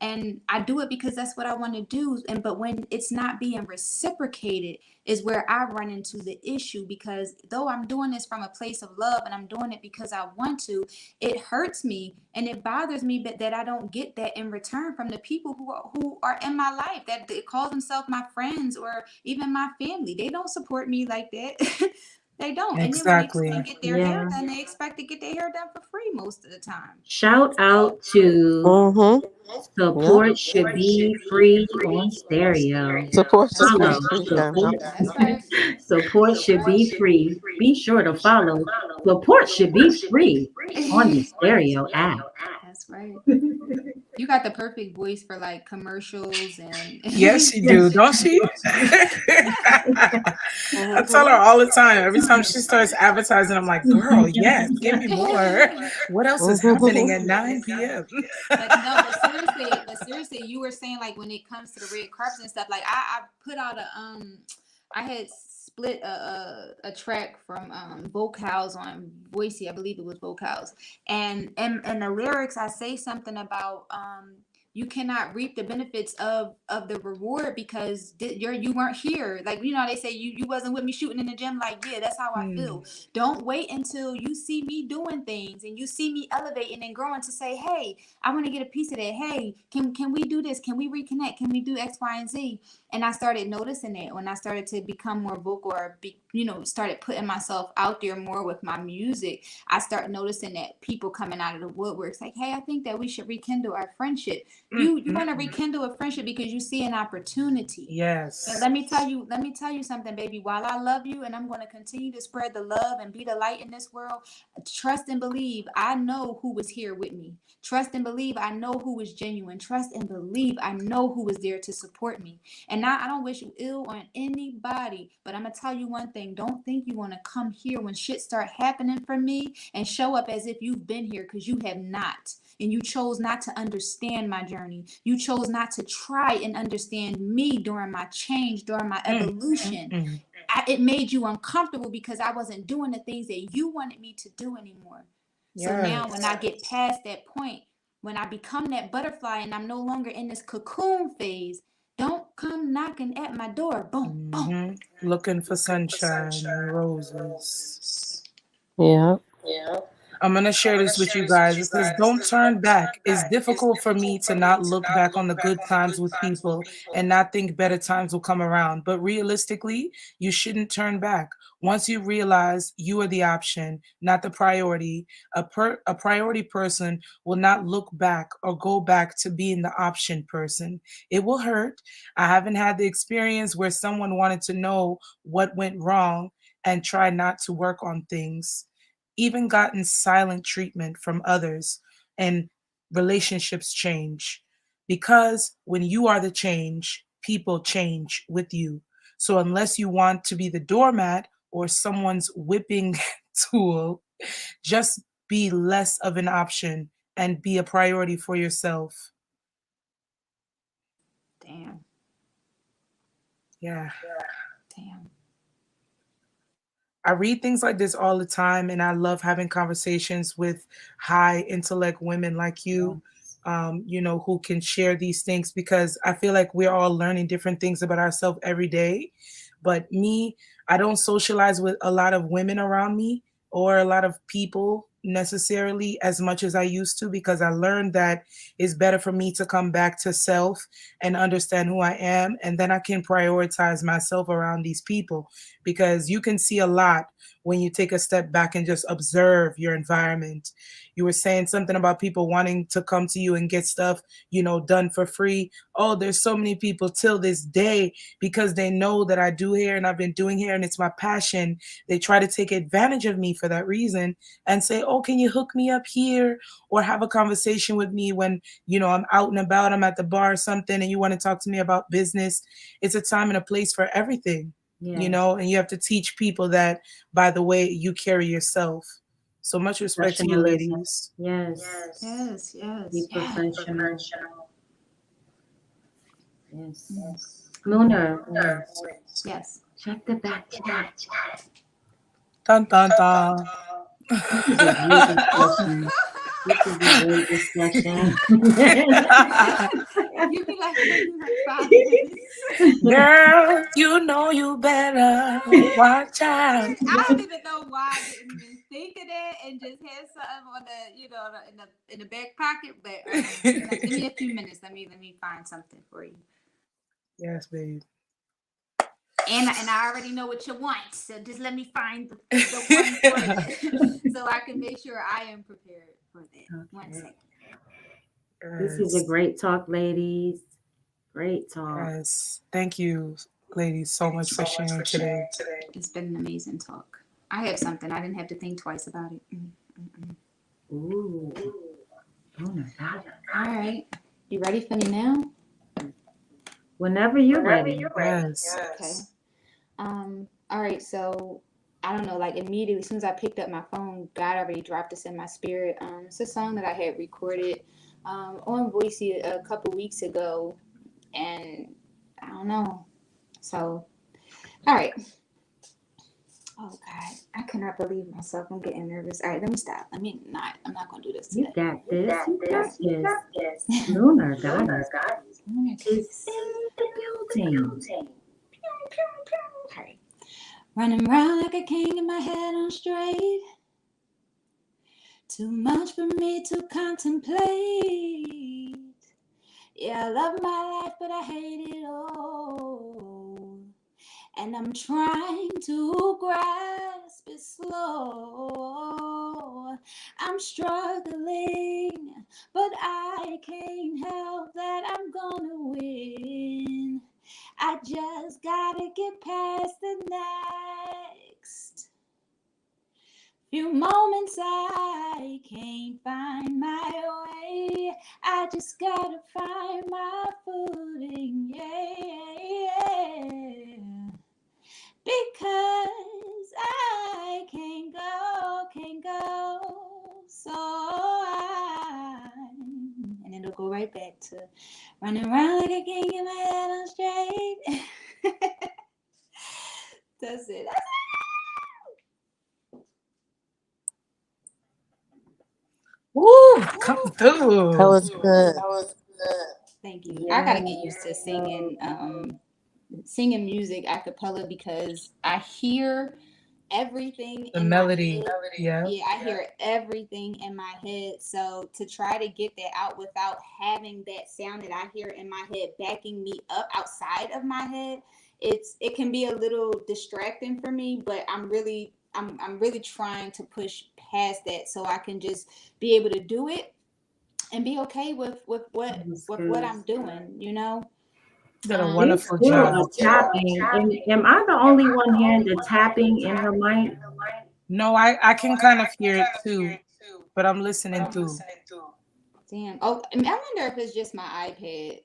I do it because that's what I want to do. But when it's not being reciprocated, is where I run into the issue, because though I'm doing this from a place of love and I'm doing it because I want to, it hurts me and it bothers me that I don't get that in return from the people who are in my life, that they call themselves my friends or even my family. They don't support me like that. They don't. And then when they come Exactly. and get their hair Yeah. done, they expect to get their hair done for free most of the time. Shout out to Mm-hmm. Yeah. Support Should Be Free on Stereo. Support should That's be Follow right. free. support. That's right. Support should be free. Be sure to follow. Support should be free on the Stereo app. That's right. You got the perfect voice for like commercials and Yes, she do, don't she? I tell her all the time. Every time she starts advertising, I'm like, girl, yes, give me more. What else is happening at 9 p.m.? But no, but seriously, you were saying like when it comes to the red carpets and stuff, like I put out I had split a track from Vocals on Voicey, I believe it was Vocals, and the lyrics I say something about you cannot reap the benefits of the reward because you weren't here. Like, they say you wasn't with me shooting in the gym. Like, yeah, that's how I feel. Don't wait until you see me doing things and you see me elevating and growing to say, hey, I want to get a piece of that. Hey, can we do this? Can we reconnect? Can we do X, Y, and Z? And I started noticing that when I started to become more vocal or started putting myself out there more with my music, I start noticing that people coming out of the woodworks like, hey, I think that we should rekindle our friendship. You want to rekindle a friendship because you see an opportunity. Yes. But let me tell you something, baby. While I love you and I'm going to continue to spread the love and be the light in this world, trust and believe I know who was here with me. Trust and believe I know who was genuine. Trust and believe I know who was there to support me. And now I don't wish ill on anybody, but I'm going to tell you one thing. Don't think you want to come here when shit start happening for me and show up as if you've been here, because you have not. And you chose not to understand my journey. You chose not to try and understand me during my change, during my evolution. It made you uncomfortable because I wasn't doing the things that you wanted me to do anymore. So now when I get past that point, when I become that butterfly and I'm no longer in this cocoon phase, don't come knocking at my door. Boom, boom. Looking for sunshine and roses. Yeah. I'm going to share this with you guys. It says, don't turn back. It's difficult for me to not look back on the good times with people and not think better times will come around. But realistically, you shouldn't turn back. Once you realize you are the option, not the priority, a priority person will not look back or go back to being the option person. It will hurt. I haven't had the experience where someone wanted to know what went wrong and try not to work on things. Even gotten silent treatment from others, and relationships change. Because when you are the change, people change with you. So unless you want to be the doormat or someone's whipping tool, just be less of an option and be a priority for yourself. Damn. Yeah. Damn. I read things like this all the time, and I love having conversations with high intellect women like you, who can share these things, because I feel like we're all learning different things about ourselves every day. But me, I don't socialize with a lot of women around me or a lot of people necessarily as much as I used to, because I learned that it's better for me to come back to self and understand who I am, and then I can prioritize myself around these people, because you can see a lot when you take a step back and just observe your environment. You were saying something about people wanting to come to you and get stuff, done for free. Oh, there's so many people till this day, because they know that I do hair and I've been doing hair and it's my passion. They try to take advantage of me for that reason and say, oh, can you hook me up here? Or have a conversation with me when, I'm out and about, I'm at the bar or something, and you want to talk to me about business. It's a time and a place for everything. And you have to teach people that by the way you carry yourself. So much respect to you, ladies. Yes. Be professional. Yes. Lunar. Yes. Check the back chat. Dun, dun, dun. This is a great discussion. You be like, maybe like 5 minutes. Girl, you know you better watch out. I don't even know why I didn't even think of that and just had something on the in the back pocket. But give me a few minutes. Let me find something for you. Yes, babe. And I already know what you want, so just let me find the one for that, so I can make sure I am prepared for that. Okay. 1 second. This is a great talk, ladies. Great talk. Yes. Thank you, ladies, so much for sharing today. It's been an amazing talk. I have something. I didn't have to think twice about it. Ooh. Oh my God. All right. You ready for me now? Whenever you're ready. Yes. Okay. All right. So I don't know, like immediately, as soon as I picked up my phone, God already dropped this in my spirit. It's a song that I had recorded on Voicey a couple weeks ago, and I don't know. So, all right. Oh God, I cannot believe myself. I'm getting nervous. All right, let me stop. I'm not gonna do this today. You got this. You got this. Lunar goddess is in the building. Okay. Running around like a king in my head on straight. Too much for me to contemplate. Yeah, I love my life, but I hate it all. and I'm trying to grasp it slow. I'm struggling, but I can't help that I'm gonna win. I just gotta get past the next few moments. I can't find my way. I just gotta find my footing, yeah. Because I can't go. So and it'll go right back to running around like I can't get my head on straight. That's it. Woo, come through. That was good. Thank you. I gotta get used to singing music a cappella because I hear everything The in melody. my head. Yeah. Yeah, I hear everything in my head. So to try to get that out without having that sound that I hear in my head backing me up outside of my head, it can be a little distracting for me, but I'm really trying to push past that so I can just be able to do it and be okay with what I'm doing, you know. You did a There's wonderful still job. a tapping. Am I the only one hearing the tapping in her mic? No, I can kind of hear it too, but I'm listening through. Damn. Oh, I wonder if it's just my iPad.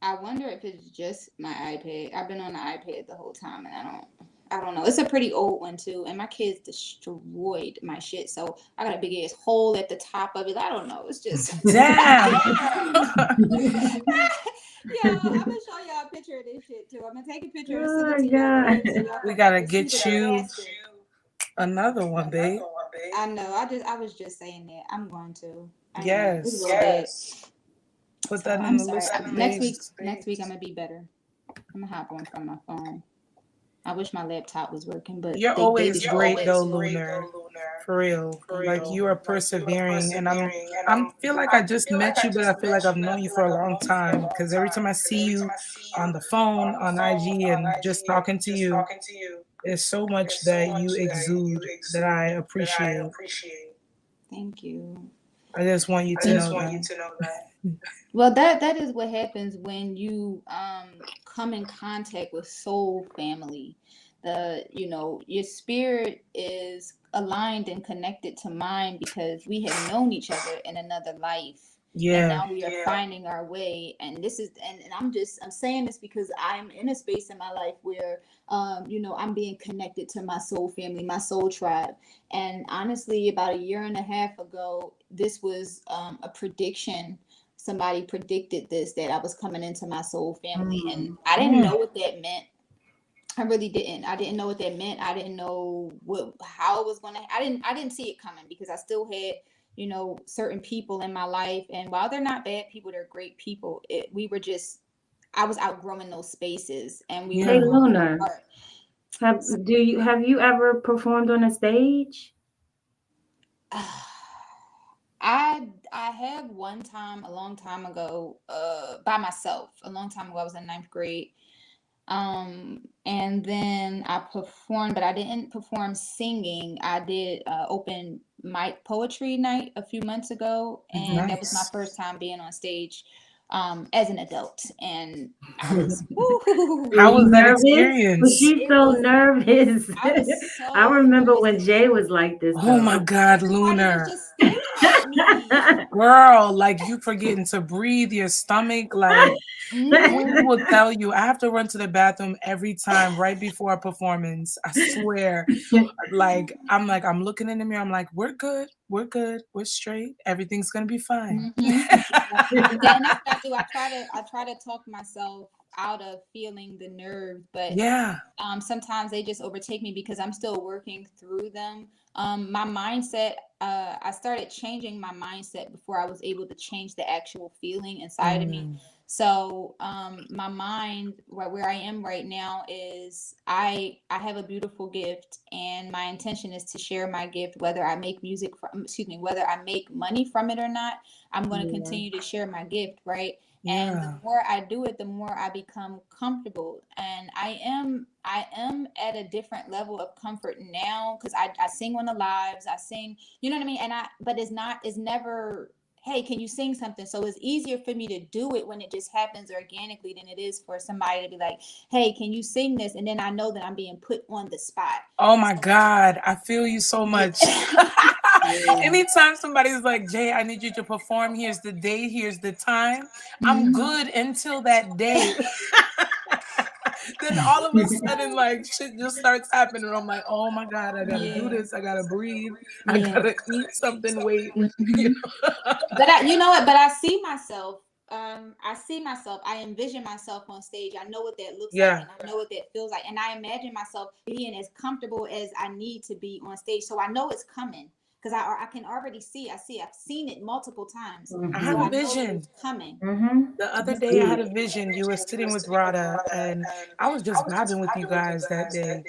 I wonder if it's just my iPad. I've been on the iPad the whole time, and I don't know. It's a pretty old one too, and my kids destroyed my shit. So I got a big ass hole at the top of it. I don't know. It's just Damn. Yo, I'm gonna show y'all a picture of this shit too. I'm gonna take a picture and send Oh it to my y'all. God. So y'all We can gotta see get the you disaster. another one, babe. I know. I was just saying that. I'm going to. I am. It's a Yes. little bad. Put So that in I'm the sorry. list of Next things. week I'm gonna be better. I'm gonna hop on from my phone. I wish my laptop was working, but You're they always destroyed great it. though, Lunar. For real. Like you are persevering, and I'm feel like I just met you, but I feel like I've known you for a long time. Because every time I see you on the phone, on IG, and just talking to you, there's so much that you exude that I appreciate. Thank you. I just want you to know that. Well, that is what happens when you come in contact with soul family. Your spirit is aligned and connected to mine because we have known each other in another life. And Yeah. now we are finding our way. And this is and I'm saying this because I'm in a space in my life where I'm being connected to my soul family, my soul tribe. And honestly, about a year and a half ago, this was a prediction. Somebody predicted this, that I was coming into my soul family, and I didn't know what that meant. I really didn't. I didn't know what that meant. I didn't know how it was going to. I didn't see it coming because I still had certain people in my life, and while they're not bad people, they're great people. I was outgrowing those spaces, and we Hey were Luna, apart. have you ever performed on a stage? I had one time a long time ago, by myself. A long time ago, I was in 9th grade. And then I performed, but I didn't perform singing. I did open mic poetry night a few months ago, and that was my Nice. first time being on stage as an adult. And I was How was that nervous? experience? Was she so nervous? I was so I remember when nervous. Jay was like this. Oh my God, Everybody was Lunar. just staring at me. Girl, like you forgetting to breathe, your stomach, like who will tell you? I have to run to the bathroom every time right before a performance. I swear. I'm looking in the mirror. I'm like, we're good, we're straight. Everything's gonna be fine. Yeah, and that's what I do. I try to talk myself out of feeling the nerves, but Yeah. sometimes they just overtake me because I'm still working through them. My mindset, I started changing my mindset before I was able to change the actual feeling inside of me. So my mind, where I am right now, is I have a beautiful gift, and my intention is to share my gift, whether I make whether I make money from it or not. I'm going to continue to share my gift, right? And the Yeah. more I do it, the more I become comfortable. And I am at a different level of comfort now because I sing on the lives, I sing, you know what I mean? And but it's never, hey, can you sing something? So it's easier for me to do it when it just happens organically than it is for somebody to be like, hey, can you sing this? And then I know that I'm being put on the spot. Oh my God, I feel you so much. Yeah. Anytime somebody's like, Jay, I need you to perform, here's the date, here's the time, I'm good until that day. Then all of a sudden, like, shit just starts happening. I'm like, oh my God, I gotta do Yeah. this. I gotta breathe. I Yeah. gotta eat something. Wait. Mhm. You know? But you know what? But I see myself. I see myself. I envision myself on stage. I know what that looks like, Yeah. and I know what that feels like. And I imagine myself being as comfortable as I need to be on stage. So I know it's coming because I can already see. I've seen it multiple times. I So have a I know that vision. it's coming. The other I day, I see had a it. vision. You were sitting with Rada, and I was just vibing with you guys that day.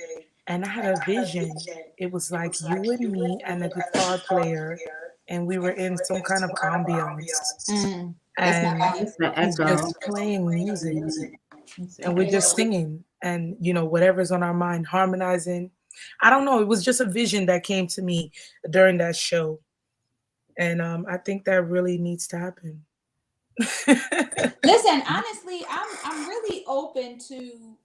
And I had a vision. It was like you and me and a guitar player, and we were in some kind of ambiance. That's my And vibe. It's the he's echo. just playing music, It's the and we're just echo. singing, and whatever's on our mind, harmonizing. I don't know. It was just a vision that came to me during that show, and I think that really needs to happen. Listen, honestly, I'm really open to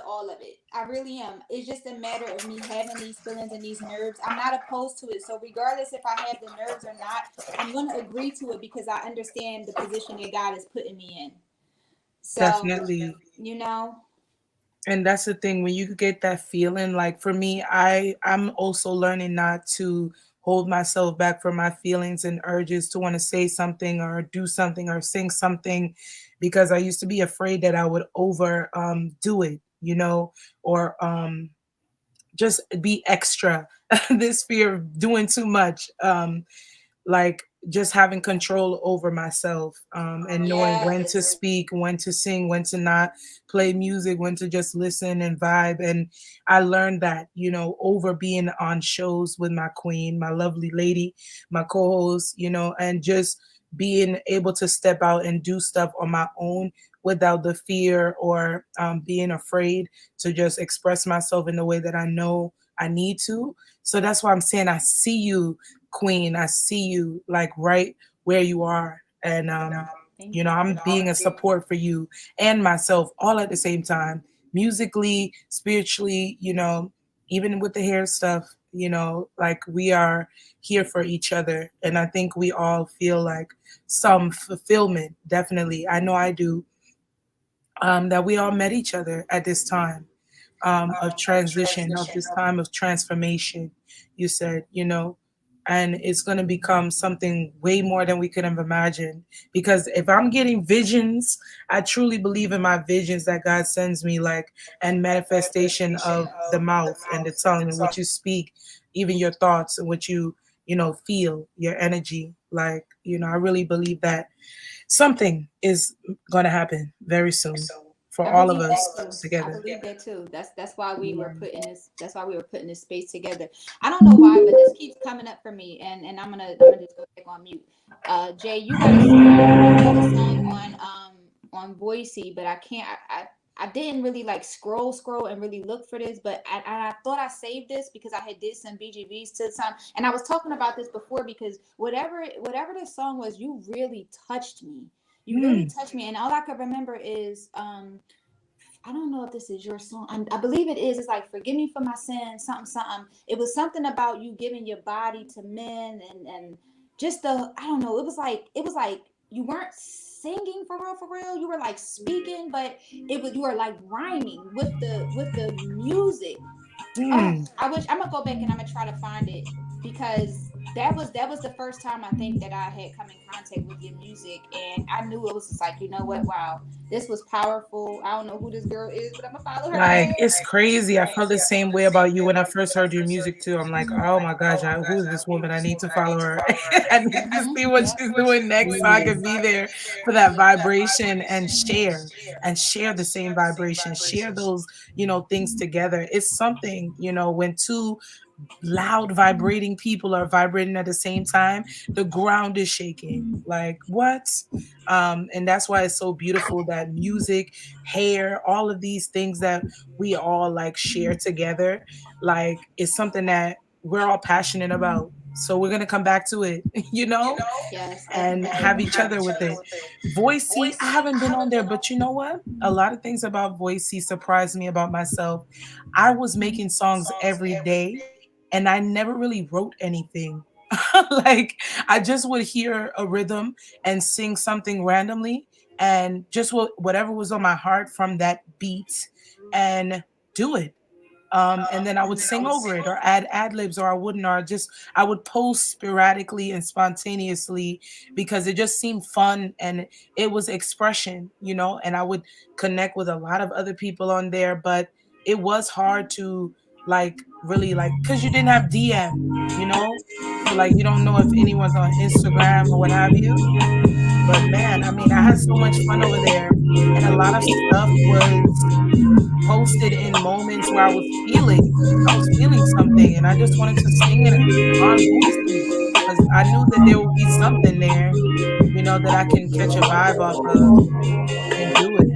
all of it. I really am. It's just a matter of me having these feelings and these nerves. I'm not opposed to it. So regardless if I have the nerves or not, I'm gonna agree to it because I understand the position that God is putting me in. So, Definitely. you know, And that's the thing, when you get that feeling, like for me, I'm also learning not to hold myself back from my feelings and urges to want to say something or do something or sing something, because I used to be afraid that I would over do it, or just be extra. This fear of doing too much. Like just having control over myself, and knowing when to yes. speak, when to sing, when to not play music, when to just listen and vibe. And I learned that, over being on shows with my queen, my lovely lady, my co-host, and just being able to step out and do stuff on my own without the fear or being afraid to just express myself in the way that I know I need to. So that's why I'm saying I see you, Queen. I see you like right where you are. And Thank you. I'm being a support for you and myself all at the same time, musically, spiritually, even with the hair stuff, like we are here for each other. And I think we all feel like some fulfillment. Definitely. I know I do. That we all met each other at this time of transition, of this time of transformation, you said, and it's going to become something way more than we could have imagined. Because if I'm getting visions, I truly believe in my visions that God sends me, like, and manifestation of the mouth and the tongue and what you speak, even your thoughts and what you, feel, your energy. Like, I really believe that something is going to happen very soon for I all of believe that us too. I together. believe that too. That's why we were Yeah. putting this. That's why we were putting this space together. I don't know why, but this keeps coming up for me, and I'm gonna just go back on mute. Jay, you got a song on Boise, but I can't. I didn't really like scroll and really look for this, but I thought I saved this because I had did some BGVs to some, and I was talking about this before because whatever this song was, you really touched me. You really touched me, and all I could remember is I don't know if this is your song. I believe it is. It's like "Forgive Me for My Sins," something, something. It was something about you giving your body to men, and just the I don't know. It was like you weren't singing for real, for real. You were like speaking, but you were like rhyming with the music. Oh, Hmm. I wish I'm gonna go back and I'm gonna try to find it because that was the first time I think that I had come in contact with your music, and I knew it was just like, you know what, wow, this was powerful. I don't know who this girl is, but I'm gonna follow Like, her. it's crazy. I felt the same way about you when I first heard your music too. I'm like, oh my gosh, who is this woman? I need to follow her. I need to see what Yep. she's doing next so I can be there for that vibration and share the same vibration, share those, things together. It's something, when two loud vibrating people are vibrating at the same time, the ground is shaking. Like what? And that's why it's so beautiful that music, hair, all of these things that we all like share together, like is something that we're all passionate about. So we're gonna come back to it, you know, Yes, and definitely. have each other with it. Voicey, I haven't been on there, but you know what? A lot of things about Voicey surprised me about myself. I was making songs every day and I never really wrote anything. Like I just would hear a rhythm and sing something randomly and just whatever was on my heart from that beat and do it. And then I would sing over it or add ad libs, or I wouldn't, or just I would post sporadically and spontaneously because it just seemed fun and it was expression, you know. And I would connect with a lot of other people on there, but it was hard to like really like because you didn't have DM, you know, so like you don't know if anyone's on Instagram or what have you. But man, I mean, I had so much fun over there, and a lot of stuff was posted in moments where I was feeling something and I just wanted to sing it on Boosie because I knew that there would be something there, you know, that I can catch a vibe off of and do it.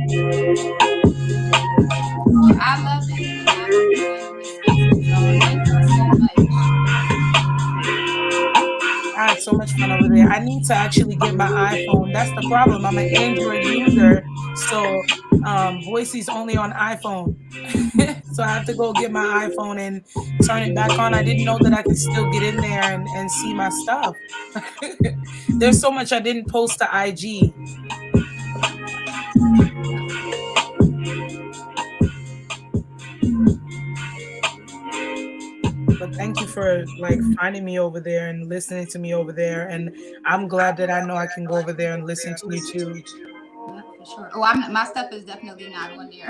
Well, I love it, and I love being in this space with y'all. Thank you so much. I had so much fun over there. I need to actually get my iPhone. That's the problem. I'm an Android user, so Voicy's only on iPhone. So I have to go get my iPhone and turn it back on. I didn't know that I could still get in there and see my stuff. There's so much I didn't post to IG. But thank you for like finding me over there and listening to me over there. And I'm glad that I know I can go over there and listen to you too. Yeah, for sure. Oh, my stuff is definitely not on there.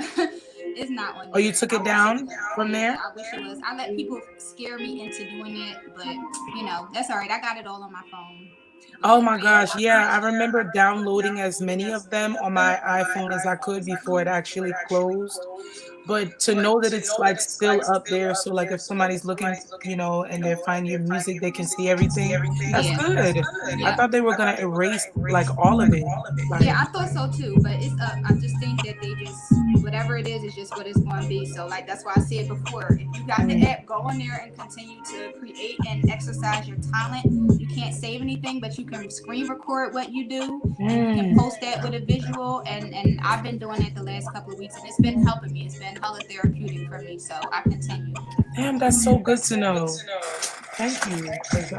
It's not on Oh, you there. took I it wish it. down from Yeah, there? I wish it was. I let people scare me into doing it, but that's all right. I got it all on my phone. Oh Yeah. my gosh, yeah. I remember downloading as many of them on my iPhone as I could before it actually closed. But to know that it's like still up there, so like if somebody's looking, you know, and they're finding your music, they can see everything. That's Yeah. good. I Yeah. thought they were gonna erase like all of it. Yeah, Like, I thought so too, but it's up. I just think that they just whatever it is just what it's going to be. So like that's why I said before, if you got the app, go on there and continue to create and exercise your talent. You can't save anything, but you can screen record what you do, and you can post that with a visual. And I've been doing it the last couple of weeks, and it's been helping me. It's been hella therapeutic for me. So I continue. damn, that's so good to know. Thank you, because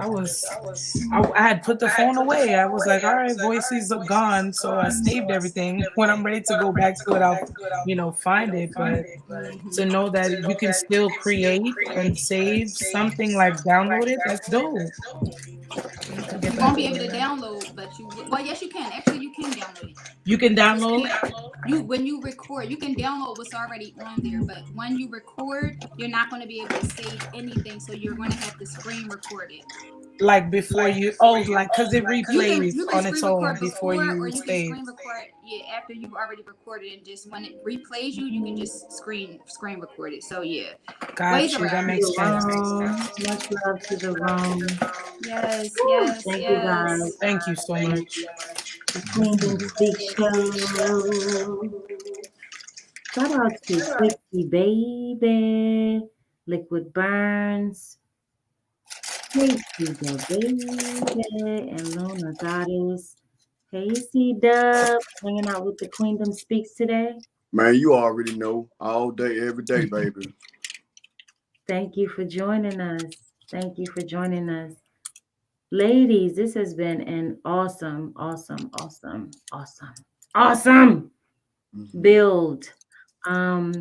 I had put the phone away. I was like, all right, voices are gone, so I saved everything. When I'm ready to go back to it, I'll, you know, find it. But to know that you can still create and save something like download it, that's dope. I need to get You back won't be on able to there. download, but well, yes, you can. Actually, you can download it. You can You just download. can't. You when you record, you can download what's already on there, but when you record, you're not going to be able to save anything. So you're going to have to screen record it. Like before you, oh, like because it replays You can on its screen own record before before, or you you can save. screen record after you've already recorded, and just when it replays you can just screen record it. So yeah, ways Got you. That around makes it. The sense. room. Much love to the room. Yes, Woo, yes, thank you yes. guys. Thank you so much. The Queendom Speak Show. Shout out to Quickie Baby, Liquid Burns, Casey the Baby, and Luna Goddess. Hey, C Dub, hanging out with the Queendom Speaks today. Man, you already know all day, every day, baby. Thank you for joining us. Thank you for joining us. Ladies, this has been an awesome, awesome, awesome, awesome, awesome build.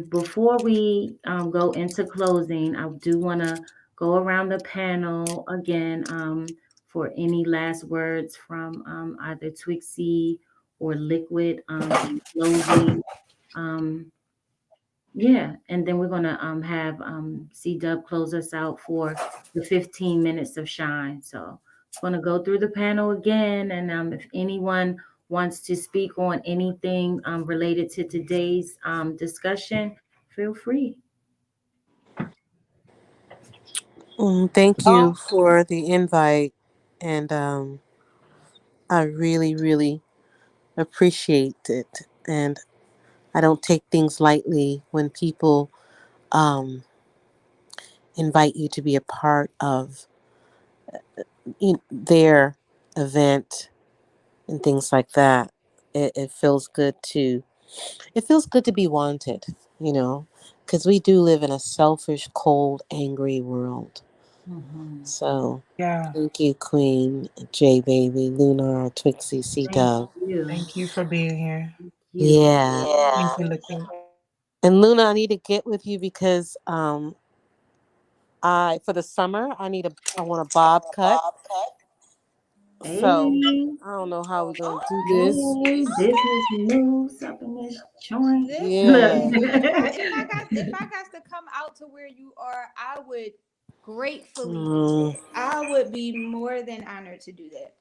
Before we go into closing, I do want to go around the panel again for any last words from either Twixie or Liquid in closing. Um, yeah, and then we're gonna have C Dub close us out for the 15 minutes of shine. So gonna go through the panel again, and if anyone wants to speak on anything related to today's discussion, feel free. Thank you for the invite, and I really, really appreciate it. And I don't take things lightly when people um, invite you to be a part of their event and things like that. It feels good to be wanted, because we do live in a selfish, cold, angry world. So Yeah. thank you, Queen, J Baby, Lunar, Twixie, C Thank Dove. you. Thank you for being here. Yeah. Thank you, Liquid. And Luna, I need to get with you because I for the summer I want a bob cut. So Hey, I don't know how we're gonna do this. hey, business moves up in this joint. Look. Yeah. If I got to come out to where you are, I would gratefully do it. I would be more than honored to do that.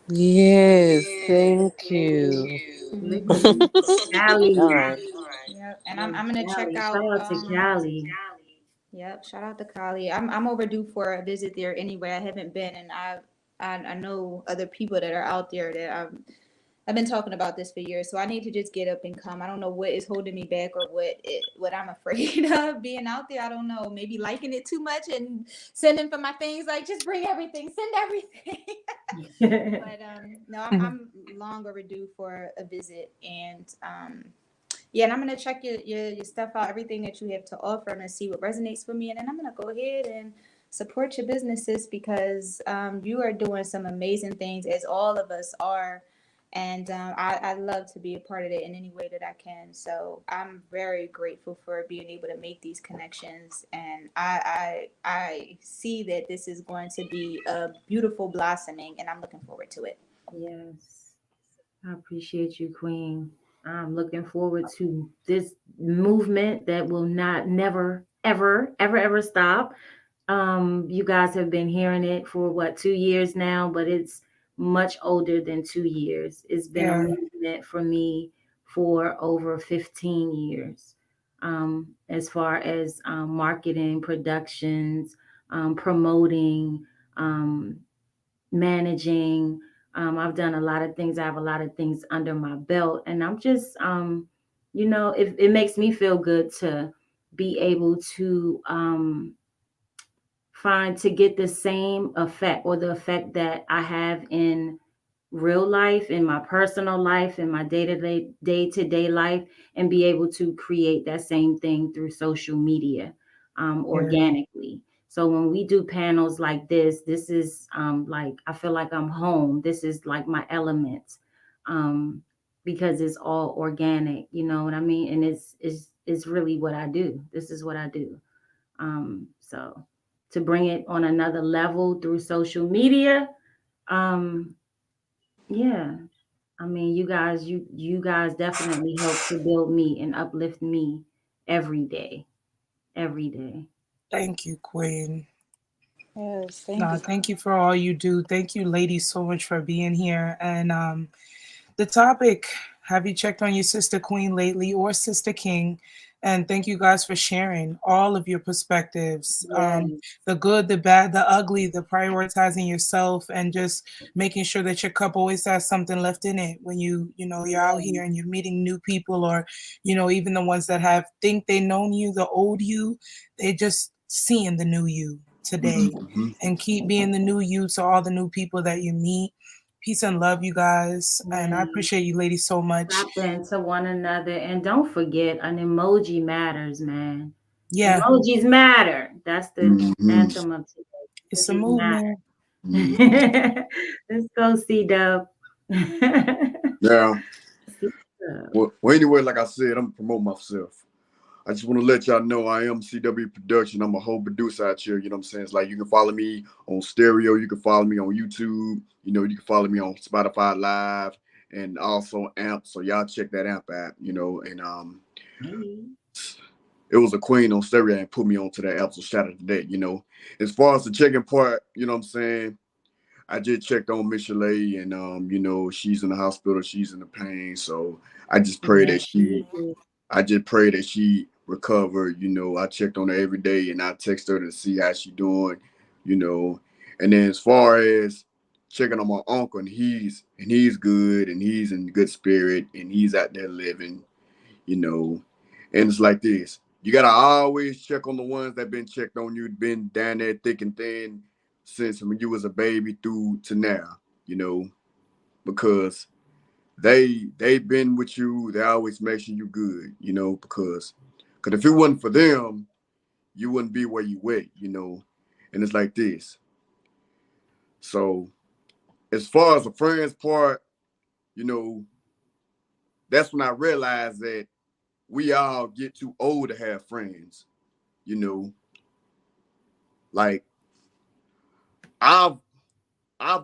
Yes, thank you. Look at Miss All Callie. right. Yep, and I'm Miss I'm gonna check Callie. out. Shout out to Callie. Yep, shout out to Kali. I'm overdue for a visit there anyway. I haven't been, and I know other people that are out there that I've been talking about this for years. So I need to just get up and come. I don't know what is holding me back or what I'm afraid of being out there. I don't know. Maybe liking it too much and sending for my things like just bring everything, send everything. But no, I'm long overdue for a visit, and yeah, and I'm gonna check your stuff out, everything that you have to offer. I'm gonna see what resonates with me, and then I'm gonna go ahead and support your businesses because you are doing some amazing things, as all of us are. And I love to be a part of it in any way that I can. So I'm very grateful for being able to make these connections, and I see that this is going to be a beautiful blossoming, and I'm looking forward to it. Yes, I appreciate you, Queen. I'm looking forward to this movement that will not, never, ever, ever, ever stop. You guys have been hearing it for what, 2 years now, but it's much older than 2 years. It's been a movement for me for over 15 years. As far as marketing, productions, promoting, managing. I've done a lot of things. I have a lot of things under my belt, and I'm just, it makes me feel good to be able to get the same effect or the effect that I have in real life, in my personal life, in my day-to-day life, and be able to create that same thing through social media organically. So when we do panels like this is like I feel like I'm home. This is like my element because it's all organic, you know what I mean? And it's really what I do. This is what I do. So to bring it on another level through social media, yeah. I mean, you guys definitely help to build me and uplift me every day. Every day. Thank you, Queen. Yes, thank No, you. thank you for all you do. Thank you, ladies, so much for being here. And the topic, have you checked on your sister Queen lately or Sister King? And thank you guys for sharing all of your perspectives, Yes. the good, the bad, the ugly, the prioritizing yourself, and just making sure that your cup always has something left in it when you're out here and you're meeting new people, or even the ones that think they known you, the old you, they just seeing the new you today. And keep being the new you to all the new people that you meet. Peace and love, you guys. And I appreciate you ladies so much. Tap into one another. And don't forget, an emoji matters, man. Yeah. Emojis matter. That's the anthem of today. It's a movement. Let's go, C-Dub. Yeah. Well, anyway, like I said, I'm promoting myself. I just want to let y'all know I am CW Production. I'm a whole producer out here. You know what I'm saying? It's like you can follow me on stereo. You can follow me on YouTube. You can follow me on Spotify Live and also AMP. So y'all check that AMP app, and it was a Queen on stereo and put me onto that app. So shout out to that, As far as the checking part, you know what I'm saying? I just checked on Miss Chalet and, she's in the hospital. She's in the pain. So I just pray that she recovered. You know, I checked on her every day and I text her to see how she doing, you know. And then as far as checking on my uncle, and he's good and he's in good spirit and he's out there living, you know. And it's like this. You gotta always check on the ones that been checked on you, been down there thick and thin since when you was a baby through to now, you know, because they've been with you. They always making you good, you know, because if it wasn't for them, you wouldn't be where you went, you know. And it's like this. So as far as the friends part, you know, that's when I realized that we all get too old to have friends, you know. Like I've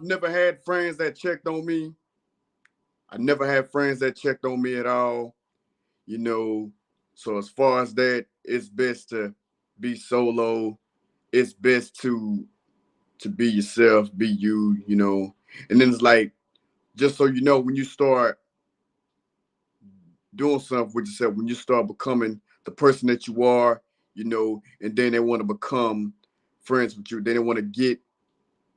never had friends that checked on me. I never had friends that checked on me at all, you know. So as far as that, it's best to be solo. It's best to be yourself, be you, you know. And then it's like, just so you know, when you start doing something with yourself, when you start becoming the person that you are, you know, and then they want to become friends with you, then they want to get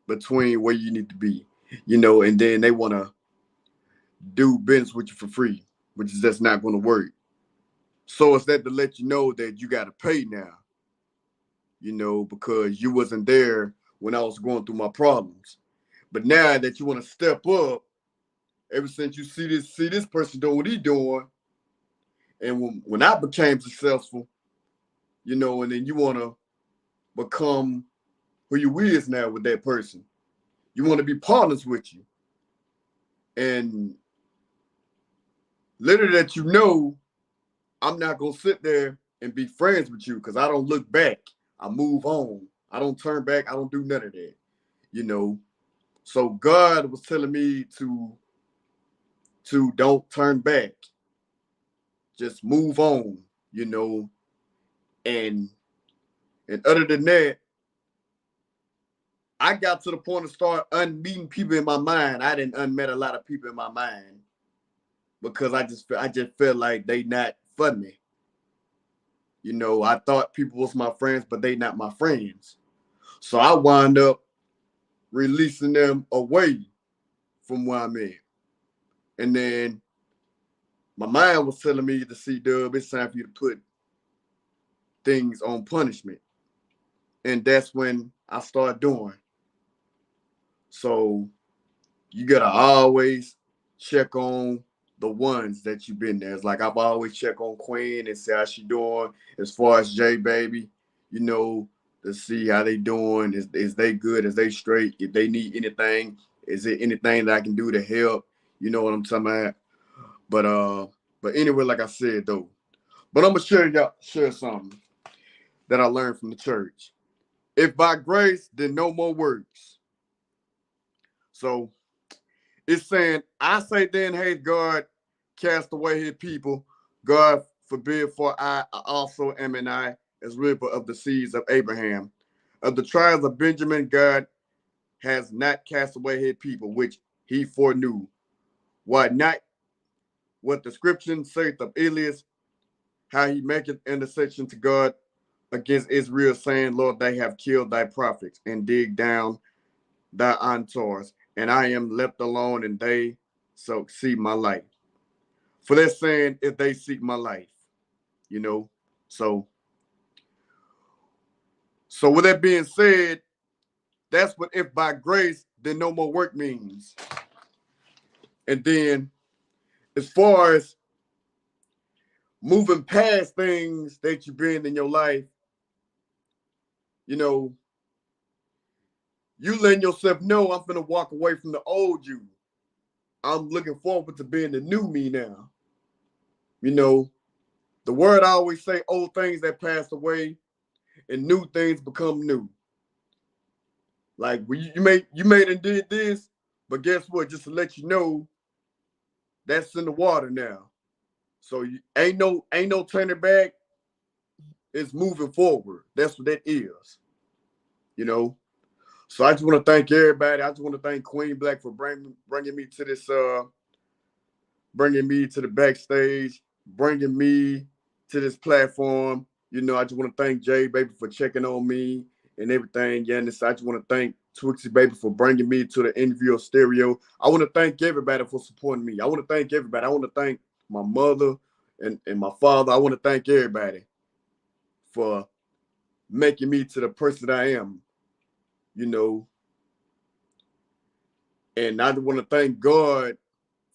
between where you need to be, you know, and then they want to do business with you for free, which is just not going to work. So it's that to let you know that you got to pay now, you know, because you wasn't there when I was going through my problems. But now that you want to step up, ever since you see this person doing what he doing, and when I became successful, you know, and then you want to become who you is now with that person. You want to be partners with you. And little that you know, I'm not going to sit there and be friends with you because I don't look back. I move on. I don't turn back. I don't do none of that, you know. So God was telling me to don't turn back. Just move on, you know. And other than that, I got to the point of start unmeeting people in my mind. I didn't unmet a lot of people in my mind because I just felt like they not for me. You know, I thought people was my friends, but they not my friends. So I wound up releasing them away from where I'm at. And then my mind was telling me to see, Dub, it's time for you to put things on punishment. And that's when I started doing. So you gotta always check on the ones that you've been there. It's like I've always check on Queen and see how she doing. As far as J Baby, you know, to see how they doing. Is they good? Is they straight? If they need anything, is there anything that I can do to help? You know what I'm talking about? But anyway, like I said though, but I'm gonna share something that I learned from the church. If by grace, then no more works. So it's saying, I say then, hey, God, cast away his people. God forbid, for I also am an I, as river of the seeds of Abraham. Of the tribes of Benjamin, God has not cast away his people, which he foreknew. Why not? What the scripture saith of Elias, how he maketh intercession to God against Israel, saying, Lord, they have killed thy prophets and dig down thy altars, and I am left alone, and they so seek my life. For they're saying if they seek my life, you know. So with that being said, that's what if by grace, then no more work means. And then as far as moving past things that you've been in your life, you know, you letting yourself know I'm gonna walk away from the old you. I'm looking forward to being the new me now. You know, the word I always say, old things that pass away and new things become new. Like you made and did this, but guess what? Just to let you know, that's in the water now. So ain't no turning back. It's moving forward. That's what that is. You know. So I just want to thank everybody. I just want to thank Queen Black for bringing me to this, bringing me to the backstage, bringing me to this platform. You know, I just want to thank Jay Baby for checking on me and everything. Yeah, and I just want to thank Twixie Baby for bringing me to the interview of Stereo. I want to thank everybody for supporting me. I want to thank everybody. I want to thank my mother and my father. I want to thank everybody for making me to the person that I am, you know. And I want to thank God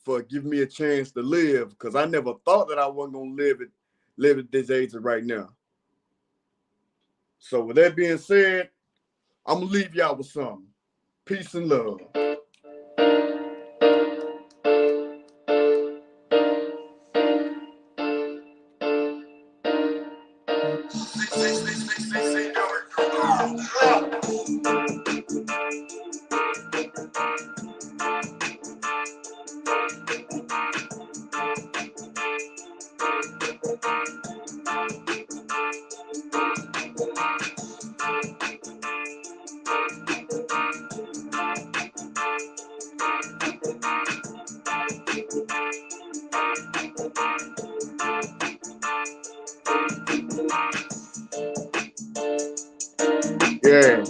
for giving me a chance to live, because I never thought that I wasn't going to live at this age right now. So with that being said, I'm going to leave y'all with something. Peace and love. Yeah.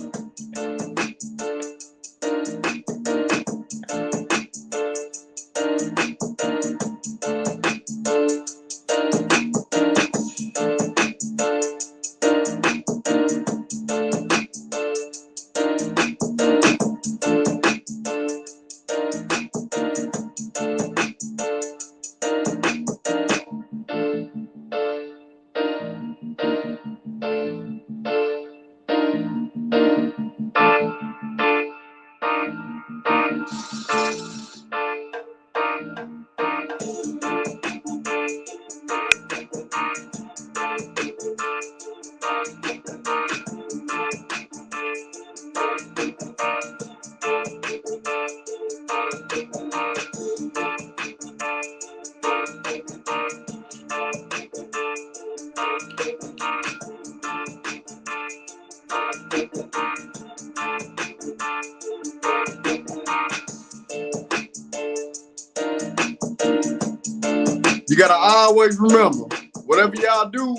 You gotta always remember, whatever y'all do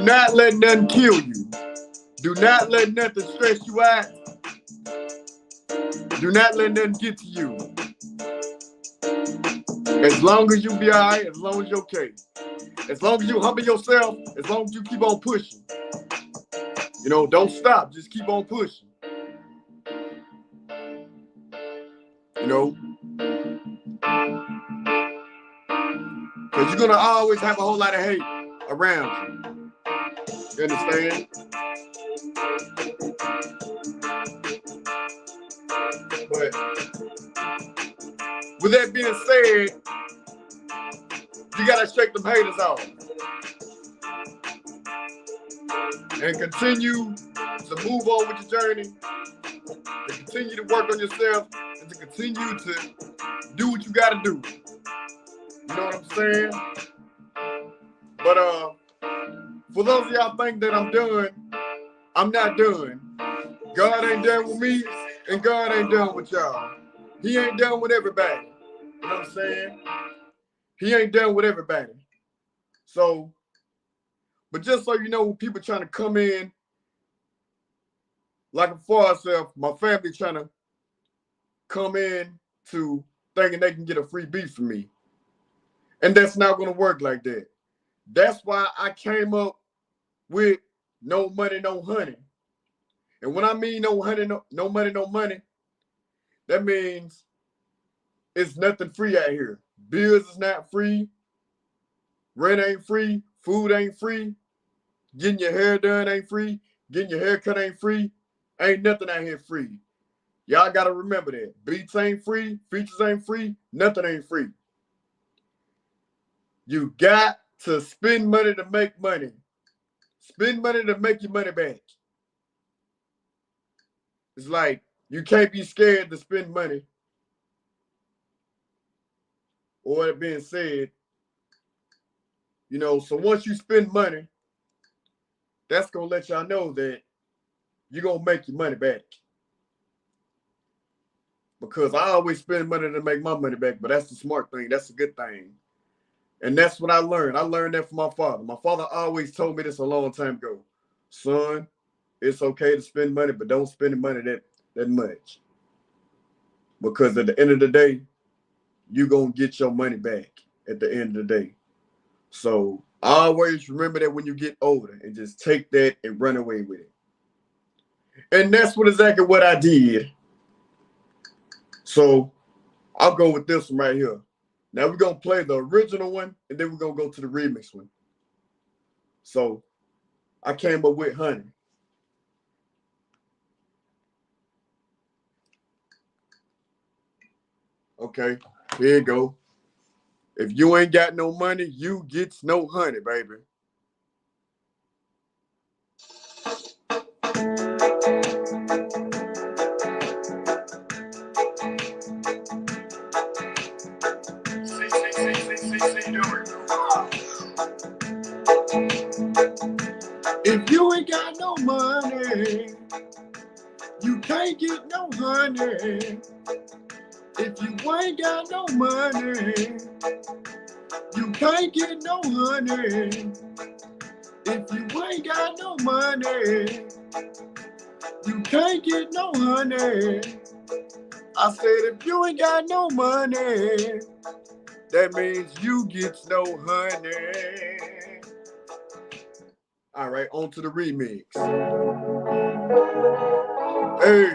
not let nothing kill you. Do not let nothing stress you out. Do not let nothing get to you. As long as you be all right, as long as you're okay. As long as you humble yourself, as long as you keep on pushing. You know, don't stop. Just keep on pushing. You know? Because you're going to always have a whole lot of hate around you. You understand? But with that being said, you got to shake them haters off. And continue to move on with your journey. And continue to work on yourself. And to continue to do what you got to do. You know what I'm saying? But for those of y'all think that I'm done, I'm not done. God ain't done with me, and God ain't done with y'all. He ain't done with everybody. You know what I'm saying? He ain't done with everybody. So, but just so you know, people trying to come in, like for ourselves, my family trying to come in to thinking they can get a free beat from me. And that's not going to work like that. That's why I came up with no money, no honey. And when I mean no honey, no money, no money, that means it's nothing free out here. Bills is not free. Rent ain't free. Food ain't free. Getting your hair done ain't free. Getting your hair cut ain't free. Ain't nothing out here free. Y'all got to remember that. Beats ain't free. Features ain't free. Nothing ain't free. You got to spend money to make money. Spend money to make your money back. It's like you can't be scared to spend money. Or that being said, you know, so once you spend money, that's going to let y'all know that you're going to make your money back. Because I always spend money to make my money back, but that's the smart thing. That's a good thing. And that's what I learned. I learned that from my father. My father always told me this a long time ago. Son, it's okay to spend money, but don't spend the money that much. Because at the end of the day, you're going to get your money back at the end of the day. So always remember that when you get older, and just take that and run away with it. And that's exactly what I did. So I'll go with this one right here. Now we're going to play the original one, and then we're going to go to the remix one. So I came up with Honey. Okay, here you go. If you ain't got no money, you gets no honey, baby. If you ain't got no money, you can't get no honey. If you ain't got no money, you can't get no honey. If you ain't got no money, you can't get no honey. I said if you ain't got no money, that means you get no honey. All right, on to the remix. Hey,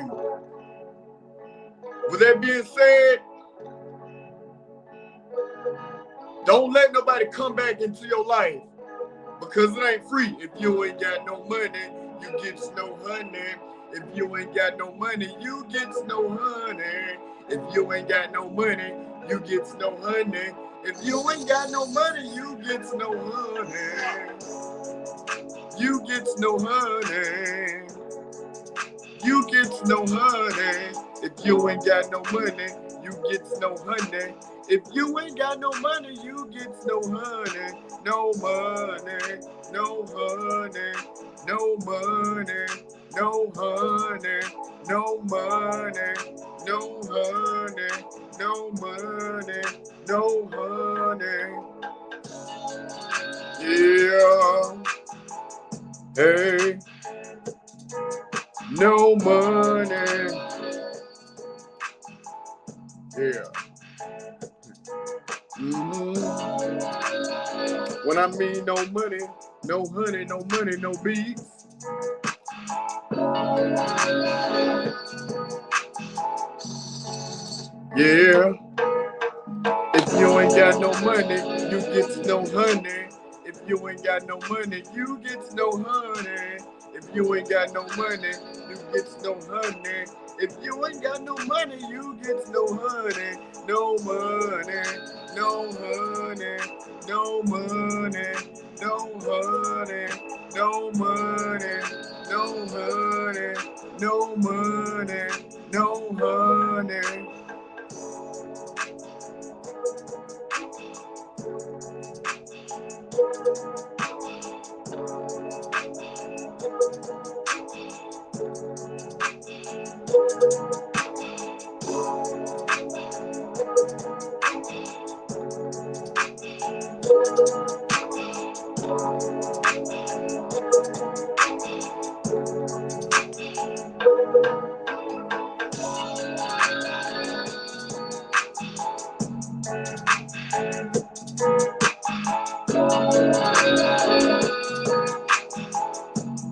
with that being said, don't let nobody come back into your life, because it ain't free. If you ain't got no money, you get no honey. If you ain't got no money, you get no honey. If you ain't got no money, you get no honey. If you ain't got no money, you get no honey. You get no honey. You get no honey. If you ain't got no money, you get no honey. If you ain't got no money, you get no honey. No money, no honey, no money, no honey, no money, no honey, no money, no honey. Yeah. Hey. No money. Yeah. When I mean no money, no honey, no money, no beats. Yeah. If you ain't got no money, you get no honey. If you ain't got no money, you get no honey. If you ain't got no money, you get no honey. If you ain't got no money, you get no honey. No money, no honey, no money, no honey, no money, no honey, no money, no honey.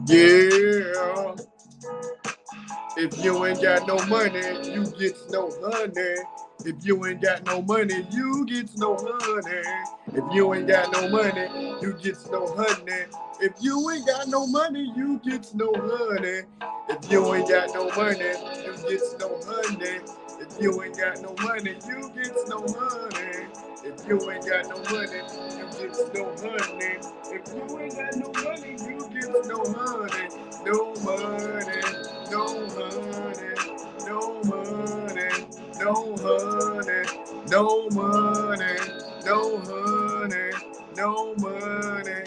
Yeah. If you ain't got no money, you get no honey. If you ain't got no money, you get no honey. If you ain't got no money, you get no honey. If you ain't got no money, you get no honey. If you ain't got no money, you get no honey. If you ain't got no money, you get no honey. If you ain't got no money, you get no honey. If you ain't got no money, you get no honey. No money, no honey, no money, no honey, no money, no honey, no money,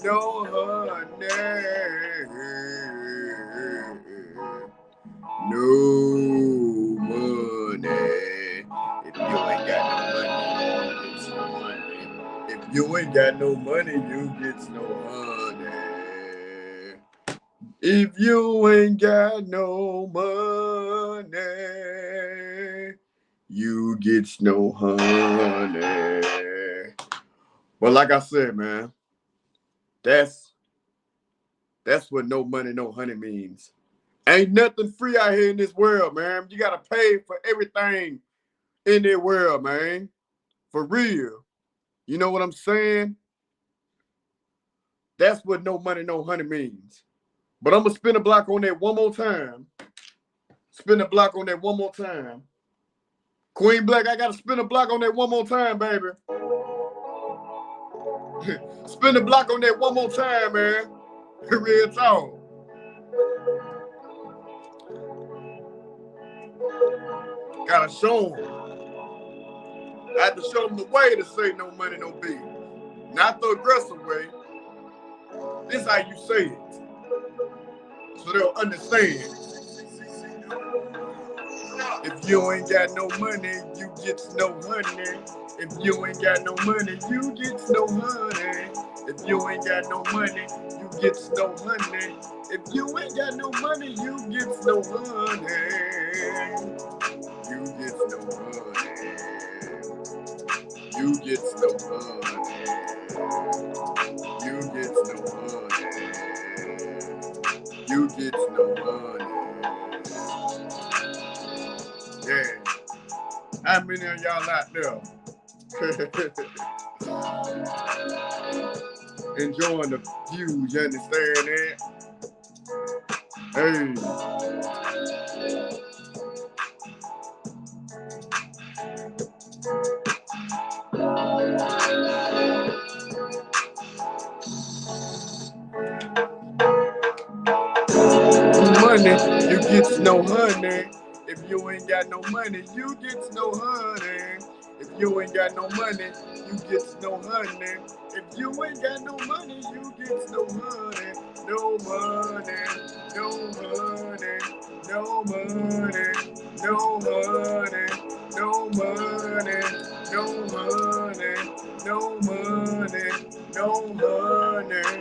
no honey, no money. If you ain't got no money, it's no money. If you ain't got no money, you get no honey. If you ain't got no money, you get no honey. But like I said, man, that's what no money, no honey means. Ain't nothing free out here in this world, man. You gotta pay for everything in this world, man. For real. You know what I'm saying? That's what no money, no honey means. But I'm gonna spin a block on that one more time. Spin a block on that one more time. Queen Black, I gotta spin a block on that one more time, baby. Spin the block on that one more time, man. Real talk. Gotta show them. I had to show them the way to say no money, no bills. Not the aggressive way. This is how you say it. So they'll understand. If you ain't got no money, you get no honey. If you ain't got no money, you get no honey. If you ain't got no money, you get no honey. If you ain't got no money, you get no honey. You get no honey. You get no honey. You get no honey. You get no honey. Yeah. How many of y'all out there enjoying the views? You understand that? Hey. Money, you get no honey. If you ain't got no money, you get no honey. If you ain't got no money, you get no honey. If you ain't got no money, you get no honey. No money, no honey, no money, no honey, no money, no honey, no money, no honey.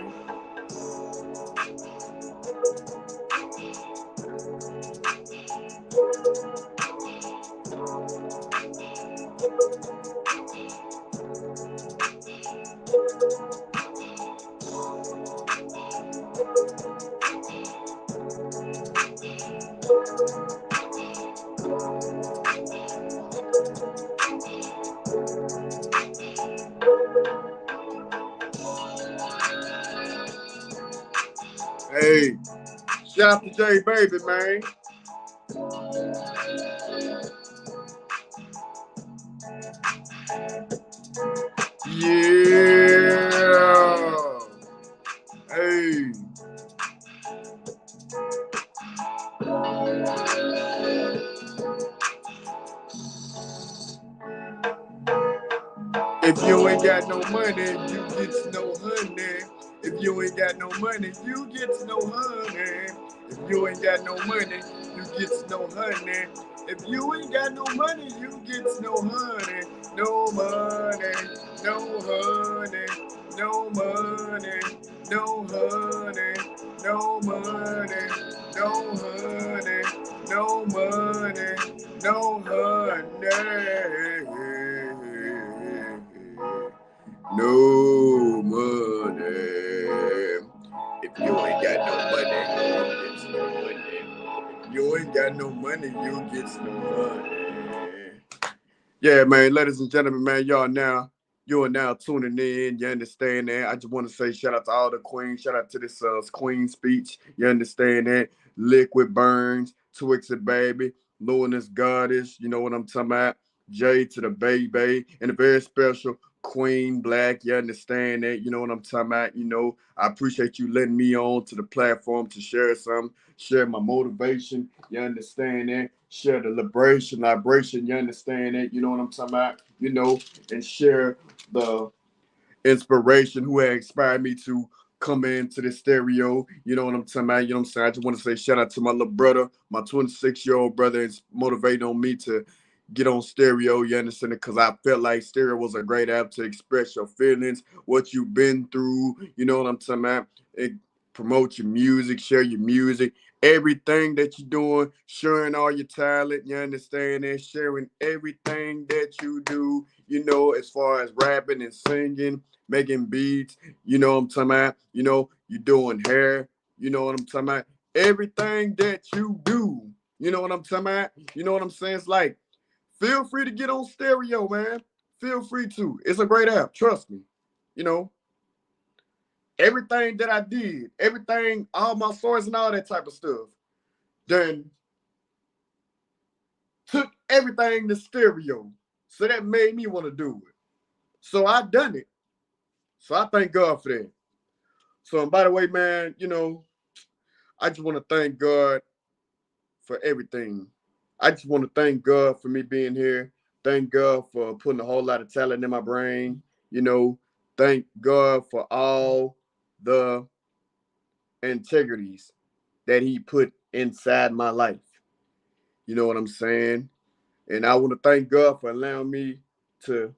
Hey, shout out to J Baby, man. Yeah. Hey. If you ain't got no money, you get no honey. If you ain't got no money, you get no honey. If you ain't got no money, you get no honey. If you ain't got no money, you get no honey. No money, no honey, no money, no honey, no money, no honey, no money, no honey. No money. If you ain't got no money, you get no money. If you ain't got no money, you get no money. Yeah, man, ladies and gentlemen, man, you are now tuning in. You understand that? I just want to say shout out to all the queens. Shout out to this queen speech. You understand that? Liquid Burns, Twixit Baby, Luminous Goddess. You know what I'm talking about? J to the baby, and a very special Queen Black. You understand that? You know what I'm talking about? You know, I appreciate you letting me on to the platform to share something, share my motivation. You understand that? Share the liberation. You understand that? You know what I'm talking about? You know, and share the inspiration who had inspired me to come into the stereo. You know what I'm talking about? You know what I'm saying? I just want to say shout out to my little brother, my 26-year-old brother, is motivating on me to get on stereo, you understand it? Because I felt like stereo was a great app to express your feelings, what you've been through, you know what I'm talking about? It promote your music, share your music, everything that you're doing, sharing all your talent, you understand it? Sharing everything that you do, you know, as far as rapping and singing, making beats, you know what I'm talking about? You know, you doing hair, you know what I'm talking about? Everything that you do, you know what I'm talking about? You know what I'm saying? It's like, feel free to get on stereo, man. Feel free to. It's a great app. Trust me. You know, everything that I did, everything, all my stories and all that type of stuff, then took everything to stereo. So that made me want to do it. So I done it. So I thank God for that. So, and by the way, man, you know, I just want to thank God for everything. I just want to thank God for me being here. Thank God for putting a whole lot of talent in my brain. You know, thank God for all the integrities that he put inside my life. You know what I'm saying? And I want to thank God for allowing me to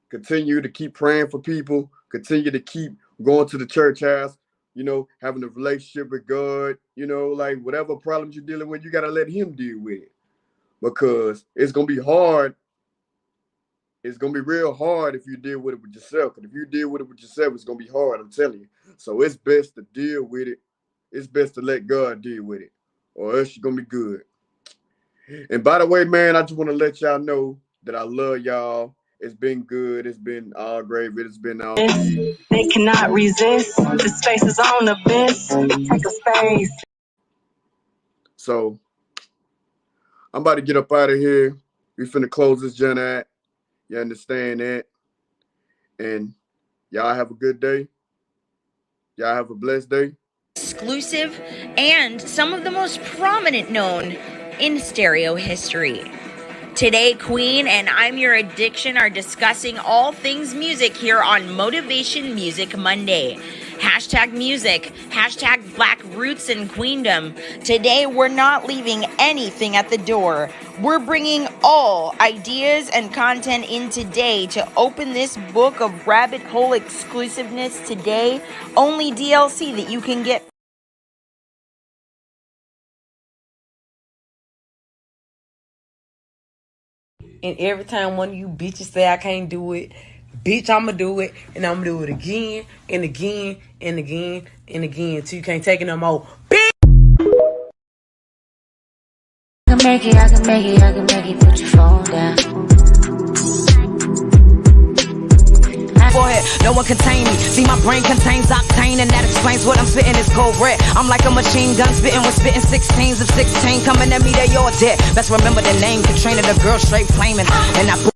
continue to keep praying for people, continue to keep going to the church house, you know, having a relationship with God, you know, like whatever problems you're dealing with, you got to let him deal with it. Because it's going to be hard. It's going to be real hard if you deal with it with yourself. And if you deal with it with yourself, it's going to be hard, I'm telling you. So it's best to deal with it. It's best to let God deal with it, or else you're going to be good. And by the way, man, I just want to let y'all know that I love y'all. It's been good. It's been all great. It's been all good. They cannot resist. The space is on the best. Take a space. So I'm about to get up out of here. We finna close this gen act. You understand that? And y'all have a good day. Y'all have a blessed day. Exclusive and some of the most prominent known in stereo history. Today, Queen and I'm Your Addiction are discussing all things music here on Motivation Music Monday. Hashtag music, hashtag Black Roots and Queendom. Today, we're not leaving anything at the door. We're bringing all ideas and content in today to open this book of rabbit hole exclusiveness today. Only DLC that you can get. And every time one of you bitches say I can't do it, bitch, I'ma do it, and I'ma do it again and again and again and again till you can't take it no more. Bitch! I can make it, I can make it, I can make it, put your phone down. Go ahead, no one contain me. See, my brain contains octane, and that explains what I'm spitting is cold red. I'm like a machine gun spitting with spitting 16s of 16 coming at me, they all dead. Best remember the name, Katrina, the girl straight flaming, and I.